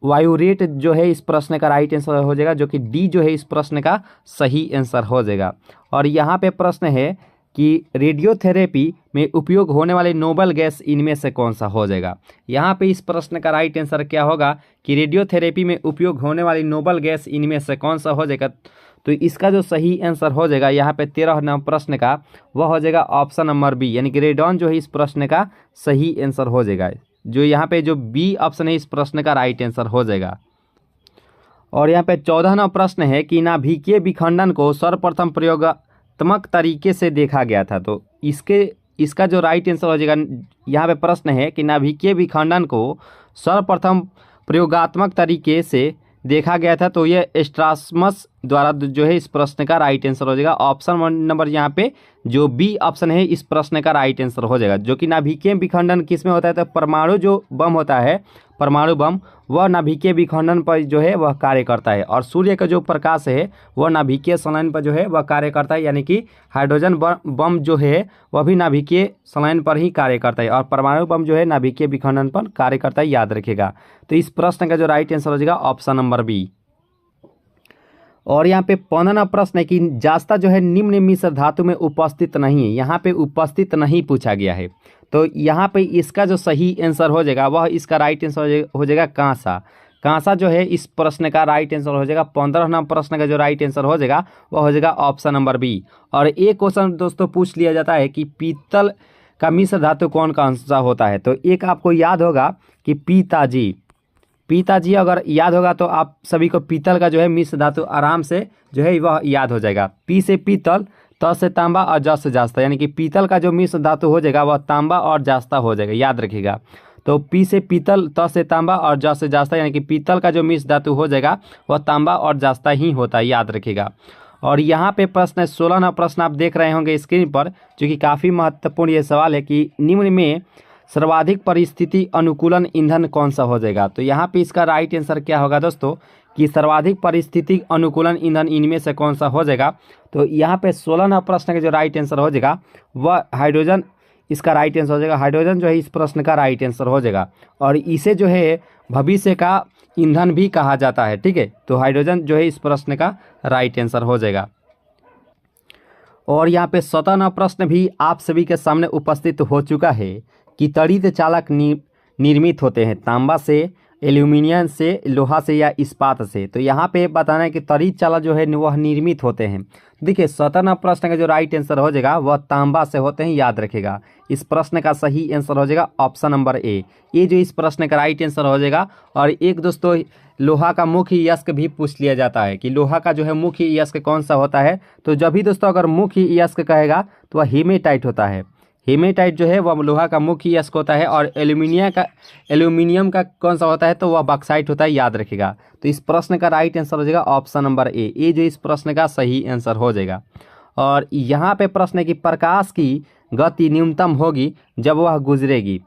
वायुरेट जो है इस प्रश्न का राइट आंसर हो जाएगा, जो कि डी जो है इस प्रश्न का सही आंसर हो जाएगा। और यहाँ पे प्रश्न है कि रेडियोथेरेपी में उपयोग होने वाले नोबल गैस इनमें से कौन सा हो जाएगा। यहाँ पे इस प्रश्न का राइट आंसर क्या होगा कि रेडियोथेरेपी में उपयोग होने वाली नोबल गैस इनमें से कौन सा हो जाएगा। तो इसका जो सही आंसर हो जाएगा यहाँ पे 13वां प्रश्न का, वह हो जाएगा ऑप्शन नंबर बी, यानी कि रेडॉन जो है इस प्रश्न का सही आंसर हो जाएगा। जो यहाँ पे जो बी ऑप्शन है इस प्रश्न का राइट आंसर हो जाएगा। और यहाँ पे 14वां प्रश्न है कि नाभिकीय विखंडन को सर्वप्रथम प्रयोगात्मक तरीके से देखा गया था। तो इसका जो राइट आंसर हो जाएगा, यहाँ पे प्रश्न है कि नाभिकीय विखंडन को सर्वप्रथम प्रयोगात्मक तरीके से देखा गया था। तो ये स्ट्रासमस द्वारा जो है इस प्रश्न का राइट आंसर हो जाएगा। ऑप्शन नंबर यहाँ पे जो बी ऑप्शन है इस प्रश्न का राइट आंसर हो जाएगा। जो कि नाभिकीय विखंडन किस में होता है, तो परमाणु जो बम होता है, परमाणु बम, वह नाभिकीय विखंडन पर जो है वह कार्य करता है। और सूर्य का जो प्रकाश है वह नाभिकीय संलयन पर जो है वह कार्य करता है, यानी कि हाइड्रोजन बम जो है वह भी नाभिकीय संलयन पर ही कार्य करता है। और परमाणु बम जो है नाभिकीय विखंडन पर कार्य करता है, याद रखिएगा। तो इस प्रश्न का जो राइट आंसर हो जाएगा ऑप्शन नंबर बी। और यहाँ पे 15वां प्रश्न है कि जास्ता जो है निम्न मिश्र धातु में उपस्थित नहीं है। यहाँ पे उपस्थित नहीं पूछा गया है। तो यहाँ पे इसका जो सही आंसर हो जाएगा वह इसका राइट आंसर हो जाएगा कांसा। कांसा जो है इस प्रश्न का राइट आंसर हो जाएगा। 15वां प्रश्न का जो राइट आंसर हो जाएगा वह हो जाएगा ऑप्शन नंबर बी। और एक क्वेश्चन दोस्तों पूछ लिया जाता है कि पीतल का मिश्र धातु कौन सा होता है। तो एक आपको याद होगा कि पिताजी अगर याद होगा तो आप सभी को पीतल का जो है मिश्र धातु आराम से जो है वह याद हो जाएगा। पी से पीतल, त से तांबा और ज से जास्ता, यानी कि पीतल का जो मिश्र धातु हो जाएगा वह तांबा और जास्ता हो जाएगा, याद रखिएगा। तो पी से पीतल, त से तांबा और ज से जास्ता, यानी कि पीतल का जो मिश्र धातु हो जाएगा वह तांबा और जास्ता ही होता है, याद रखिएगा। और यहाँ पे प्रश्न है 16वां प्रश्न आप देख रहे होंगे स्क्रीन पर, जो कि काफ़ी महत्वपूर्ण ये सवाल है कि निम्न में सर्वाधिक परिस्थिति अनुकूलन ईंधन कौन सा हो जाएगा? तो यहाँ पे इसका राइट आंसर क्या होगा दोस्तों कि सर्वाधिक परिस्थिति अनुकूलन ईंधन इनमें से कौन सा हो जाएगा? तो यहाँ पे 16वां प्रश्न का जो राइट आंसर हो जाएगा वह हाइड्रोजन इसका राइट आंसर हो जाएगा। हाइड्रोजन जो है इस प्रश्न का राइट आंसर हो जाएगा और इसे जो है भविष्य का ईंधन भी कहा जाता है। ठीक है, तो हाइड्रोजन जो है इस प्रश्न का राइट आंसर हो जाएगा। और यहाँ पे 17वां प्रश्न भी आप सभी के सामने उपस्थित हो चुका है कि त्वरित चालक निर्मित होते हैं तांबा से, एल्यूमिनियम से, लोहा से या इस्पात से। तो यहाँ पे बताना है कि त्वरित चालक जो है वह निर्मित होते हैं। देखिए 17वां प्रश्न का जो राइट आंसर हो जाएगा वह तांबा से होते हैं, याद रखेगा। इस प्रश्न का सही आंसर हो जाएगा ऑप्शन नंबर ए, ये जो इस प्रश्न का राइट आंसर हो जाएगा। और एक दोस्तों लोहा का मुख्य यस्क भी पूछ लिया जाता है कि लोहा का जो है मुख्य यस्क कौन सा होता है? तो जब भी दोस्तों अगर मुख्य यस्क कहेगा तो वह हेमेटाइट होता है। हेमेटाइट जो है वह लोहा का मुख्य यस्क होता है। और एल्यूमिनियम का कौन सा होता है? तो वह बॉक्साइट होता है, याद रखेगा। तो इस प्रश्न का राइट आंसर हो जाएगा ऑप्शन नंबर ए, ये जो इस प्रश्न का सही आंसर हो जाएगा। और यहाँ पे प्रश्न है कि प्रकाश की गति न्यूनतम होगी जब वह गुजरेगी।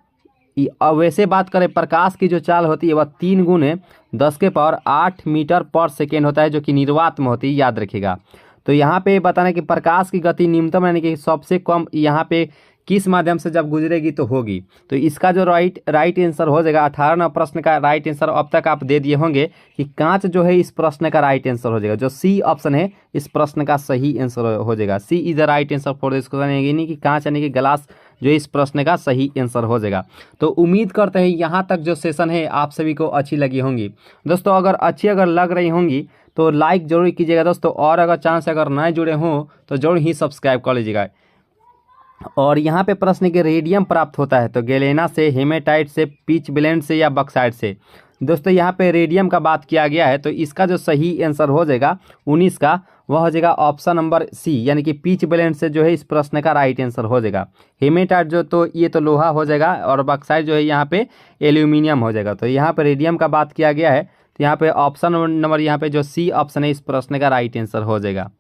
अब वैसे बात करें प्रकाश की जो चाल होती है वह 3 गुने 10⁸ मीटर पर सेकेंड होता है, जो कि निर्वात में होती है, याद रखेगा। तो यहाँ पे बताना है कि प्रकाश की गति न्यूनतम यानी कि सबसे कम यहाँ पे किस माध्यम से जब गुजरेगी तो होगी। तो इसका जो राइट आंसर हो जाएगा 18वां प्रश्न का राइट आंसर अब तक आप दे दिए होंगे कि कांच जो है इस प्रश्न का राइट आंसर हो जाएगा। जो सी ऑप्शन है इस प्रश्न का सही आंसर हो जाएगा। C is the right answer for this question, यानी कि कांच यानी कि ग्लास जो इस प्रश्न का सही आंसर हो जाएगा। तो उम्मीद करते हैं यहाँ तक जो सेशन है आप सभी को अच्छी लगी होंगी। दोस्तों अगर लग रही होंगी तो लाइक जरूर कीजिएगा दोस्तों, और अगर चांस अगर नए जुड़े हों तो जरूर ही सब्सक्राइब कर लीजिएगा। और यहाँ पे प्रश्न के रेडियम प्राप्त होता है तो गैलेना से, हेमेटाइट से, पिच ब्लेंड से या बॉक्साइट से। दोस्तों यहाँ पे रेडियम का बात किया गया है तो इसका जो सही आंसर हो जाएगा 19 का वह हो जाएगा ऑप्शन नंबर सी, यानी कि पिच ब्लेंड से जो है इस प्रश्न का राइट आंसर हो जाएगा। हेमेटाइट जो तो ये तो लोहा हो जाएगा और बॉक्साइट जो है यहाँ पे एल्यूमिनियम हो जाएगा। तो यहाँ पे रेडियम का बात किया गया है तो यहाँ पे ऑप्शन नंबर यहाँ पे जो सी ऑप्शन है इस प्रश्न का राइट आंसर हो जाएगा।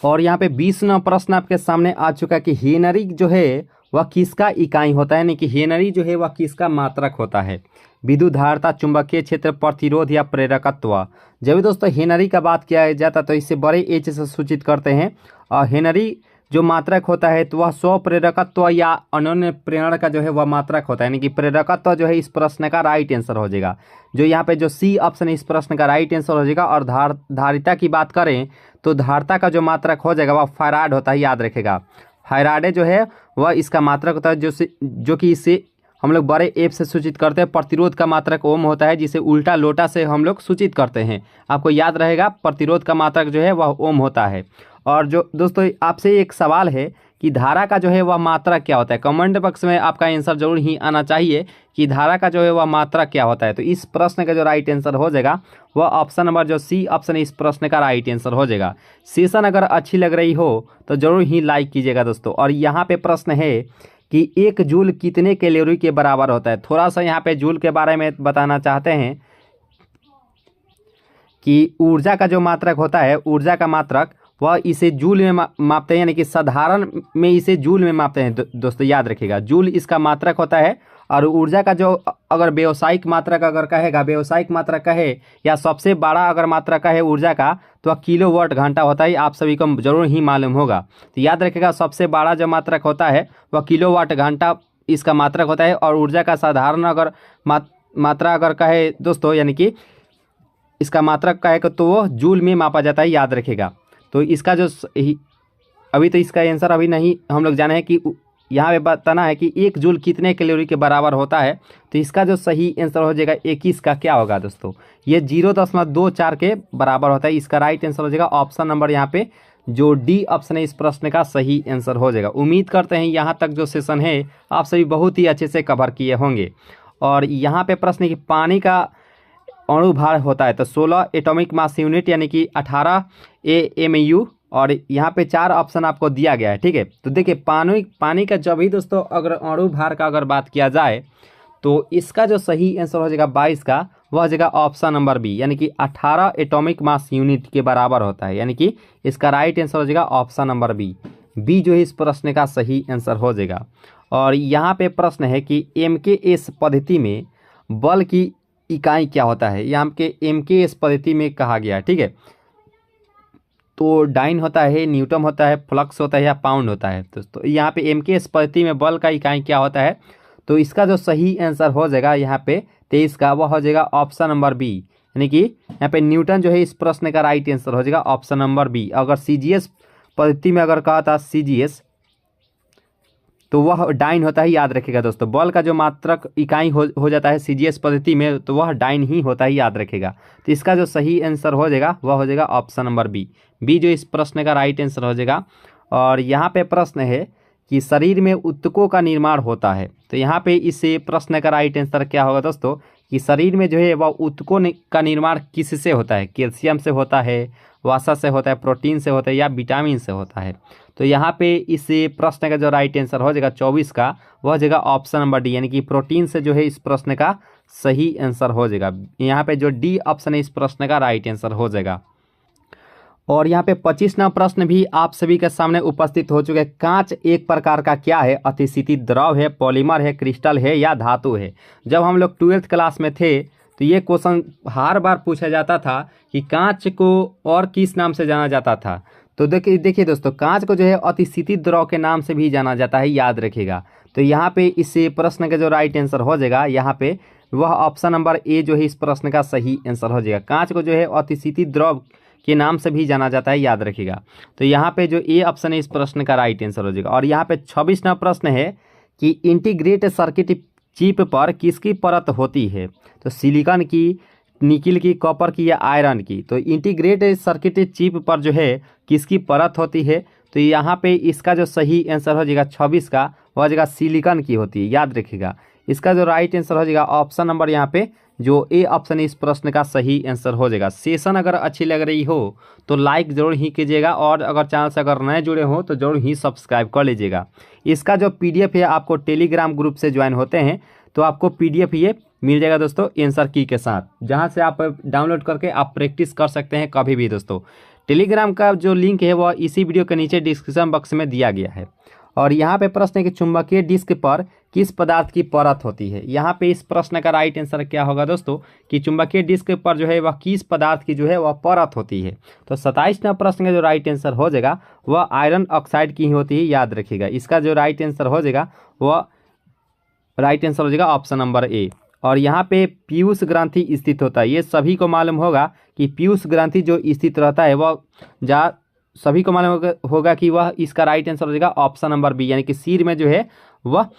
और यहाँ पे 20वां प्रश्न आपके सामने आ चुका है कि हेनरी जो है वह किसका इकाई होता है, यानी कि हेनरी जो है वह किसका मात्रक होता है? विद्युत धारिता, चुंबकीय क्षेत्र, प्रतिरोध या प्रेरकत्व। जब भी दोस्तों हेनरी का बात किया जाता है तो इससे बड़े एच से सूचित करते हैं। और हेनरी जो मात्रक होता है तो वह स्व प्रेरकत्व या अनन्य प्रेरण का जो है वह मात्रक होता है, यानी कि प्रेरकत्व जो है इस प्रश्न का राइट आंसर हो जाएगा। जो यहाँ पे जो सी ऑप्शन है इस प्रश्न का राइट आंसर हो जाएगा। और धारिता की बात करें तो धारिता का जो मात्रक हो जाएगा वह फैराड होता है, याद रखेगा। फैराडे जो है वह इसका मात्रक होता है जो कि इससे हम लोग बड़े एफ से सूचित करते हैं। प्रतिरोध का मात्रक ओम होता है, जिसे उल्टा लोटा से हम लोग सूचित करते हैं। आपको याद रहेगा प्रतिरोध का मात्रक जो है वह ओम होता है। और जो दोस्तों आपसे एक सवाल है कि धारा का जो है वह मात्रक क्या होता है? कमेंट बॉक्स में आपका आंसर जरूर ही आना चाहिए कि धारा का जो है वह मात्रक क्या होता है। तो इस प्रश्न का जो राइट आंसर हो जाएगा वह ऑप्शन नंबर जो सी ऑप्शन इस प्रश्न का राइट आंसर हो जाएगा। सेशन अगर अच्छी लग रही हो तो जरूर ही लाइक कीजिएगा दोस्तों। और यहाँ पे प्रश्न है कि 1 जूल कितने कैलोरी के बराबर होता है? थोड़ा सा यहाँ पे जूल के बारे में बताना चाहते हैं कि ऊर्जा का जो मात्रक होता है, ऊर्जा का मात्रक वह इसे जूल में मापते हैं, यानी कि साधारण में इसे जूल में मापते हैं दोस्तों, याद रखिएगा। जूल इसका मात्रक होता है। और ऊर्जा का जो अगर व्यावसायिक मात्रक अगर कहेगा, व्यावसायिक मात्रक कहे या सबसे बड़ा अगर मात्रक कहे ऊर्जा का तो वह किलोवाट घंटा होता है। आप सभी को जरूर ही मालूम होगा। तो याद रखिएगा सबसे बड़ा जो मात्रक होता है वह किलोवाट घंटा इसका मात्रक होता है। और ऊर्जा का साधारण अगर मात्रा अगर कहे दोस्तों, यानी कि इसका मात्रक कहे तो वो जूल में मापा जाता है, याद रखिएगा। तो इसका जो अभी तो इसका आंसर अभी नहीं हम लोग जाने हैं कि यहाँ पे बताना है कि 1 जूल कितने कैलोरी के बराबर होता है। तो इसका जो सही आंसर हो जाएगा 21 का क्या होगा दोस्तों? ये 0.24 के बराबर होता है। इसका राइट आंसर हो जाएगा ऑप्शन नंबर यहाँ पे जो डी ऑप्शन है इस प्रश्न का सही आंसर हो जाएगा। उम्मीद करते हैं यहाँ तक जो सेशन है आप सभी बहुत ही अच्छे से कवर किए होंगे। और यहाँ पे प्रश्न है कि पानी का अणु भार होता है तो 16 एटॉमिक मास यूनिट, यानी कि 18 AMU। और यहाँ पे 4 ऑप्शन आपको दिया गया है, ठीक है। तो देखिए पानी का जब ही दोस्तों अगर अणु भार का अगर बात किया जाए तो इसका जो सही आंसर हो जाएगा 22 का वह हो जाएगा ऑप्शन नंबर बी, यानी कि 18 एटॉमिक मास यूनिट के बराबर होता है। यानी कि इसका राइट आंसर हो जाएगा ऑप्शन नंबर बी जो है इस प्रश्न का सही आंसर हो जाएगा। और यहाँ पे प्रश्न है कि MKS पद्धति में बल की इकाई क्या होता है। यहाँ पे MKS पद्धति में कहा गया है, ठीक है। तो डाइन होता है, न्यूटन होता है, फ्लक्स होता है या पाउंड होता है। तो यहाँ पे MKS पद्धति में बल का इकाई क्या होता है, तो इसका जो सही आंसर हो जाएगा यहाँ पे 23 का, वह हो जाएगा ऑप्शन नंबर बी, यानी कि यहाँ पे न्यूटन जो है इस प्रश्न का राइट आंसर हो जाएगा ऑप्शन नंबर बी। अगर CGS पद्धति में अगर कहा था CGS, तो वह डाइन होता है, याद रखिएगा दोस्तों। बल का जो मात्रक इकाई हो जाता है CGS पद्धति में, तो वह डाइन ही होता है, याद रखिएगा। तो इसका जो सही आंसर हो जाएगा वह हो जाएगा ऑप्शन नंबर बी जो इस प्रश्न का राइट आंसर हो जाएगा। और यहाँ पे प्रश्न है कि शरीर में ऊतकों का निर्माण होता है। तो यहाँ पे इस प्रश्न का राइट आंसर क्या होगा दोस्तों, कि शरीर में जो है वह ऊतकों का निर्माण किससे होता है। कैल्शियम से होता है, वसा से होता है, प्रोटीन से होता है या विटामिन से होता है। तो यहाँ पे इस प्रश्न का जो राइट आंसर हो जाएगा 24 का, वह हो जाएगा ऑप्शन नंबर डी, यानी कि प्रोटीन से जो है इस प्रश्न का सही आंसर हो जाएगा। यहाँ पे जो डी ऑप्शन है इस प्रश्न का राइट आंसर हो जाएगा। और यहाँ पे 25वां प्रश्न भी आप सभी के सामने उपस्थित हो चुके हैं। कांच एक प्रकार का क्या है, अतिशीतित द्रव है, पॉलीमर है, क्रिस्टल है या धातु है। जब हम लोग 12th क्लास में थे तो ये क्वेश्चन हर बार पूछा जाता था कि कांच को और किस नाम से जाना जाता था। तो देखिए दोस्तों, कांच को जो है अतिशीतित द्रव के नाम से भी जाना जाता है, याद रखिएगा। तो यहाँ पे इस प्रश्न का जो राइट आंसर हो जाएगा यहाँ पे वह ऑप्शन नंबर ए जो है इस प्रश्न का सही आंसर हो जाएगा। कांच को जो है अतिशीतित द्रव के नाम से भी जाना जाता है, याद रखिएगा। तो यहाँ पे जो ए ऑप्शन है इस प्रश्न का राइट आंसर हो जाएगा। और यहाँ पे 26वां प्रश्न है कि इंटीग्रेट सर्किट चिप पर किसकी परत होती है। तो सिलिकॉन की, निकिल की, कॉपर की या आयरन की। तो इंटीग्रेट सर्किट चिप पर जो है किसकी परत होती है। तो यहाँ पे इसका जो सही आंसर हो जाएगा 26 का, वह हो जाएगा सिलिकॉन की होती है, याद रखिएगा। इसका जो राइट आंसर हो जाएगा ऑप्शन नंबर यहाँ पे जो ए ऑप्शन इस प्रश्न का सही आंसर हो जाएगा। सेशन अगर अच्छी लग रही हो तो लाइक जरूर ही कीजिएगा, और अगर चैनल से अगर नए जुड़े हो तो जरूर ही सब्सक्राइब कर लीजिएगा। इसका जो PDF है आपको टेलीग्राम ग्रुप से ज्वाइन होते हैं तो आपको PDF ये मिल जाएगा दोस्तों आंसर की के साथ, जहां से आप डाउनलोड करके आप प्रैक्टिस कर सकते हैं कभी भी दोस्तों। टेलीग्राम का जो लिंक है वह इसी वीडियो के नीचे डिस्क्रिप्शन बॉक्स में दिया गया है। और यहाँ पे प्रश्न है कि चुंबकीय डिस्क पर किस पदार्थ की परत होती है। यहाँ पे इस प्रश्न का राइट आंसर क्या होगा दोस्तों, कि चुंबकीय डिस्क पर जो है वह किस पदार्थ की जो है वह परत होती है। तो 27वां प्रश्न का जो राइट आंसर हो जाएगा वह आयरन ऑक्साइड की ही होती है, याद रखिएगा। इसका जो राइट आंसर हो जाएगा वह राइट आंसर हो जाएगा ऑप्शन नंबर ए। और यहाँ पे पीयूष ग्रंथि स्थित होता है। ये सभी को मालूम होगा कि पीयूष ग्रंथि जो स्थित रहता है वह सभी को मालूम होगा कि वह इसका राइट आंसर हो जाएगा ऑप्शन नंबर बी, यानी कि सिर में जो है वह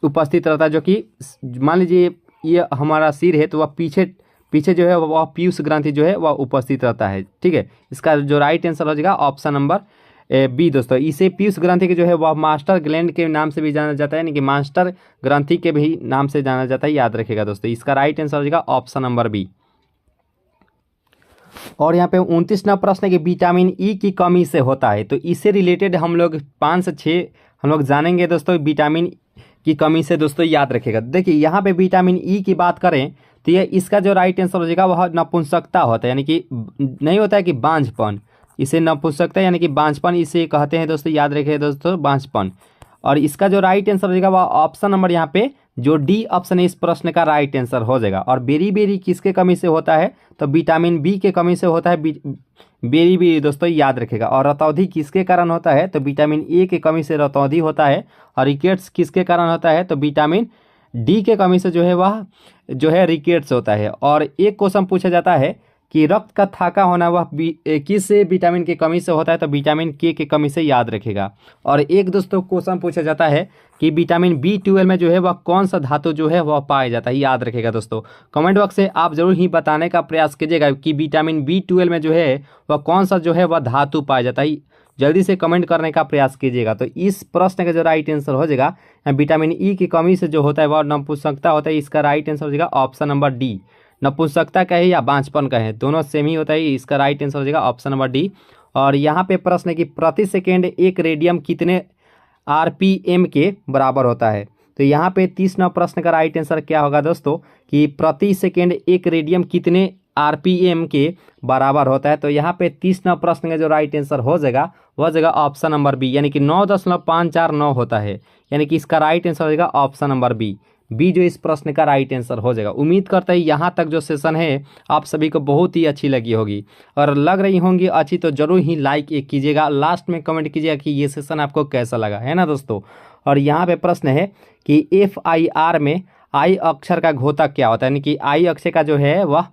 उपस्थित रहता है। जो कि मान लीजिए ये हमारा सिर है तो वह पीछे जो है वह पीयूष ग्रंथि जो है वह उपस्थित रहता है, ठीक है। इसका जो राइट आंसर हो जाएगा ऑप्शन नंबर बी दोस्तों। इसे पीयूष ग्रंथि के जो है वह मास्टर ग्लैंड के नाम से भी जाना जाता है, यानी कि मास्टर ग्रंथि के भी नाम से जाना जाता है, याद रखिएगा दोस्तों। इसका राइट आंसर हो जाएगा ऑप्शन नंबर बी। और यहाँ पे 29वां प्रश्न है कि विटामिन ई की कमी से होता है। तो इससे रिलेटेड हम लोग 5 से 6 हम लोग जानेंगे दोस्तों विटामिन की कमी से दोस्तों, याद रखिएगा। देखिए यहाँ पे विटामिन ई की बात करें तो ये इसका जो राइट आंसर हो जाएगा वह नपुंसकता होता है, यानी कि नहीं होता है कि बांझपन। इसे नपुंसकता यानी कि बांझपन इसे कहते हैं दोस्तों, याद रखिए दोस्तों, बांझपन। और इसका जो राइट आंसर हो जाएगा वह ऑप्शन नंबर यहाँ पे जो डी ऑप्शन है इस प्रश्न का राइट आंसर हो जाएगा। और बेरी किसके कमी से होता है, तो विटामिन बी के कमी से होता है बेरी दोस्तों, याद रखेगा। और रतौंधी किसके कारण होता है, तो विटामिन ए के कमी से रतौंधी होता है। और रिकेट्स किसके कारण होता है, तो विटामिन डी के कमी से जो है वह जो है रिकेट्स होता है। और एक क्वेश्चन पूछा जाता है कि रक्त का थाका होना वह किस विटामिन की कमी से होता है, तो विटामिन के कमी से, याद रखेगा। और एक दोस्तों क्वेश्चन पूछा जाता है कि विटामिन B12 में जो है वह कौन सा धातु जो है वह पाया जाता है, याद रखेगा दोस्तों। कमेंट बॉक्स से आप जरूर ही बताने का प्रयास कीजिएगा कि विटामिन B12 में जो है वह कौन सा जो है वह धातु पाया जाता है, जल्दी से कमेंट करने का प्रयास कीजिएगा। तो इस प्रश्न का जो राइट आंसर हो जाएगा विटामिन ई की कमी से जो होता है वह नपुंसकता होता है। इसका राइट आंसर हो जाएगा ऑप्शन नंबर डी। नपुंसकता कहे या बांझपन कहे दोनों सेम ही होता है, इसका राइट आंसर हो जाएगा ऑप्शन नंबर डी। और यहाँ पे प्रश्न है कि प्रति सेकेंड एक रेडियम कितने RPM के बराबर होता है। तो यहाँ पे 30वां प्रश्न का राइट आंसर क्या होगा दोस्तों, कि प्रति सेकेंड एक रेडियम कितने RPM के बराबर होता है। तो यहाँ पे 30 प्रश्न का जो राइट आंसर हो जाएगा वह जगह ऑप्शन नंबर बी, यानी कि 9.549 होता है, यानी कि इसका राइट आंसर हो जाएगा ऑप्शन नंबर बी जो इस प्रश्न का राइट आंसर हो जाएगा। उम्मीद करते हैं यहाँ तक जो सेशन है आप सभी को बहुत ही अच्छी लगी होगी, और लग रही होंगी अच्छी तो जरूर ही लाइक एक कीजिएगा, लास्ट में कमेंट कीजिएगा कि ये सेशन आपको कैसा लगा, है ना दोस्तों। और यहाँ पे प्रश्न है कि FIR में आई अक्षर का घोतक क्या होता है, यानी कि आई अक्षर का जो है वह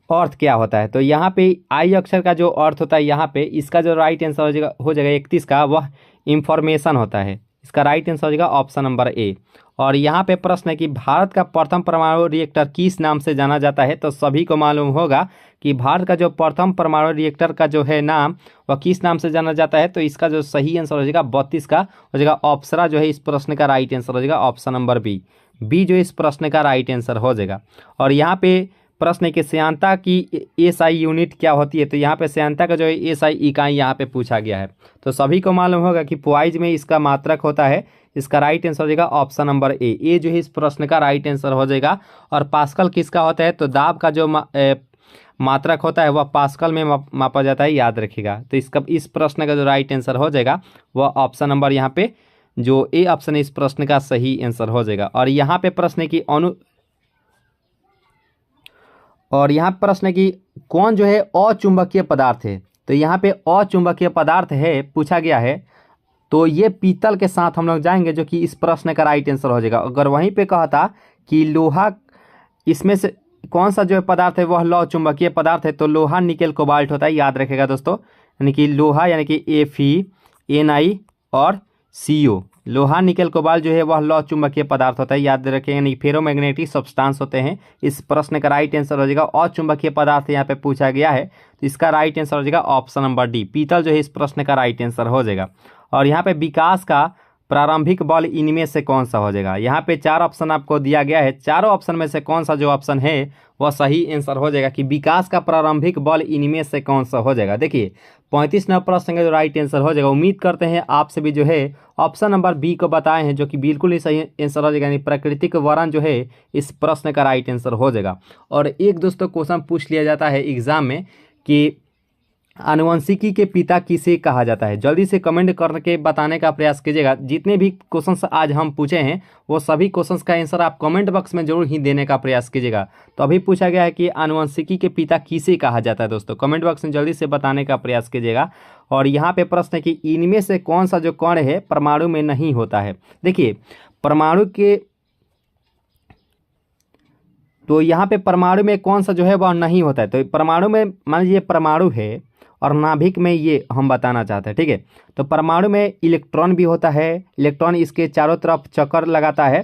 अर्थ क्या होता है। तो यहाँ पे आई अक्षर का जो अर्थ होता है, यहाँ पे इसका जो राइट आंसर हो जाएगा 31 का, वह इंफॉर्मेशन होता है। इसका राइट आंसर हो जाएगा ऑप्शन नंबर ए। और यहाँ पे प्रश्न है कि भारत का प्रथम परमाणु रिएक्टर किस नाम से जाना जाता है। तो सभी को मालूम होगा कि भारत का जो प्रथम परमाणु रिएक्टर का जो है नाम वह किस नाम से जाना जाता है। तो इसका जो सही आंसर हो जाएगा 32 का हो जाएगा ऑप्शरा जो है इस प्रश्न का राइट आंसर हो जाएगा ऑप्शन नंबर बी जो इस प्रश्न का राइट आंसर हो जाएगा। और यहाँ पे प्रश्न है कि श्यानता की SI यूनिट क्या होती है। तो यहाँ पे श्यानता का जो है SI इकाई यहाँ पे पूछा गया है। तो सभी को मालूम होगा कि पॉइज में इसका मात्रक होता है। इसका राइट आंसर हो जाएगा ऑप्शन नंबर ए जो है इस प्रश्न का राइट आंसर हो जाएगा। और पास्कल किसका होता है, तो दाब का जो मात्रक होता है वह पास्कल में मापा जाता है, याद रखिएगा। तो इस प्रश्न का जो राइट आंसर हो जाएगा वह ऑप्शन नंबर यहाँ पे जो ए ऑप्शन है इस प्रश्न का सही आंसर हो जाएगा। और यहाँ पे प्रश्न है कि कौन जो है अचुंबकीय पदार्थ है। तो यहाँ पे अचुंबकीय पदार्थ है पूछा गया है। तो ये पीतल के साथ हम लोग जाएंगे जो कि इस प्रश्न का राइट आंसर हो जाएगा। अगर वहीं पे कहा था कि लोहा, इसमें से कौन सा जो है पदार्थ है वह लौह चुंबकीय पदार्थ है, तो लोहा निकेल कोबाल्ट होता है, याद रखेगा दोस्तों। यानी कि लोहा यानी कि Fe, Na और CO, लोहा निकेल कोबाल्ट जो है वह लौह चुंबकीय पदार्थ होता है, याद रखेंगे। यानी फेरोमैग्नेटिक सब्सटेंस होते हैं। इस प्रश्न का राइट आंसर हो जाएगा अचुंबकीय पदार्थ यहाँ पे पूछा गया है। तो इसका राइट आंसर हो जाएगा ऑप्शन नंबर डी, पीतल जो है इस प्रश्न का राइट आंसर हो जाएगा। और यहाँ पे विकास का प्रारंभिक बल इनमें से कौन सा हो जाएगा। यहाँ पे 4 ऑप्शन आपको दिया गया है, चारों ऑप्शन में से कौन सा जो ऑप्शन है वह सही आंसर हो जाएगा कि विकास का प्रारंभिक बल इनमें से कौन सा हो जाएगा। देखिए 35 प्रश्न का जो राइट आंसर हो जाएगा, उम्मीद करते हैं आप सभी जो है ऑप्शन नंबर बी को बताए हैं, जो कि बिल्कुल ही सही आंसर हो जाएगा। यानी प्राकृतिक वर्ण जो है इस प्रश्न का राइट आंसर हो जाएगा। और एक दोस्तों क्वेश्चन पूछ लिया जाता है एग्जाम में कि आनुवंशिकी के पिता किसे कहा जाता है। जल्दी से कमेंट करके बताने का प्रयास कीजिएगा। जितने भी क्वेश्चंस आज हम पूछे हैं वो सभी क्वेश्चंस का आंसर आप कमेंट बॉक्स में जरूर ही देने का प्रयास कीजिएगा। तो अभी पूछा गया है कि आनुवंशिकी के पिता किसे कहा जाता है। दोस्तों कमेंट बॉक्स में जल्दी से बताने का प्रयास कीजिएगा। और यहाँ पे प्रश्न है कि इनमें से कौन सा जो कण है परमाणु में नहीं होता है। देखिए परमाणु के, तो यहाँ पे परमाणु में कौन सा जो है वह नहीं होता है। तो परमाणु में मान लीजिए परमाणु है और नाभिक में ये हम बताना चाहते हैं, ठीक है। तो परमाणु में इलेक्ट्रॉन भी होता है, इलेक्ट्रॉन इसके चारों तरफ चक्कर लगाता है।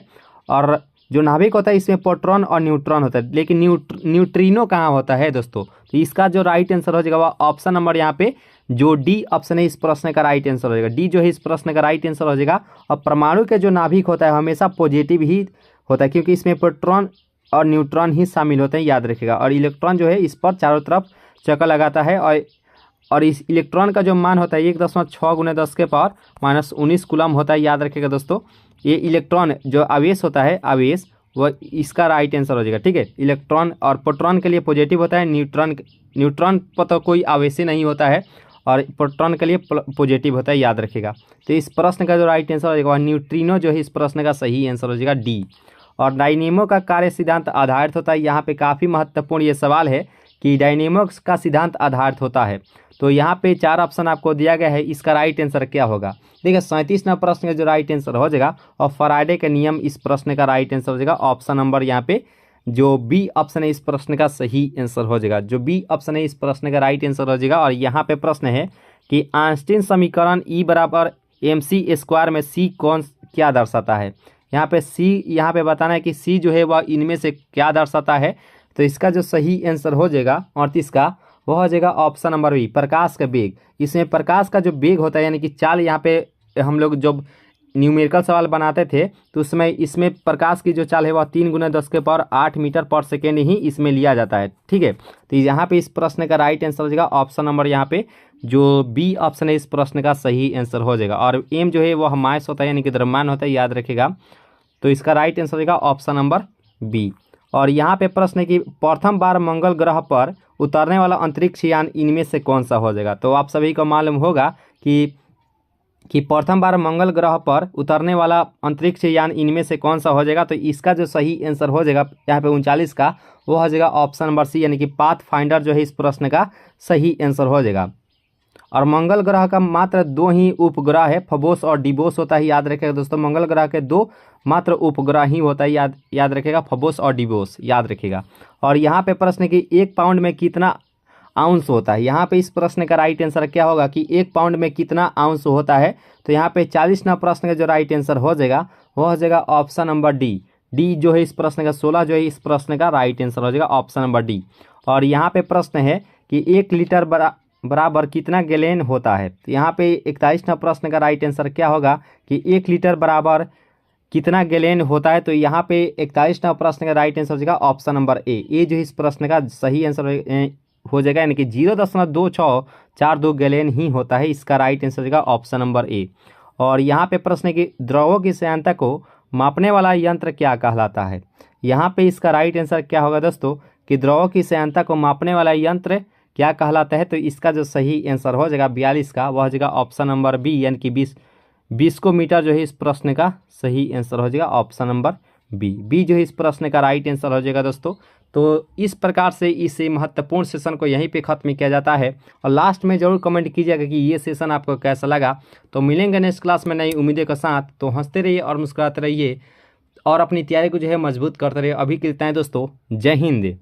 और जो नाभिक होता है इसमें प्रोटॉन और न्यूट्रॉन होता है, लेकिन न्यूट्रिनो कहाँ होता है दोस्तों। तो इसका जो राइट आंसर हो जाएगा वह ऑप्शन नंबर यहाँ पे जो डी ऑप्शन है इस प्रश्न का राइट आंसर हो जाएगा। डी जो है इस प्रश्न का राइट आंसर हो जाएगा। और परमाणु के जो नाभिक होता है हमेशा पॉजिटिव ही होता है, क्योंकि इसमें प्रोटॉन और न्यूट्रॉन ही शामिल होते हैं, याद रखिएगा। और इलेक्ट्रॉन जो है इस पर चारों तरफ चक्कर लगाता है। और इस इलेक्ट्रॉन का जो मान होता है 1.6 × 10 के पावर -19 कूलम होता है, याद रखिएगा दोस्तों। ये इलेक्ट्रॉन जो आवेश होता है, आवेश वह इसका राइट आंसर हो जाएगा, ठीक है। इलेक्ट्रॉन और प्रोटॉन के लिए पॉजिटिव होता है, न्यूट्रॉन पर तो कोई आवेश ही नहीं होता है, और प्रोटॉन के लिए पॉजिटिव होता है, याद रखिएगा। तो इस प्रश्न का जो राइट आंसर हो जाएगा न्यूट्रिनो जो है इस प्रश्न का सही आंसर हो जाएगा डी। और डायनेमो का कार्य सिद्धांत आधारित होता है। यहाँ पे काफ़ी महत्वपूर्ण ये सवाल है कि डायनेमो का सिद्धांत आधारित होता है। तो यहाँ पे 4 ऑप्शन आपको दिया गया है, इसका राइट आंसर क्या होगा। देखिए 37वां प्रश्न का जो राइट आंसर हो जाएगा और फैराडे का नियम इस प्रश्न का राइट आंसर हो जाएगा ऑप्शन नंबर यहाँ पे जो बी ऑप्शन है इस प्रश्न का सही आंसर हो जाएगा। जो बी ऑप्शन है इस प्रश्न का राइट आंसर हो जाएगा। और यहाँ पे प्रश्न है कि आइंस्टीन समीकरण E = mc² में सी कौन क्या दर्शाता है। यहाँ पे सी, यहाँ पे बताना है कि सी जो है वह इनमें से क्या दर्शाता है। तो इसका जो सही आंसर हो जाएगा 38 का वह हो जाएगा ऑप्शन नंबर बी, प्रकाश का वेग। इसमें प्रकाश का जो वेग होता है यानी कि चाल, यहाँ पे हम लोग जब न्यूमेरिकल सवाल बनाते थे तो उसमें इसमें प्रकाश की जो चाल है वह 3 × 10 के पावर 8 मीटर पर सेकेंड ही इसमें लिया जाता है, ठीक है। तो यहाँ पे इस प्रश्न का राइट आंसर हो जाएगा ऑप्शन नंबर यहाँ पे जो बी ऑप्शन है इस प्रश्न का सही आंसर हो जाएगा। और एम जो है वह मास होता है यानी कि द्रव्यमान होता है, याद रखिएगा। तो इसका राइट आंसर हो जाएगा ऑप्शन नंबर बी। और यहाँ पे प्रश्न है कि प्रथम बार मंगल ग्रह पर उतरने वाला अंतरिक्ष यान इनमें से कौन सा हो जाएगा। तो आप सभी को मालूम होगा कि प्रथम बार मंगल ग्रह पर उतरने वाला अंतरिक्ष यान इनमें से कौन सा हो जाएगा। तो इसका जो सही आंसर हो जाएगा यहाँ पे 39 का, वो हो जाएगा ऑप्शन नंबर सी, यानी कि पाथ फाइंडर जो है इस प्रश्न का सही आंसर हो जाएगा। और मंगल ग्रह का मात्र 2 ही उपग्रह है, फबोस और डिबोस होता है, याद रखिएगा दोस्तों। मंगल ग्रह के 2 मात्र उपग्रह ही होता है, याद रखिएगा, फबोस और डिबोस, याद रखिएगा। और यहाँ पे प्रश्न है कि 1 पाउंड में कितना आउंस होता है। यहाँ पे इस प्रश्न का राइट आंसर क्या होगा कि 1 पाउंड में कितना आउंस होता है। तो यहाँ पे 40वां प्रश्न का जो राइट आंसर हो जाएगा वो हो जाएगा ऑप्शन नंबर डी जो है इस प्रश्न का 16 जो है इस प्रश्न का राइट आंसर हो जाएगा ऑप्शन नंबर डी। और यहाँ पे प्रश्न है कि 1 लीटर बराबर कितना गैलन होता है। तो यहाँ पे 41वां प्रश्न का राइट आंसर क्या होगा कि 1 लीटर बराबर कितना गैलन होता है। तो यहाँ पे 41वां प्रश्न का राइट आंसर हो जाएगा ऑप्शन नंबर ए जो इस प्रश्न का सही आंसर हो जाएगा, यानी कि 0.2642 गैलन ही होता है। इसका राइट आंसर हो जाएगा ऑप्शन नंबर ए। और यहाँ पे प्रश्न है कि द्रवों की श्यानता को मापने वाला यंत्र क्या कहलाता है। यहाँ पे इसका राइट आंसर क्या होगा दोस्तों कि द्रवों की श्यानता को मापने वाला यंत्र क्या कहलाता है। तो इसका जो सही आंसर हो जाएगा 42 का, वह हो जाएगा ऑप्शन नंबर बी, यानी कि 20 मीटर जो है इस प्रश्न का सही आंसर हो जाएगा ऑप्शन नंबर बी जो है इस प्रश्न का राइट आंसर हो जाएगा दोस्तों। तो इस प्रकार से इस महत्वपूर्ण सेशन को यहीं पे ख़त्म किया जाता है। और लास्ट में ज़रूर कमेंट कीजिएगा कि ये सेशन आपको कैसा लगा। तो मिलेंगे नेक्स्ट क्लास में नई उम्मीदों के साथ। तो हंसते रहिए और मुस्कुराते रहिए और अपनी तैयारी को जो है मजबूत करते रहिए। अभी के लिए दोस्तों जय हिंद।